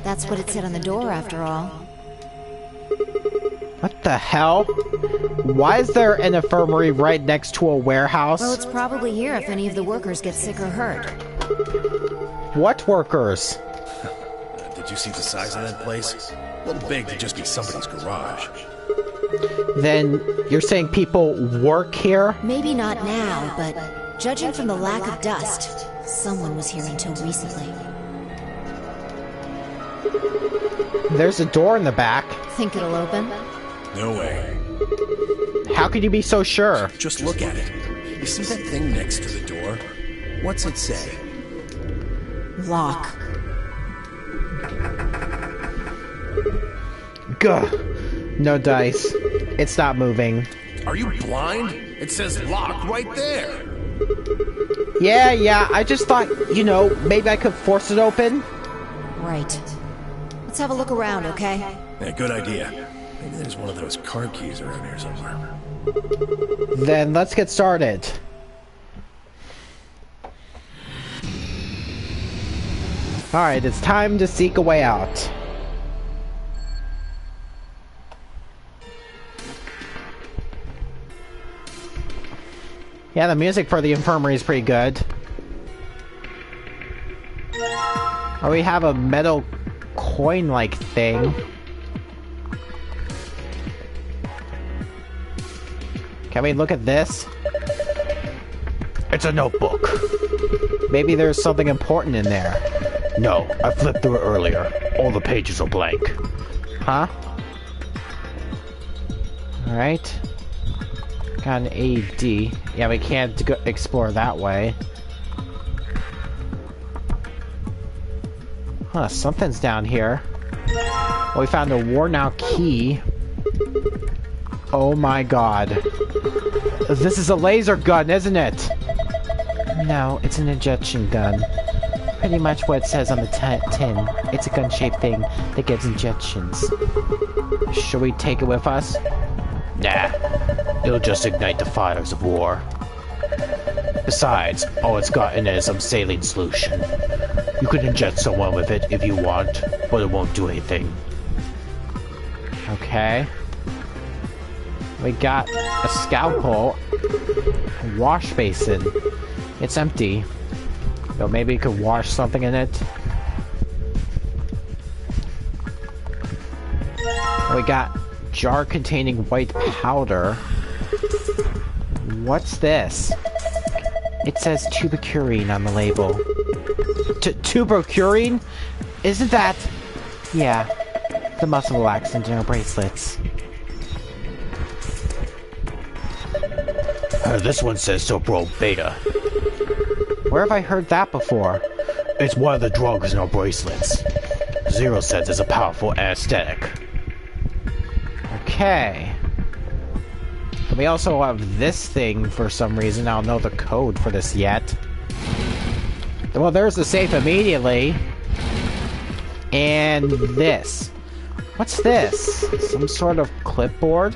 That's what it said on the door, after all. What the hell? Why is there an infirmary right next to a warehouse? Well, it's probably here if any of the workers get sick or hurt. What workers? Did you see the size of that place? A little big to just be somebody's garage. Then you're saying people work here? Maybe not now, but judging from the lack of dust, someone was here until recently. There's a door in the back. Think it'll open? No way. How could you be so sure? Just look at it. You see that thing next to the door? What's it say? Lock. Gah. No dice. It's not moving. Are you blind? It says lock right there. Yeah, I just thought, you know, maybe I could force it open. Right. Let's have a look around, okay? Yeah, good idea. Maybe there's one of those card keys around here somewhere. Then let's get started. Alright, it's time to seek a way out. Yeah, the music for the infirmary is pretty good. Oh, we have a metal coin-like thing. Can we look at this? It's a notebook. Maybe there's something important in there. No, I flipped through it earlier. All the pages are blank. Huh? Alright. Got an AD. Yeah, we can't go explore that way. Huh, something's down here. Well, we found a worn-out key. Oh my god. This is a laser gun, isn't it? No, it's an injection gun. Pretty much what it says on the tin. It's a gun-shaped thing that gives injections. Should we take it with us? Nah. It'll just ignite the fires of war. Besides, all it's got in it is some saline solution. You can inject someone with it if you want, but it won't do anything. Okay. We got a scalpel. A wash basin. It's empty. But maybe we could wash something in it. We got jar containing white powder. What's this? It says tuberculin on the label. Tuberculin? Isn't that... Yeah. The muscle relaxant in our bracelets. This one says Sopro Beta. Where have I heard that before? It's one of the drugs in our bracelets. Zero says it's a powerful anesthetic. Okay. We also have this thing for some reason. I don't know the code for this yet. Well, there's the safe immediately. And this. What's this? Some sort of clipboard?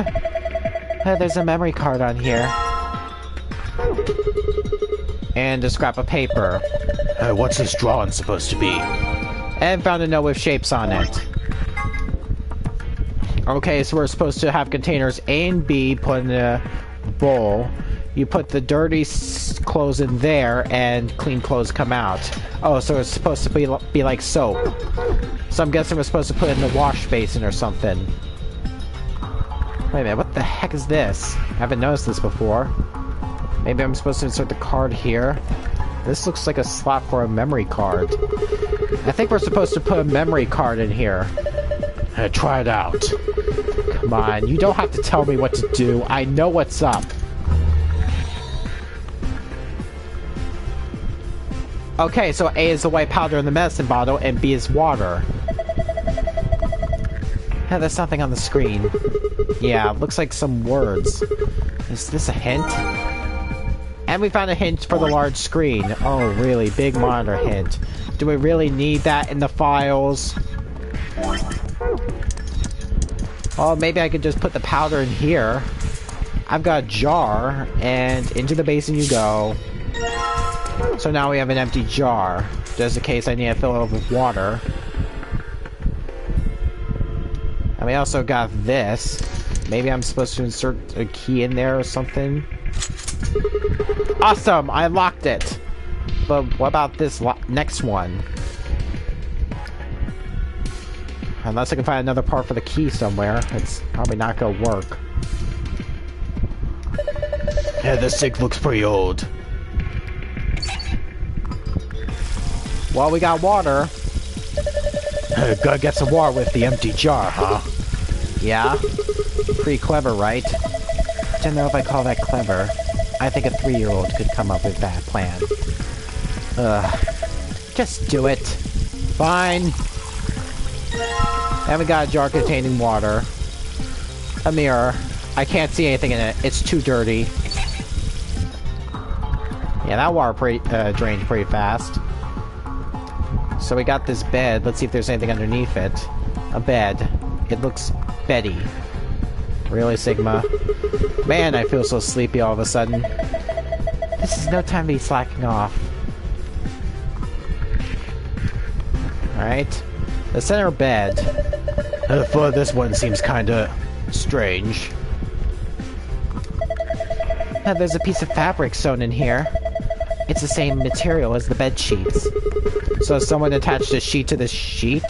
There's a memory card on here. And a scrap of paper. What's this drawing supposed to be? And found a note with shapes on it. Okay, so we're supposed to have containers A and B put in a bowl. You put the dirty clothes in there, and clean clothes come out. Oh, so it's supposed to be like soap. So I'm guessing we're supposed to put it in the wash basin or something. Wait a minute, what the heck is this? I haven't noticed this before. Maybe I'm supposed to insert the card here. This looks like a slot for a memory card. I think we're supposed to put a memory card in here. Try it out. Come on, you don't have to tell me what to do. I know what's up. Okay, so A is the white powder in the medicine bottle, and B is water. Yeah, there's something on the screen. Yeah, looks like some words. Is this a hint? And we found a hint for the large screen. Oh, really? Big monitor hint. Do we really need that in the files? Oh, maybe I could just put the powder in here. I've got a jar, and into the basin you go. So now we have an empty jar, just in case I need to fill it up with water. And we also got this. Maybe I'm supposed to insert a key in there or something. Awesome! I locked it! But what about this next one? Unless I can find another part for the key somewhere, it's probably not gonna work. Yeah, this thing looks pretty old. Well, we got water. Gotta get some water with the empty jar, huh? Yeah. Pretty clever, right? Don't know if I call that clever. I think a 3-year-old could come up with that plan. Just do it. Fine. And we got a jar containing water. A mirror. I can't see anything in it. It's too dirty. Yeah, that water drained pretty fast. So we got this bed. Let's see if there's anything underneath it. A bed. It looks beddy. Really, Sigma? Man, I feel so sleepy all of a sudden. This is no time to be slacking off. Alright. The center bed. The foot of this one seems kinda strange. Now there's a piece of fabric sewn in here. It's the same material as the bed sheets. So someone attached a sheet to this sheet?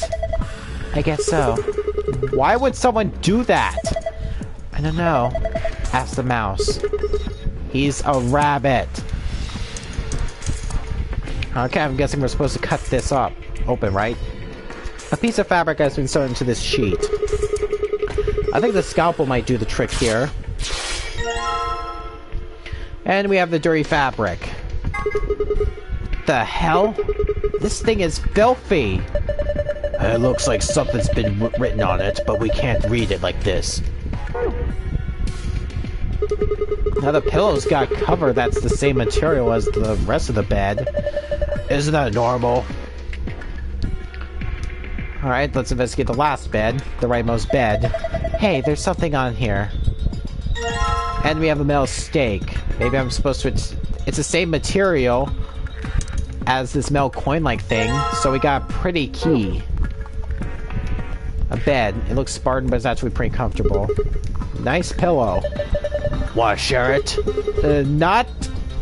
I guess so. Why would someone do that? I don't know. Ask the mouse. He's a rabbit. Okay, I'm guessing we're supposed to cut this up. Open, right? A piece of fabric has been sewn into this sheet. I think the scalpel might do the trick here. And we have the dirty fabric. The hell? This thing is filthy! It looks like something's been written on it, but we can't read it like this. Now the pillow's got cover that's the same material as the rest of the bed. Isn't that normal? Alright, let's investigate the last bed, the rightmost bed. Hey, there's something on here. And we have a metal stake. Maybe I'm supposed to... It's the same material as this metal coin-like thing, so we got a pretty key. A bed. It looks Spartan, but it's actually pretty comfortable. Nice pillow. Wanna share it? Not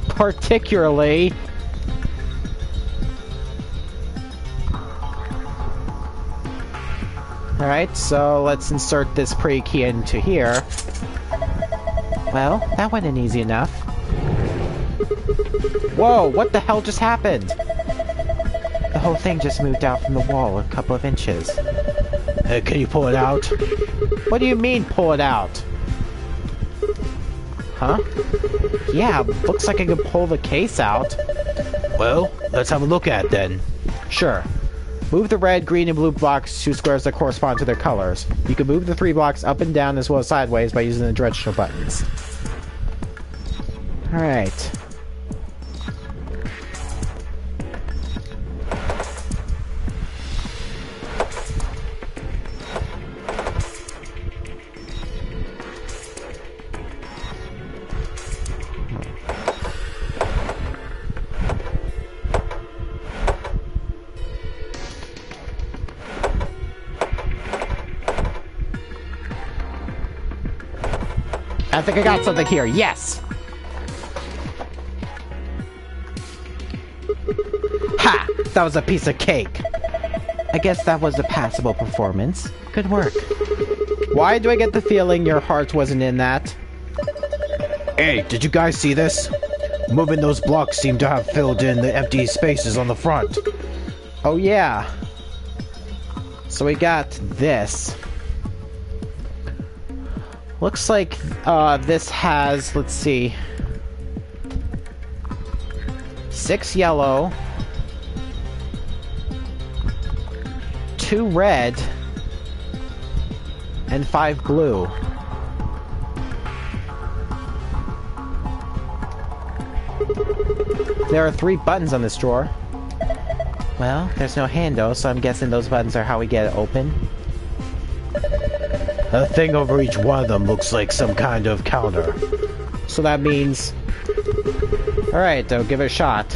particularly. Alright, so let's insert this pretty key into here. Well, that went in easy enough. Whoa, what the hell just happened? The whole thing just moved out from the wall a couple of inches. Can you pull it out? What do you mean, pull it out? Huh? Yeah, looks like I can pull the case out. Well, let's have a look at it then. Sure. Move the red, green, and blue blocks to squares that correspond to their colors. You can move the 3 blocks up and down as well as sideways by using the directional buttons. Alright. I think I got something here. Yes! Ha! That was a piece of cake. I guess that was a passable performance. Good work. Why do I get the feeling your heart wasn't in that? Hey, did you guys see this? Moving those blocks seem to have filled in the empty spaces on the front. Oh yeah. So we got this. Looks like this has, let's see, 6 yellow, 2 red, and 5 blue. There are 3 buttons on this drawer. Well, there's no handle, so I'm guessing those buttons are how we get it open. A thing over each one of them looks like some kind of counter. So that means... Alright, I'll give it a shot.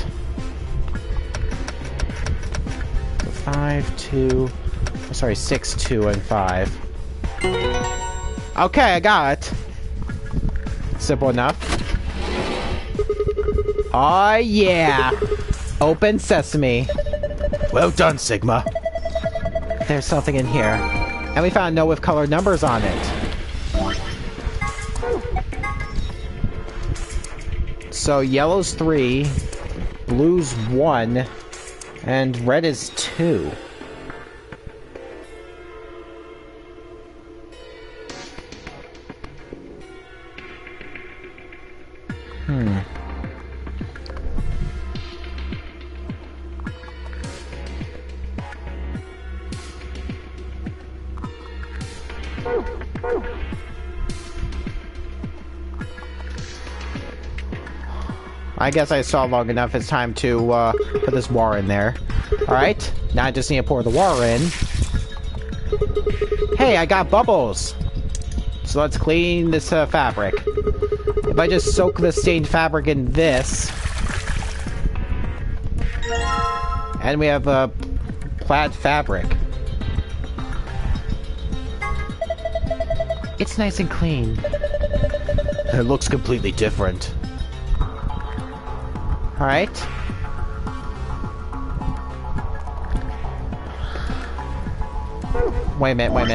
5, 2... Oh, sorry, 6, 2, and 5. Okay, I got it. Simple enough. Oh yeah! Open sesame. Well done, Sigma. There's something in here. And we found a note with colored numbers on it. So yellow's 3, blue's 1, and red is 2. I guess I saw long enough. It's time to put this water in there. Alright, now I just need to pour the water in. Hey, I got bubbles! So let's clean this fabric. If I just soak the stained fabric in this... And we have plaid fabric. It's nice and clean. It looks completely different. Alright. Wait a minute, what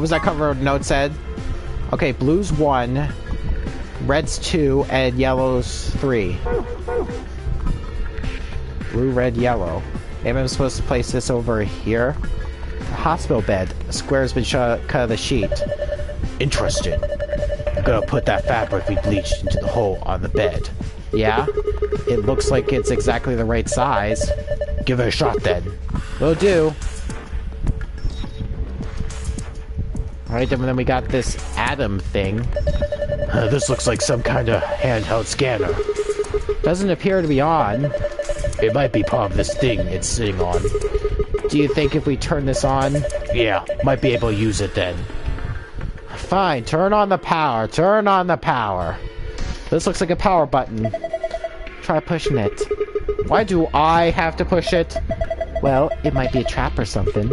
was that cover note said? Okay, blue's 1, red's 2, and yellow's 3. Blue, red, yellow. Maybe I'm supposed to place this over here? A hospital bed. A square's been cut of the sheet. Interesting. I'm gonna put that fabric we bleached into the hole on the bed. Yeah? It looks like it's exactly the right size. Give it a shot then. Will do. Alright, then we got this atom thing. This looks like some kind of handheld scanner. Doesn't appear to be on. It might be part of this thing it's sitting on. Do you think if we turn this on? Yeah, might be able to use it then. Fine, turn on the power. Turn on the power. This looks like a power button. Try pushing it. Why do I have to push it? Well, it might be a trap or something.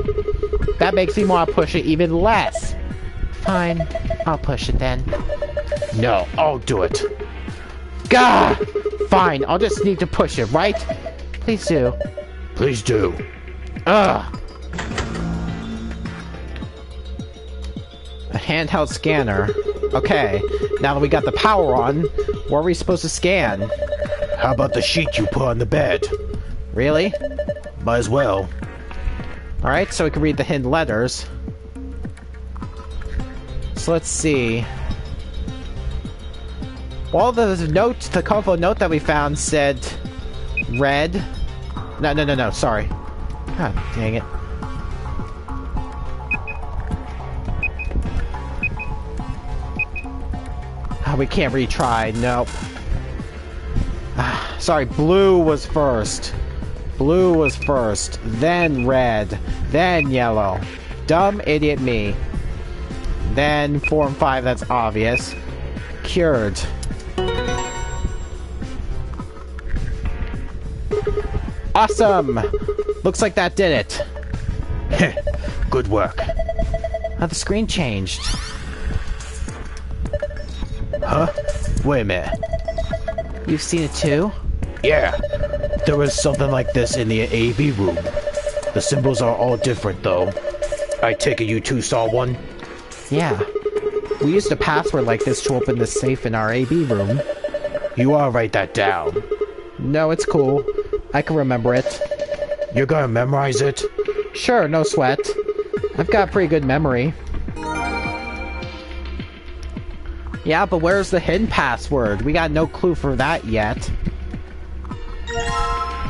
That makes me want to push it even less. Fine, I'll push it then. No, I'll do it. Gah! Fine, I'll just need to push it, right? Please do. Please do. Ugh! A handheld scanner. Okay, now that we got the power on, what are we supposed to scan? How about the sheet you put on the bed? Really? Might as well. Alright, so we can read the hidden letters. So let's see. Well, the colorful note that we found said red. No, sorry. God dang it. Oh, we can't retry, nope. Sorry, blue was first. Blue was first, then red, then yellow. Dumb idiot me. Then 4 and 5, that's obvious. Cured. Awesome! Looks like that did it. Good work. Oh, the screen changed. Huh? Wait a minute. You've seen it too? Yeah. There was something like this in the AV room. The symbols are all different, though. I take it you two saw one? Yeah. We used a password like this to open the safe in our AV room. You ought to write that down. No, it's cool. I can remember it. You're gonna memorize it? Sure, no sweat. I've got pretty good memory. Yeah, but where's the hidden password? We got no clue for that yet.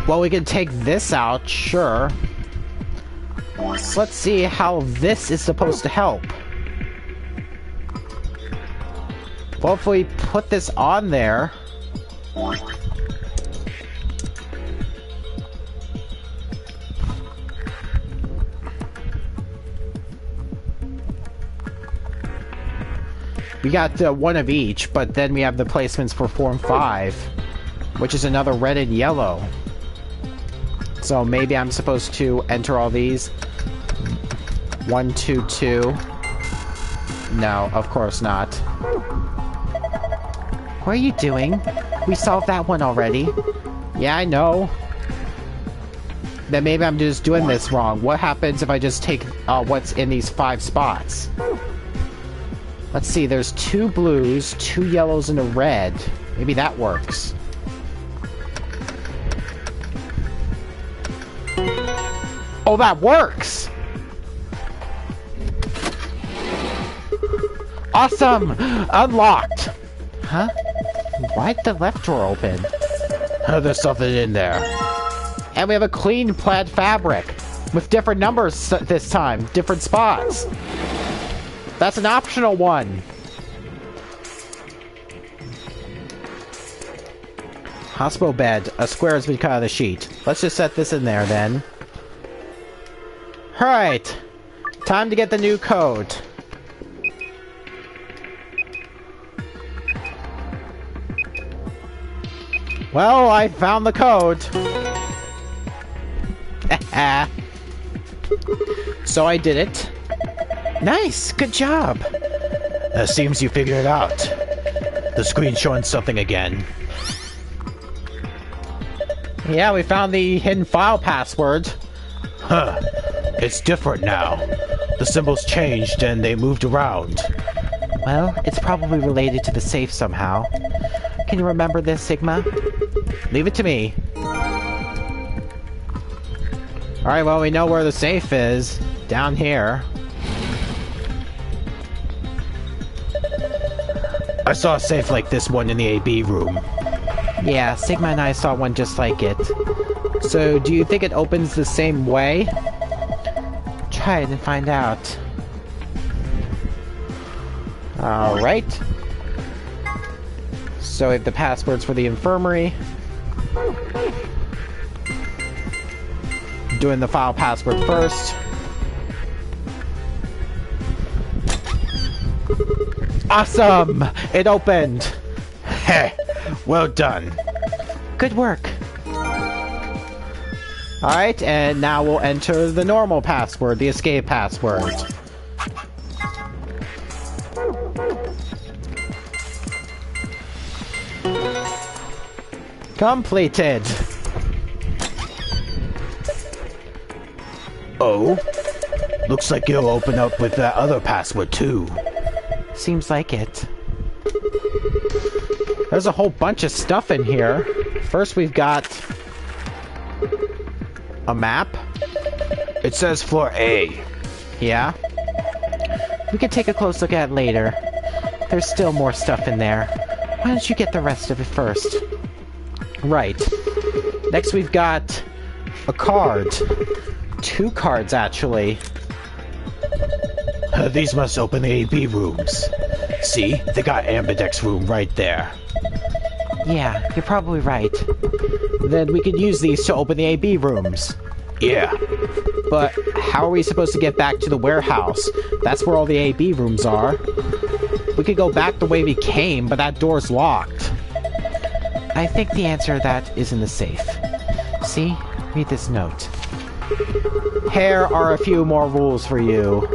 Well, we can take this out, sure. So let's see how this is supposed to help. Well, if we put this on there... We got one of each, but then we have the placements for Form 5, which is another red and yellow. So maybe I'm supposed to enter all these. 1, 2, 2. No, of course not. What are you doing? We solved that one already. Yeah, I know. Then maybe I'm just doing this wrong. What happens if I just take what's in these 5 spots? Let's see, there's 2 blues, 2 yellows, and a red. Maybe that works. Oh, that works! Awesome! Unlocked! Huh? Why'd the left drawer open? There's something in there. And we have a clean plaid fabric. With different numbers this time. Different spots. That's an optional one. Hospital bed. A square has been cut out of the sheet. Let's just set this in there then. Alright. Time to get the new code. Well, I found the code. So I did it. Nice, good job. Seems you figured it out. The screen's showing something again. Yeah, we found the hidden file password. Huh. It's different now. The symbols changed and they moved around. Well, it's probably related to the safe somehow. Can you remember this, Sigma? Leave it to me. Alright, well, we know where the safe is. Down here. I saw a safe like this one in the AB room. Yeah, Sigma and I saw one just like it. So, do you think it opens the same way? Try it and find out. Alright. So, we have the passwords for the infirmary. Doing the file password first. Awesome! It opened! Heh! Well done. Good work. Alright, and now we'll enter the normal password, the escape password. Completed! Oh? Looks like you'll open up with that other password too. Seems like it. There's a whole bunch of stuff in here. First we've got a map. It says floor A. Yeah. We can take a close look at it later. There's still more stuff in there. Why don't you get the rest of it first? Right. Next we've got a card. 2 cards, actually. These must open the AB rooms. See? They got Ambidex room right there. Yeah, you're probably right. Then we could use these to open the AB rooms. Yeah. But how are we supposed to get back to the warehouse? That's where all the AB rooms are. We could go back the way we came, but that door's locked. I think the answer to that is in the safe. See? Read this note. Here are a few more rules for you.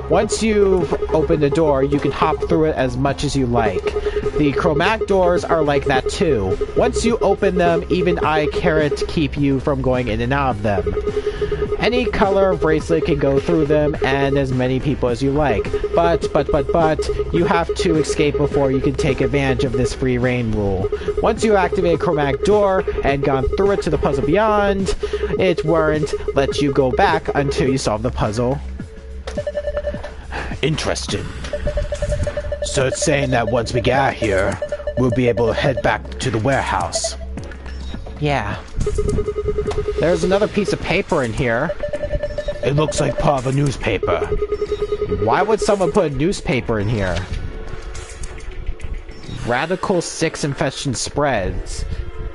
Once you've opened a door, you can hop through it as much as you like. The chromatic doors are like that too. Once you open them, even I can't keep you from going in and out of them. Any color bracelet can go through them, and as many people as you like. But, you have to escape before you can take advantage of this free reign rule. Once you activate a chromatic door and gone through it to the puzzle beyond, it won't let you go back until you solve the puzzle. Interesting. So it's saying that once we get out here, we'll be able to head back to the warehouse. Yeah. There's another piece of paper in here. It looks like part of a newspaper. Why would someone put a newspaper in here? Radical 6 infection spreads.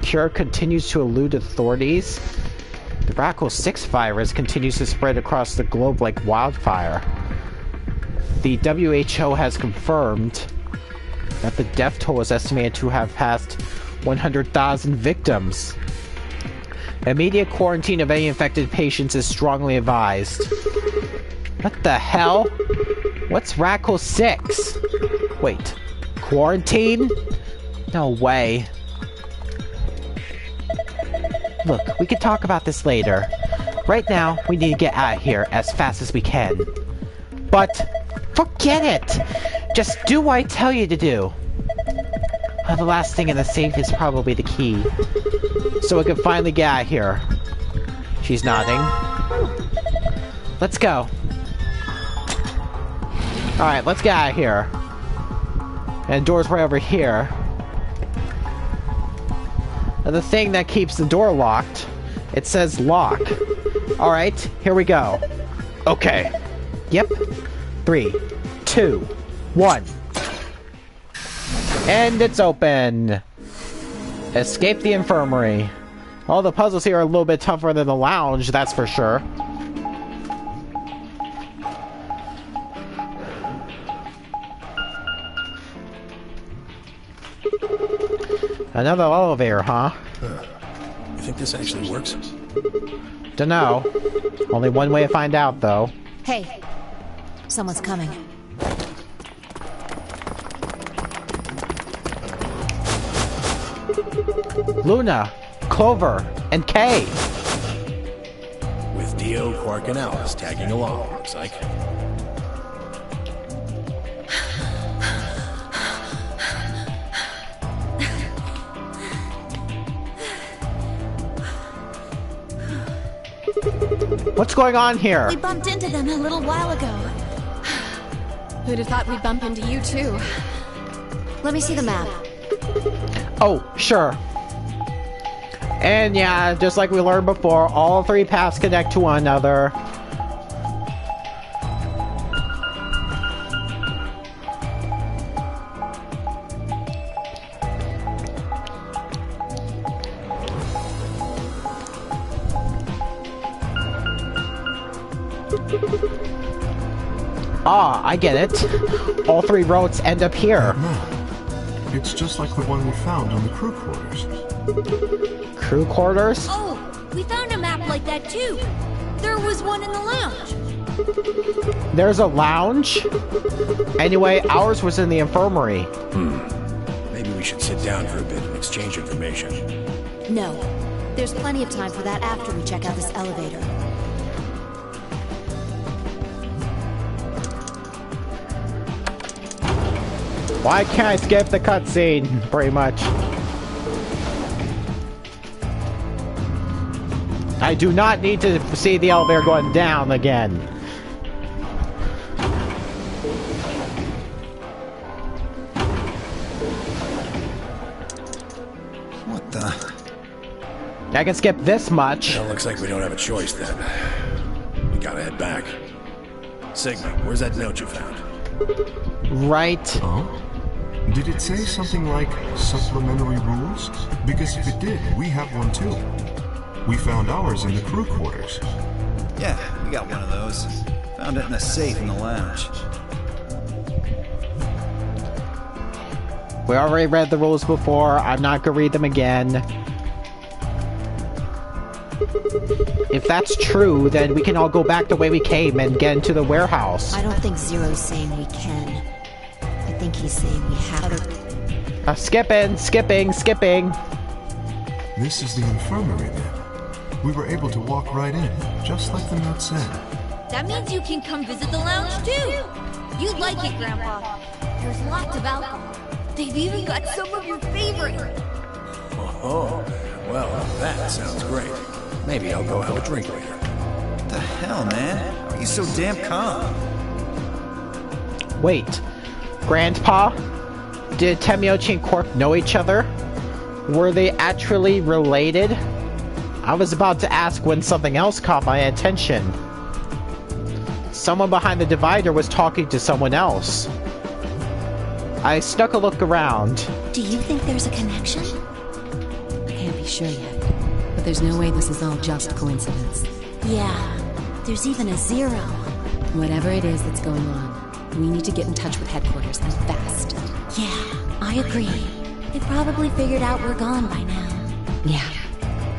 Cure continues to elude authorities. The Radical 6 virus continues to spread across the globe like wildfire. The WHO has confirmed that the death toll is estimated to have passed 100,000 victims. Immediate quarantine of any infected patients is strongly advised. What the hell? What's Radical 6? Wait, quarantine? No way. Look, we can talk about this later. Right now, we need to get out of here as fast as we can. But, forget it! Just do what I tell you to do. The last thing in the safe is probably the key. So we can finally get out of here. She's nodding. Let's go. Alright, let's get out of here. And door's right over here. And the thing that keeps the door locked, it says lock. Alright, here we go. Okay. Yep. 3, 2, 1. And it's open. Escape the infirmary. All the puzzles here are a little bit tougher than the lounge, that's for sure. Another elevator, huh? You think this actually works? Dunno. Only one way to find out, though. Hey, someone's coming. Luna, Clover, and Kay. With Dio, Quark, and Alice tagging along, looks like. What's going on here? We bumped into them a little while ago. Who'd have thought we'd bump into you, too? Let me see the map. Oh, sure. And yeah, just like we learned before, all 3 paths connect to one another. Ah, I get it. All 3 roads end up here. It's just like the one we found on the crew quarters. Crew quarters? Oh, we found a map like that too. There was one in the lounge. There's a lounge? Anyway, ours was in the infirmary. Maybe we should sit down for a bit and exchange information. No. There's plenty of time for that after we check out this elevator. Why can't I skip the cutscene? Pretty much. I do not need to see the elevator going down again. What the? I can skip this much. Well, looks like we don't have a choice then. We gotta head back. Sigma, where's that note you found? Right. Oh? Did it say something like supplementary rules? Because if it did, we have one too. We found ours in the crew quarters. Yeah, we got one of those. Found it in a safe in the lounge. We already read the rules before. I'm not gonna read them again. If that's true, then we can all go back the way we came and get into the warehouse. I don't think Zero's saying we can. I think he's saying we have to. Skipping. This is the infirmary then. We were able to walk right in, just like the note said. That means you can come visit the lounge too. You'd like it, Grandpa. There's lots of alcohol. They've even got some of your favorite. Oh, well, that sounds great. Maybe I'll go have a drink later. What the hell, man? How are you so damn calm? Wait. Grandpa, did Temiochi and Quark know each other? Were they actually related? I was about to ask when something else caught my attention. Someone behind the divider was talking to someone else. I snuck a look around. Do you think there's a connection? I can't be sure yet, but there's no way this is all just coincidence. Yeah, there's even a 0. Whatever it is that's going on, we need to get in touch with headquarters and fast. Yeah, I agree. They probably figured out we're gone by now. Yeah.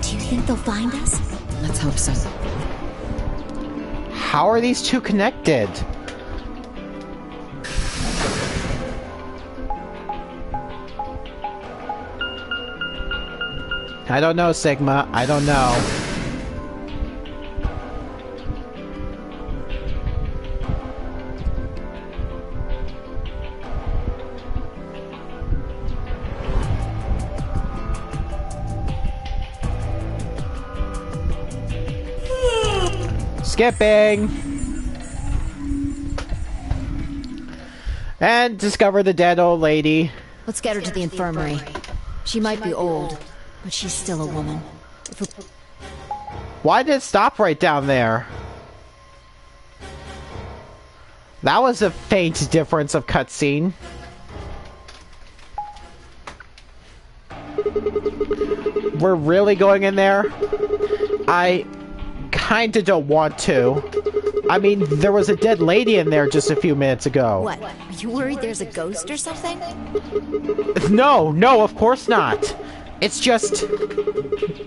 Do you think they'll find us? Let's hope so. How are these two connected? I don't know, Sigma. I don't know. Skipping! And discover the dead old lady. Let's get her to the infirmary. She might be old, but she's still a woman. Why did it stop right down there? That was a faint difference of cutscene. We're really going in there? I kinda don't want to. I mean, there was a dead lady in there just a few minutes ago. What? Are you worried there's a ghost or something? No, of course not. It's just...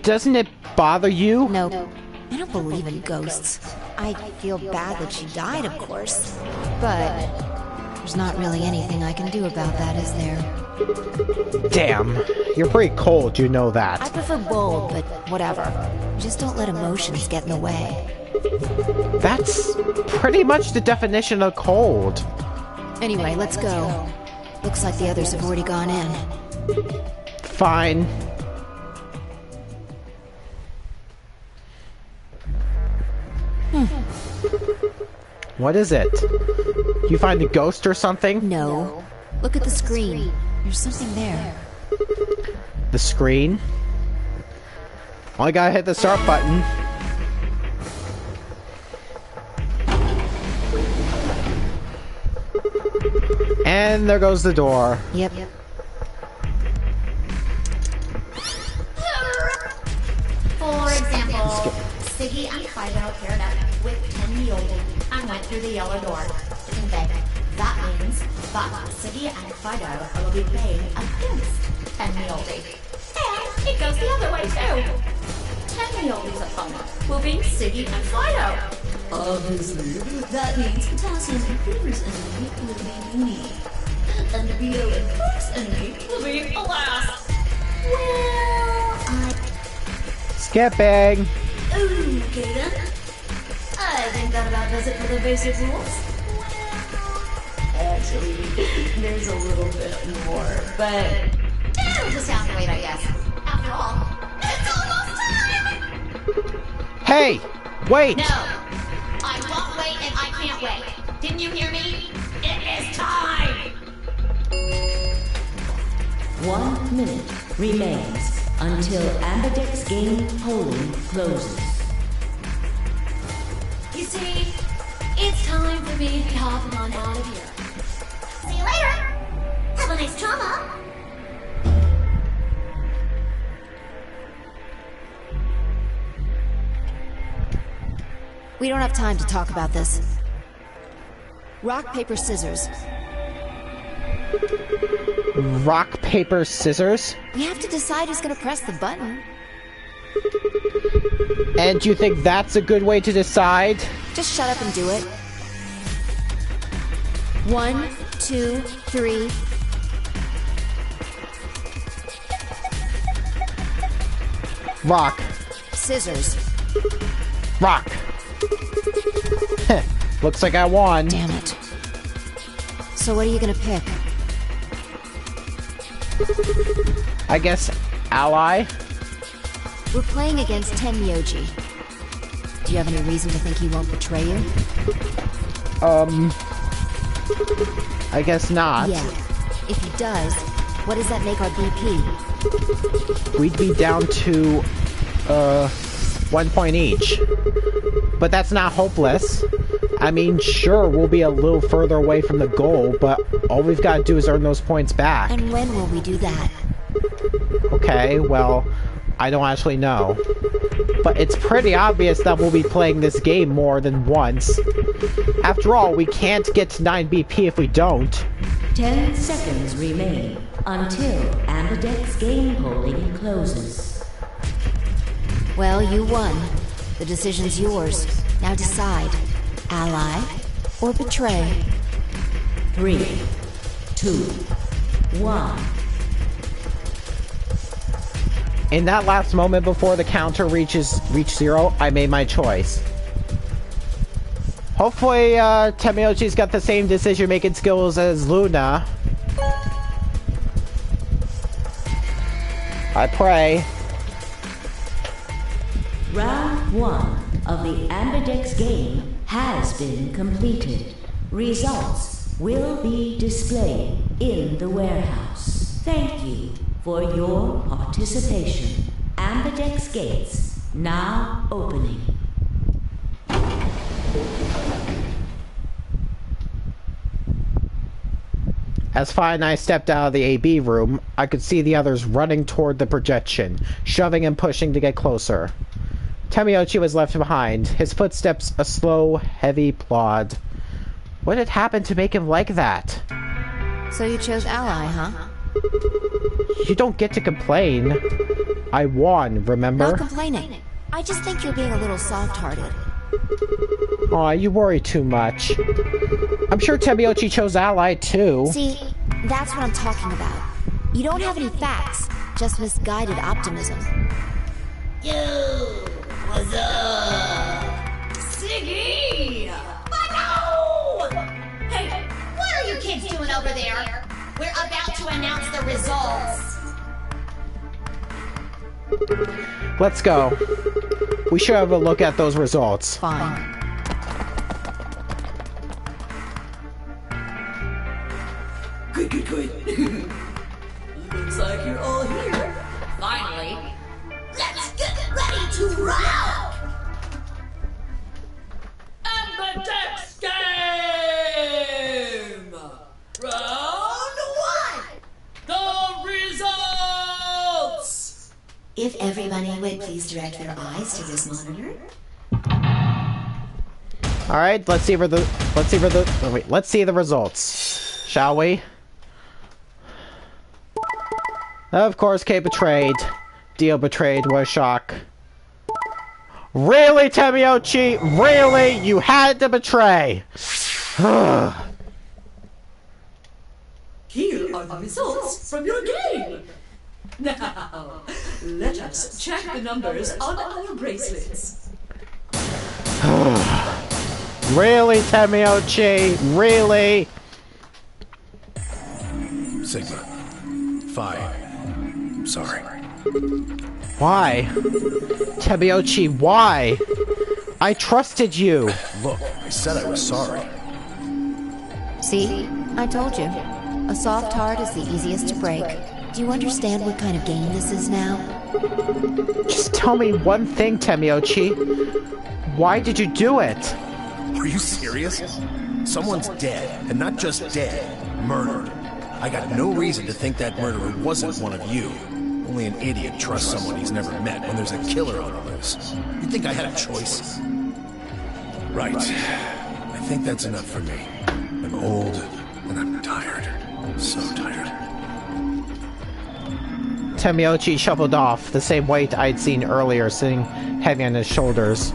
Doesn't it bother you? No. I don't believe in ghosts. I feel bad that she died, of course. But there's not really anything I can do about that, is there? Damn. You're pretty cold, you know that. I prefer bold, but whatever. Just don't let emotions get in the way. That's pretty much the definition of cold. Anyway, let's go. Looks like the others have already gone in. Fine. What is it? You find a ghost or something? No. Look at the screen. There's something there. The screen? Only gotta hit the start button. And there goes the door. Yep. For example, Siggy and Fido paired up with Tenyoji and went through the yellow door. That means that Siggy and Fido will be playing against Tenyoji. And it goes the other way too. Tenyoji's opponent will be Siggy and Fido. Obviously, that means Potassium and Creeper's enemy will be me. And Beetle and Quark's enemy will be Alas. Well, Skipping! Okay then. I think that about does it for the basic rules. Actually, there's a little bit more, but it'll just have to wait, I guess. After all, it's almost time! Hey! Wait! No! I won't wait and I can't wait. Didn't you hear me? It is time! 1 minute remains until Ambidex game polling closes. You see, it's time for me to be hopping on out of here. See you later! Have a nice trauma! We don't have time to talk about this. Rock, paper, scissors. Rock, paper, scissors? We have to decide who's gonna press the button. And you think that's a good way to decide? Just shut up and do it. 1, 2, 3. Rock. Scissors. Rock. Looks like I won. Damn it. So what are you gonna pick? I guess ally? We're playing against Tenyoji. Do you have any reason to think he won't betray you? I guess not. Yeah. If he does, what does that make our BP? We'd be down to, 1 point each. But that's not hopeless. I mean, sure, we'll be a little further away from the goal, but all we've got to do is earn those points back. And when will we do that? Okay, well, I don't actually know. But it's pretty obvious that we'll be playing this game more than once. After all, we can't get to 9 BP if we don't. 10 seconds remain until Ambidex's game polling closes. Well, you won. The decision's yours. Now decide. Ally or betray? 3, 2, 1. In that last moment before the counter reached 0, I made my choice. Hopefully, Tamiochi's got the same decision-making skills as Luna. I pray. Round 1 of the Ambidex game has been completed. Results will be displayed in the warehouse. Thank you for your participation. Ambidex gates now opening. As Fi and I stepped out of the AB room, I could see the others running toward the projection, shoving and pushing to get closer. Tamiochi was left behind, his footsteps a slow, heavy plod. What had happened to make him like that? So you chose Ally, huh? You don't get to complain. I won, remember? Not complaining. I just think you're being a little soft-hearted. Aw, you worry too much. I'm sure Tamiochi chose Ally, too. See, that's what I'm talking about. You don't have any facts, just misguided optimism. Yo, what's up? Siggy! No! Hey, what are you kids doing over there? We're about to announce the results. Let's go. We should have a look at those results. Fine. Good. Looks like you're all here. Finally. Let's get ready to rock! Ambidex Game! Round 1! The results! If everybody would please direct their eyes to this monitor. All right, let's see the results, shall we? Of course, Kate betrayed. Dio betrayed. What a shock! Really, Tamiochi? Really? You had to betray? Here are the results from your game. Now, let us check the numbers on our bracelets. Really, Tamiochi? Really? Sigma. Phi. Sorry. Why? Tamiochi, why? I trusted you. Look, I said I was sorry. See? I told you. A soft heart is the easiest to break. Do you understand what kind of game this is now? Just tell me one thing, Tamiochi. Why did you do it? Are you serious? Someone's dead, and not just dead, murdered. I got no reason to think that murderer wasn't one of you. Only an idiot trusts someone he's never met when there's a killer on the loose. You think I had a choice? Right. I think that's enough for me. I'm old, and I'm tired. So tired. Tamiochi shuffled off, the same weight I'd seen earlier sitting heavy on his shoulders.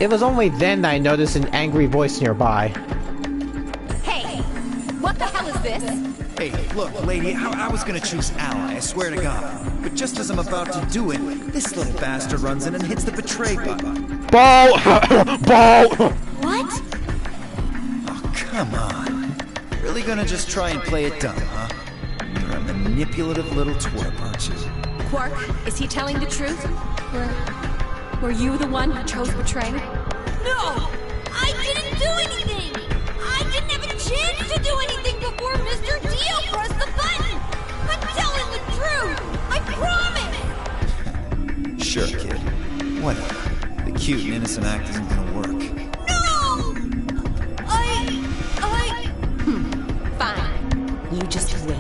It was only then that I noticed an angry voice nearby. Hey! What the hell is this? Hey, look, lady, I was gonna choose Ally, I swear to God. But just as I'm about to do it, this little bastard runs in and hits the betray button. Ball! Ball! What? Oh, come on. Really gonna just try and play it dumb, huh? You're a manipulative little twerp, aren't you? Quark, is he telling the truth? Were you the one who chose betraying? No! I didn't do anything! I didn't have a chance to Whatever. The cute and innocent act isn't gonna work. Fine. You just wait.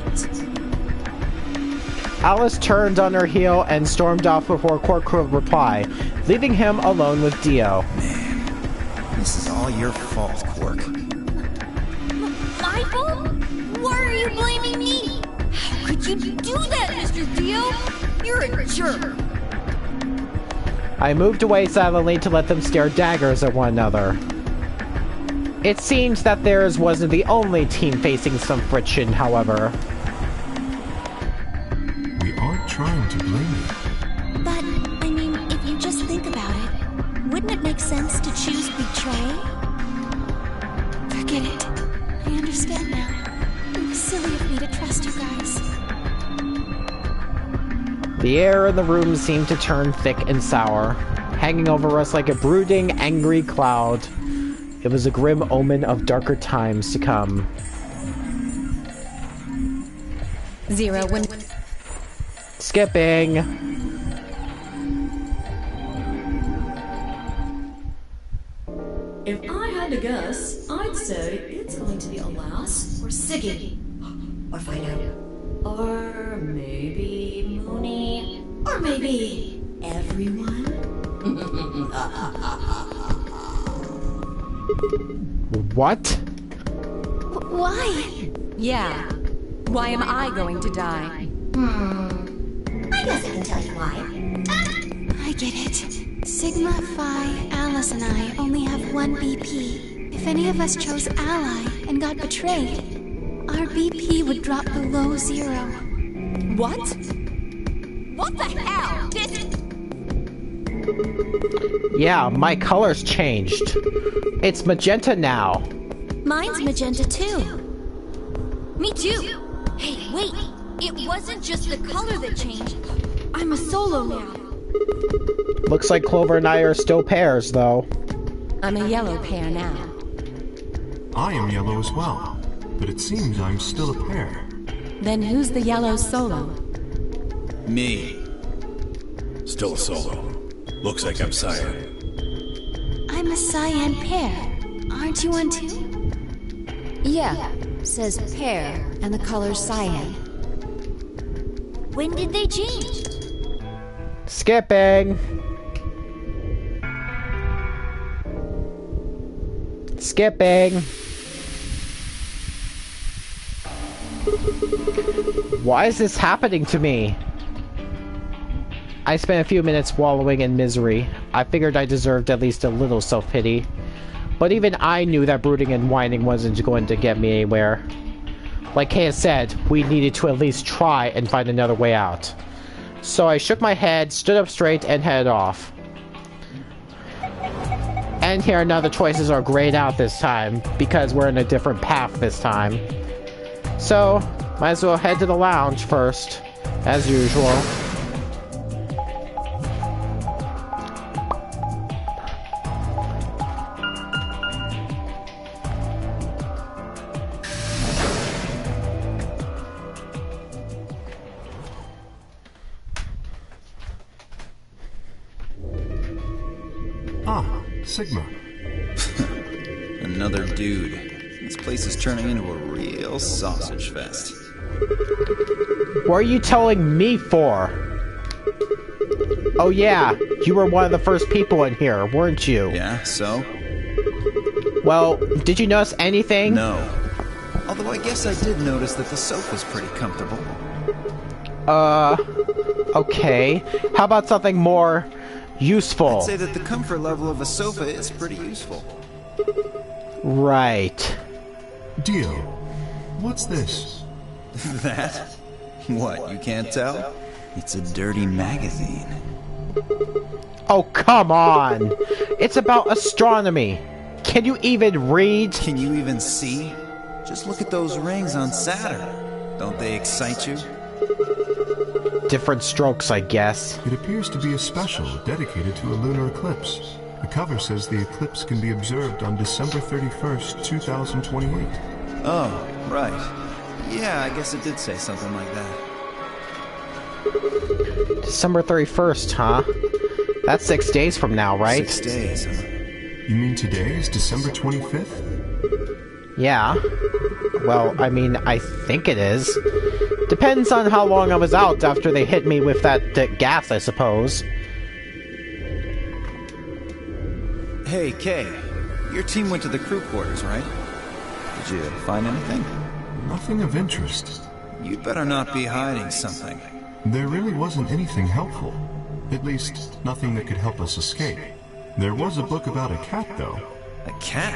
Alice turned on her heel and stormed off before Quark could reply, leaving him alone with Dio. Man, this is all your fault, Quark. My fault? Why are you blaming me? How could you do that, Mr. Dio? You're a jerk. I moved away silently to let them stare daggers at one another. It seems that theirs wasn't the only team facing some friction, however. We aren't trying to blame you. But, I mean, if you just think about it, wouldn't it make sense to choose betray? Forget it. I understand now. It was silly of me to trust you guys. The air in the room seemed to turn thick and sour, hanging over us like a brooding, angry cloud. It was a grim omen of darker times to come. Zero, when... Skipping! If I had to guess, I'd say it's going to be Alas or Siggy. Or Fido. Or maybe Mooney. Or maybe everyone. What? Why? Yeah. Why am I going to die? I guess I can tell you why. I get it. Sigma, Phi, Alice, and I only have one BP. If any of us chose Ally and got betrayed, our BP would drop below 0. What? What the hell? Yeah, my color's changed. It's magenta now. Mine's magenta too. Me too. Hey, wait. It wasn't just the color that changed. I'm a solo now. Looks like Clover and I are still pairs, though. I'm a yellow pair now. I am yellow as well, but it seems I'm still a pair. Then who's the yellow solo? Me. Still a solo. Looks like I'm cyan. I'm a cyan pair. Aren't you one too? Yeah, says pear, and the color's cyan. When did they change? Skipping! Skipping! Why is this happening to me? I spent a few minutes wallowing in misery. I figured I deserved at least a little self-pity. But even I knew that brooding and whining wasn't going to get me anywhere. Like Kaya said, we needed to at least try and find another way out. So I shook my head, stood up straight, and headed off. And here now the choices are grayed out this time, because we're in a different path this time. So, might as well head to the lounge first, as usual. Ah, Sigma. Another dude. This place is turning into a real sausage fest. What are you telling me for? Oh yeah, you were one of the first people in here, weren't you? Yeah, so? Well, did you notice anything? No. Although I guess I did notice that the sofa's pretty comfortable. Okay. How about something more useful? I'd say that the comfort level of a sofa is pretty useful. Right. Dio, what's this? That? What, you can't tell? It's a dirty magazine. Oh, come on! It's about astronomy! Can you even read? Can you even see? Just look at those rings on Saturn. Don't they excite you? Different strokes, I guess. It appears to be a special dedicated to a lunar eclipse. The cover says the eclipse can be observed on December 31st, 2028. Oh, right. Yeah, I guess it did say something like that. December 31st, huh? That's 6 days from now, right? 6 days, huh? You mean today is December 25th? Yeah. Well, I mean, I think it is. Depends on how long I was out after they hit me with that gas, I suppose. Hey, Kay. Your team went to the crew quarters, right? Did you find anything? Nothing of interest. You'd better not be hiding something. There really wasn't anything helpful. At least, nothing that could help us escape. There was a book about a cat, though. A cat?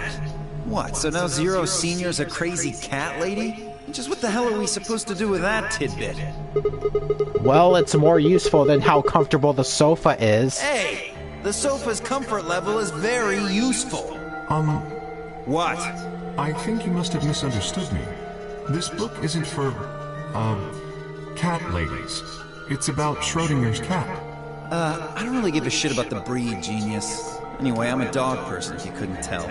What, so now Zero Senior's a crazy cat lady? Just what the hell are we supposed to do with that tidbit? Well, it's more useful than how comfortable the sofa is. Hey! The sofa's comfort level is very useful. What? I think you must have misunderstood me. This book isn't for, cat ladies. It's about Schrodinger's cat. I don't really give a shit about the breed, genius. Anyway, I'm a dog person, if you couldn't tell.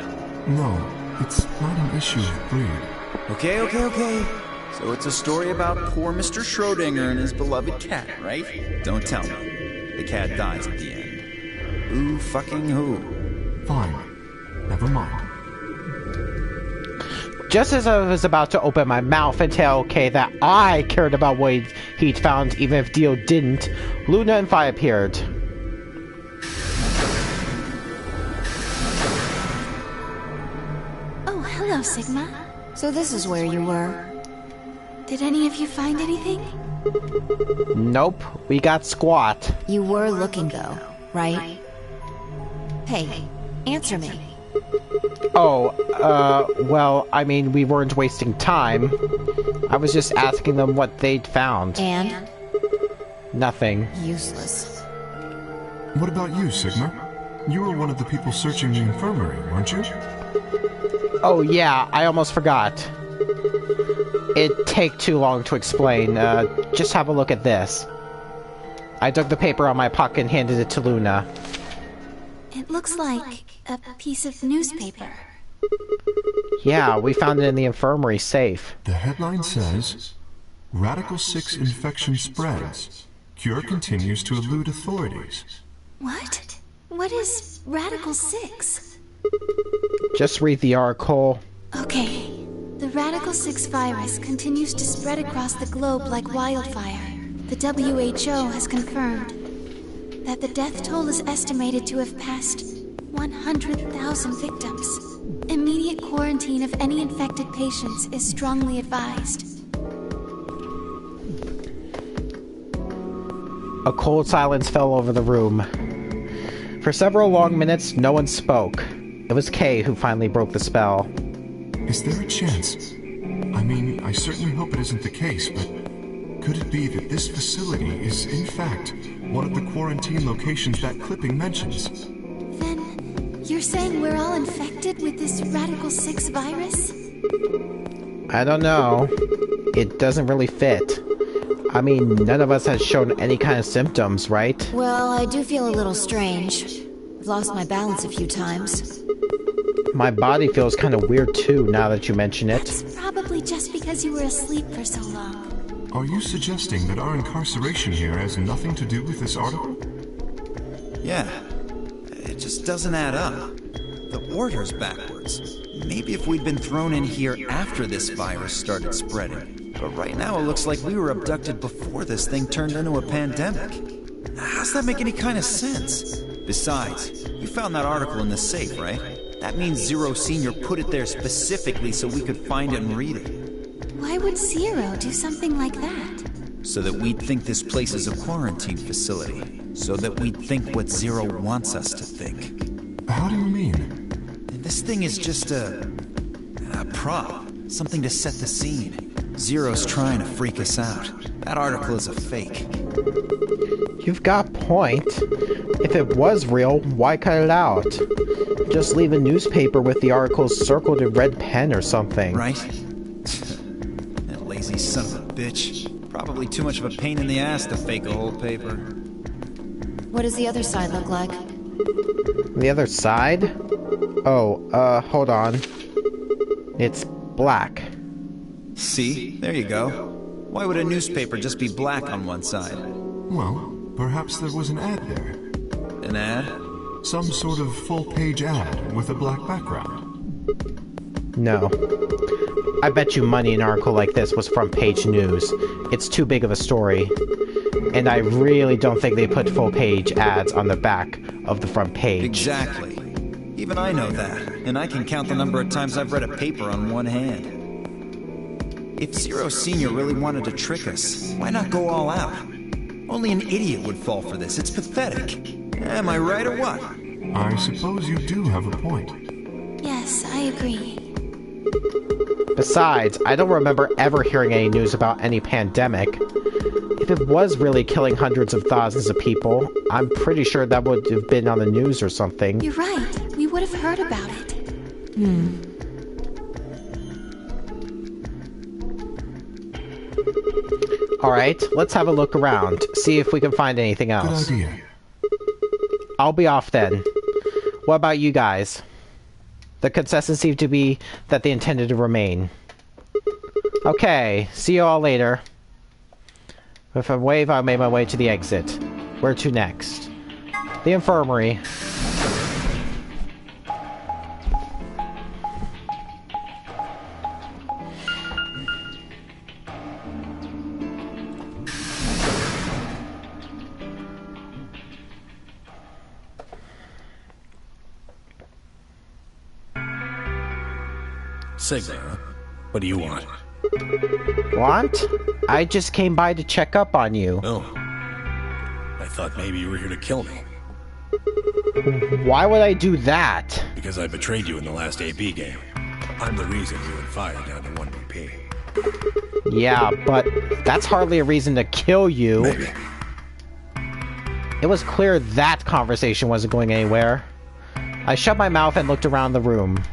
No, it's not an issue of breed. Okay. So it's a story about poor Mr. Schrodinger and his beloved cat, right? Don't tell me. The cat dies at the end. Who fucking who? Fine. Never mind. Just as I was about to open my mouth and tell Kay that I cared about what he'd found even if Dio didn't, Luna and Vi appeared. Oh, hello, Sigma. So this is where you were. Did any of you find anything? Nope, we got squat. You were looking, though, right? Hey, answer me. Oh, well, I mean, we weren't wasting time. I was just asking them what they'd found. And? Nothing. Useless. What about you, Sigma? You were one of the people searching the infirmary, weren't you? Oh, yeah, I almost forgot. It'd take too long to explain. Just have a look at this. I took the paper out of my pocket and handed it to Luna. It looks like a piece of newspaper. Yeah, we found it in the infirmary safe. The headline says, Radical 6 infection spreads. Cure continues to elude authorities. What? What is Radical 6? Just read the article. Okay. The Radical 6 virus continues to spread across the globe like wildfire. The WHO has confirmed that the death toll is estimated to have passed 100,000 victims. Immediate quarantine of any infected patients is strongly advised. A cold silence fell over the room. For several long minutes, no one spoke. It was Kay who finally broke the spell. Is there a chance? I mean, I certainly hope it isn't the case, but could it be that this facility is, in fact, one of the quarantine locations that clipping mentions? Then, you're saying we're all infected with this Radical 6 virus? I don't know. It doesn't really fit. I mean, none of us has shown any kind of symptoms, right? Well, I do feel a little strange. I've lost my balance a few times. My body feels kind of weird too, now that you mention it. It's probably just because you were asleep for so long. Are you suggesting that our incarceration here has nothing to do with this article? Yeah. It just doesn't add up. The order's backwards. Maybe if we'd been thrown in here after this virus started spreading. But right now it looks like we were abducted before this thing turned into a pandemic. How's that make any kind of sense? Besides, you found that article in the safe, right? That means Zero Senior put it there specifically so we could find it and read it. Why would Zero do something like that? So that we'd think this place is a quarantine facility. So that we'd think what Zero wants us to think. How do you mean? This thing is just a prop. Something to set the scene. Zero's trying to freak us out. That article is a fake. You've got point. If it was real, why cut it out? Just leave a newspaper with the articles circled in red pen or something. Right? That lazy son of a bitch. Probably too much of a pain in the ass to fake a whole paper. What does the other side look like? The other side? Oh, hold on. It's black. See? There you go. Why would a newspaper just be black on one side? Well, perhaps there was an ad there. An ad? Some sort of full-page ad with a black background. No. I bet you money an article like this was front page news. It's too big of a story. And I really don't think they put full-page ads on the back of the front page. Exactly. Even I know that, and I can count the number of times I've read a paper on one hand. If Zero Senior really wanted to trick us, why not go all out? Only an idiot would fall for this. It's pathetic. Am I right or what? I suppose you do have a point. Yes, I agree. Besides, I don't remember ever hearing any news about any pandemic. If it was really killing hundreds of thousands of people, I'm pretty sure that would have been on the news or something. You're right. We would have heard about it. Alright, let's have a look around. See if we can find anything else. Good idea. I'll be off then. What about you guys? The consensus seemed to be that they intended to remain. Okay, see you all later. With a wave, I made my way to the exit. Where to next? The infirmary. Sigma, what do you want? Want? I just came by to check up on you. Oh. I thought maybe you were here to kill me. Why would I do that? Because I betrayed you in the last AB game. I'm the reason you and Fire down to 1 BP. Yeah, but that's hardly a reason to kill you. Maybe. It was clear that conversation wasn't going anywhere. I shut my mouth and looked around the room.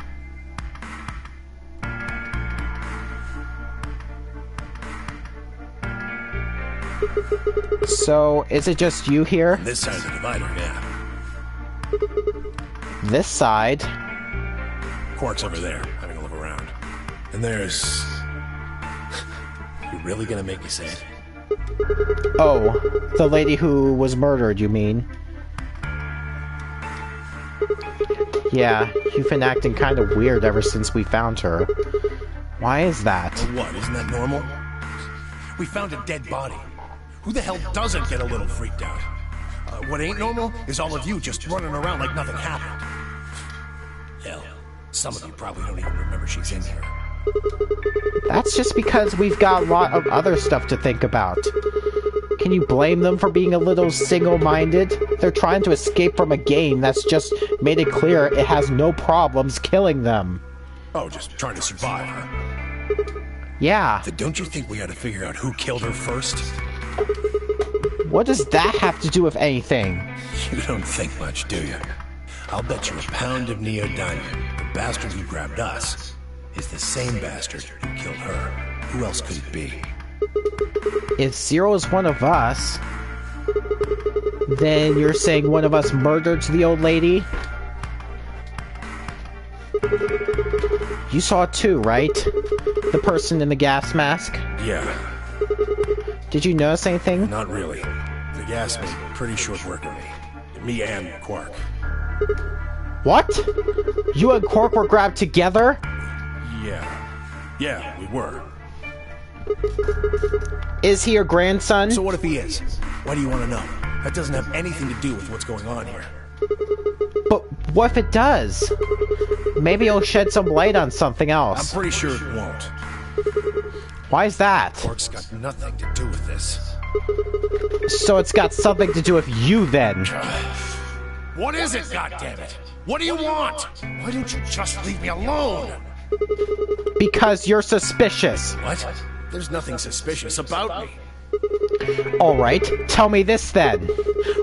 So, is it just you here? This side of the divider, yeah. This side? Quark's over there, having a look around. And there's... You really gonna make me say it? Oh, the lady who was murdered, you mean? Yeah, you've been acting kind of weird ever since we found her. Why is that? Well, what, isn't that normal? We found a dead body. Who the hell doesn't get a little freaked out? What ain't normal is all of you just running around like nothing happened. Hell, some of you probably don't even remember she's in here. That's just because we've got a lot of other stuff to think about. Can you blame them for being a little single-minded? They're trying to escape from a game that's just made it clear it has no problems killing them. Oh, just trying to survive, huh? Yeah. Then don't you think we ought to figure out who killed her first? What does that have to do with anything? You don't think much, do you? I'll bet you a pound of neodymium the bastard who grabbed us is the same bastard who killed her. Who else could it be? If Zero is one of us, then you're saying one of us murdered the old lady? You saw it too, right? The person in the gas mask? Yeah. Did you notice anything? Not really. The gas made pretty short work of me. Me and Quark. What? You and Quark were grabbed together? Yeah, we were. Is he your grandson? So what if he is? Why do you want to know? That doesn't have anything to do with what's going on here. But what if it does? Maybe it'll shed some light on something else. I'm pretty sure it won't. Why is that? Quark's got nothing to do with this. So it's got something to do with you then. What is it, goddammit? What do you want? Why don't you just leave me alone? Because you're suspicious. What? There's nothing suspicious about me. Alright, tell me this then.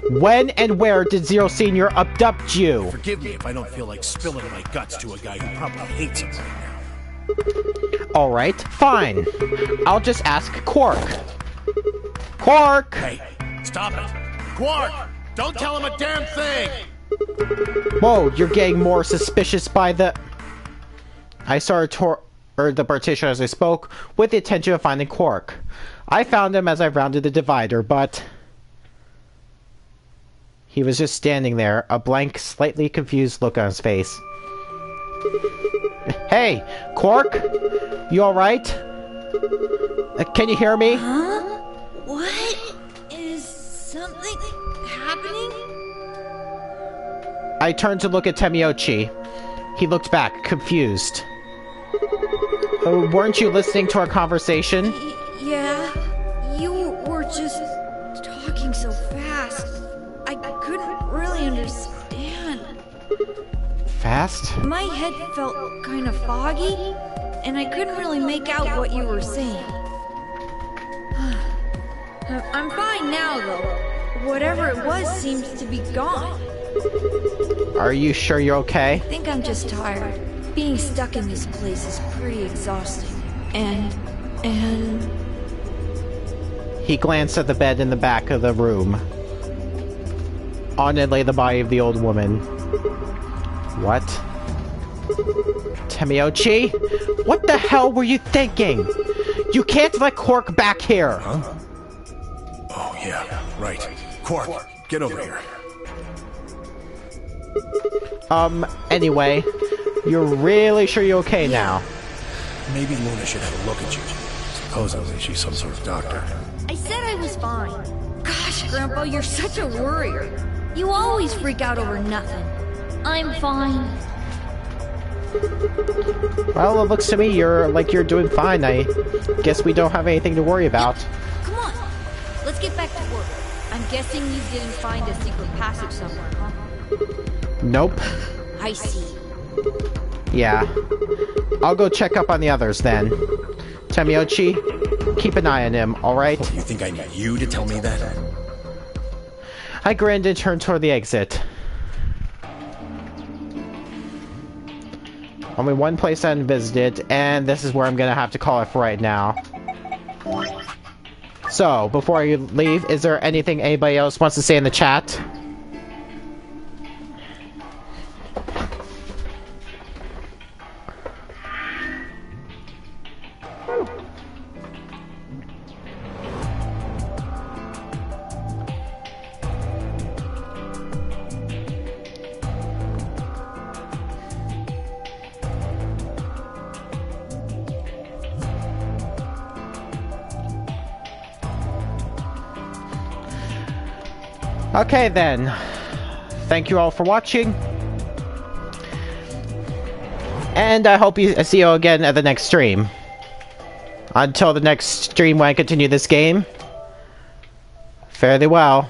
When and where did Zero Senior abduct you? Forgive me if I don't feel like spilling my guts to a guy who probably hates him right now. Alright, fine. I'll just ask Quark. Quark! Hey, stop it. Quark! Don't tell him a damn thing! Whoa, you're getting more suspicious by the... I started the partition as I spoke, with the intention of finding Quark. I found him as I rounded the divider, but... He was just standing there, a blank, slightly confused look on his face. Hey, Quark? You alright? Can you hear me? Huh? What? Is something happening? I turned to look at Temiochi. He looked back, confused. Weren't you listening to our conversation? Yeah. You were just talking so fast. I couldn't really understand. Fast? My head felt kind of foggy, and I couldn't really make out what you were saying. I'm fine now, though. Whatever it was seems to be gone. Are you sure you're okay? I think I'm just tired. Being stuck in this place is pretty exhausting. And... He glanced at the bed in the back of the room. On it lay the body of the old woman. What? Temiochi? What the hell were you thinking? You can't let Quark back here! Huh? Oh, yeah, right. Quark, get over here. Anyway, you're really sure you're okay now? Maybe Luna should have a look at you. Supposedly she's some sort of doctor. I said I was fine. Gosh, Grandpa, you're such a worrier. You always freak out over nothing. I'm fine. Well, it looks to me you're doing fine. I guess we don't have anything to worry about. Come on, let's get back to work. I'm guessing you didn't find a secret passage somewhere, huh? Nope. I see. Yeah. I'll go check up on the others then. Temiochi, keep an eye on him, alright? You think I need you to tell me that? I grinned and turned toward the exit. Only one place I hadn't visited, and this is where I'm gonna have to call it for right now. So, before I leave, is there anything anybody else wants to say in the chat? Okay then, thank you all for watching, and I hope you see you again at the next stream. Until the next stream when I continue this game, fare thee well.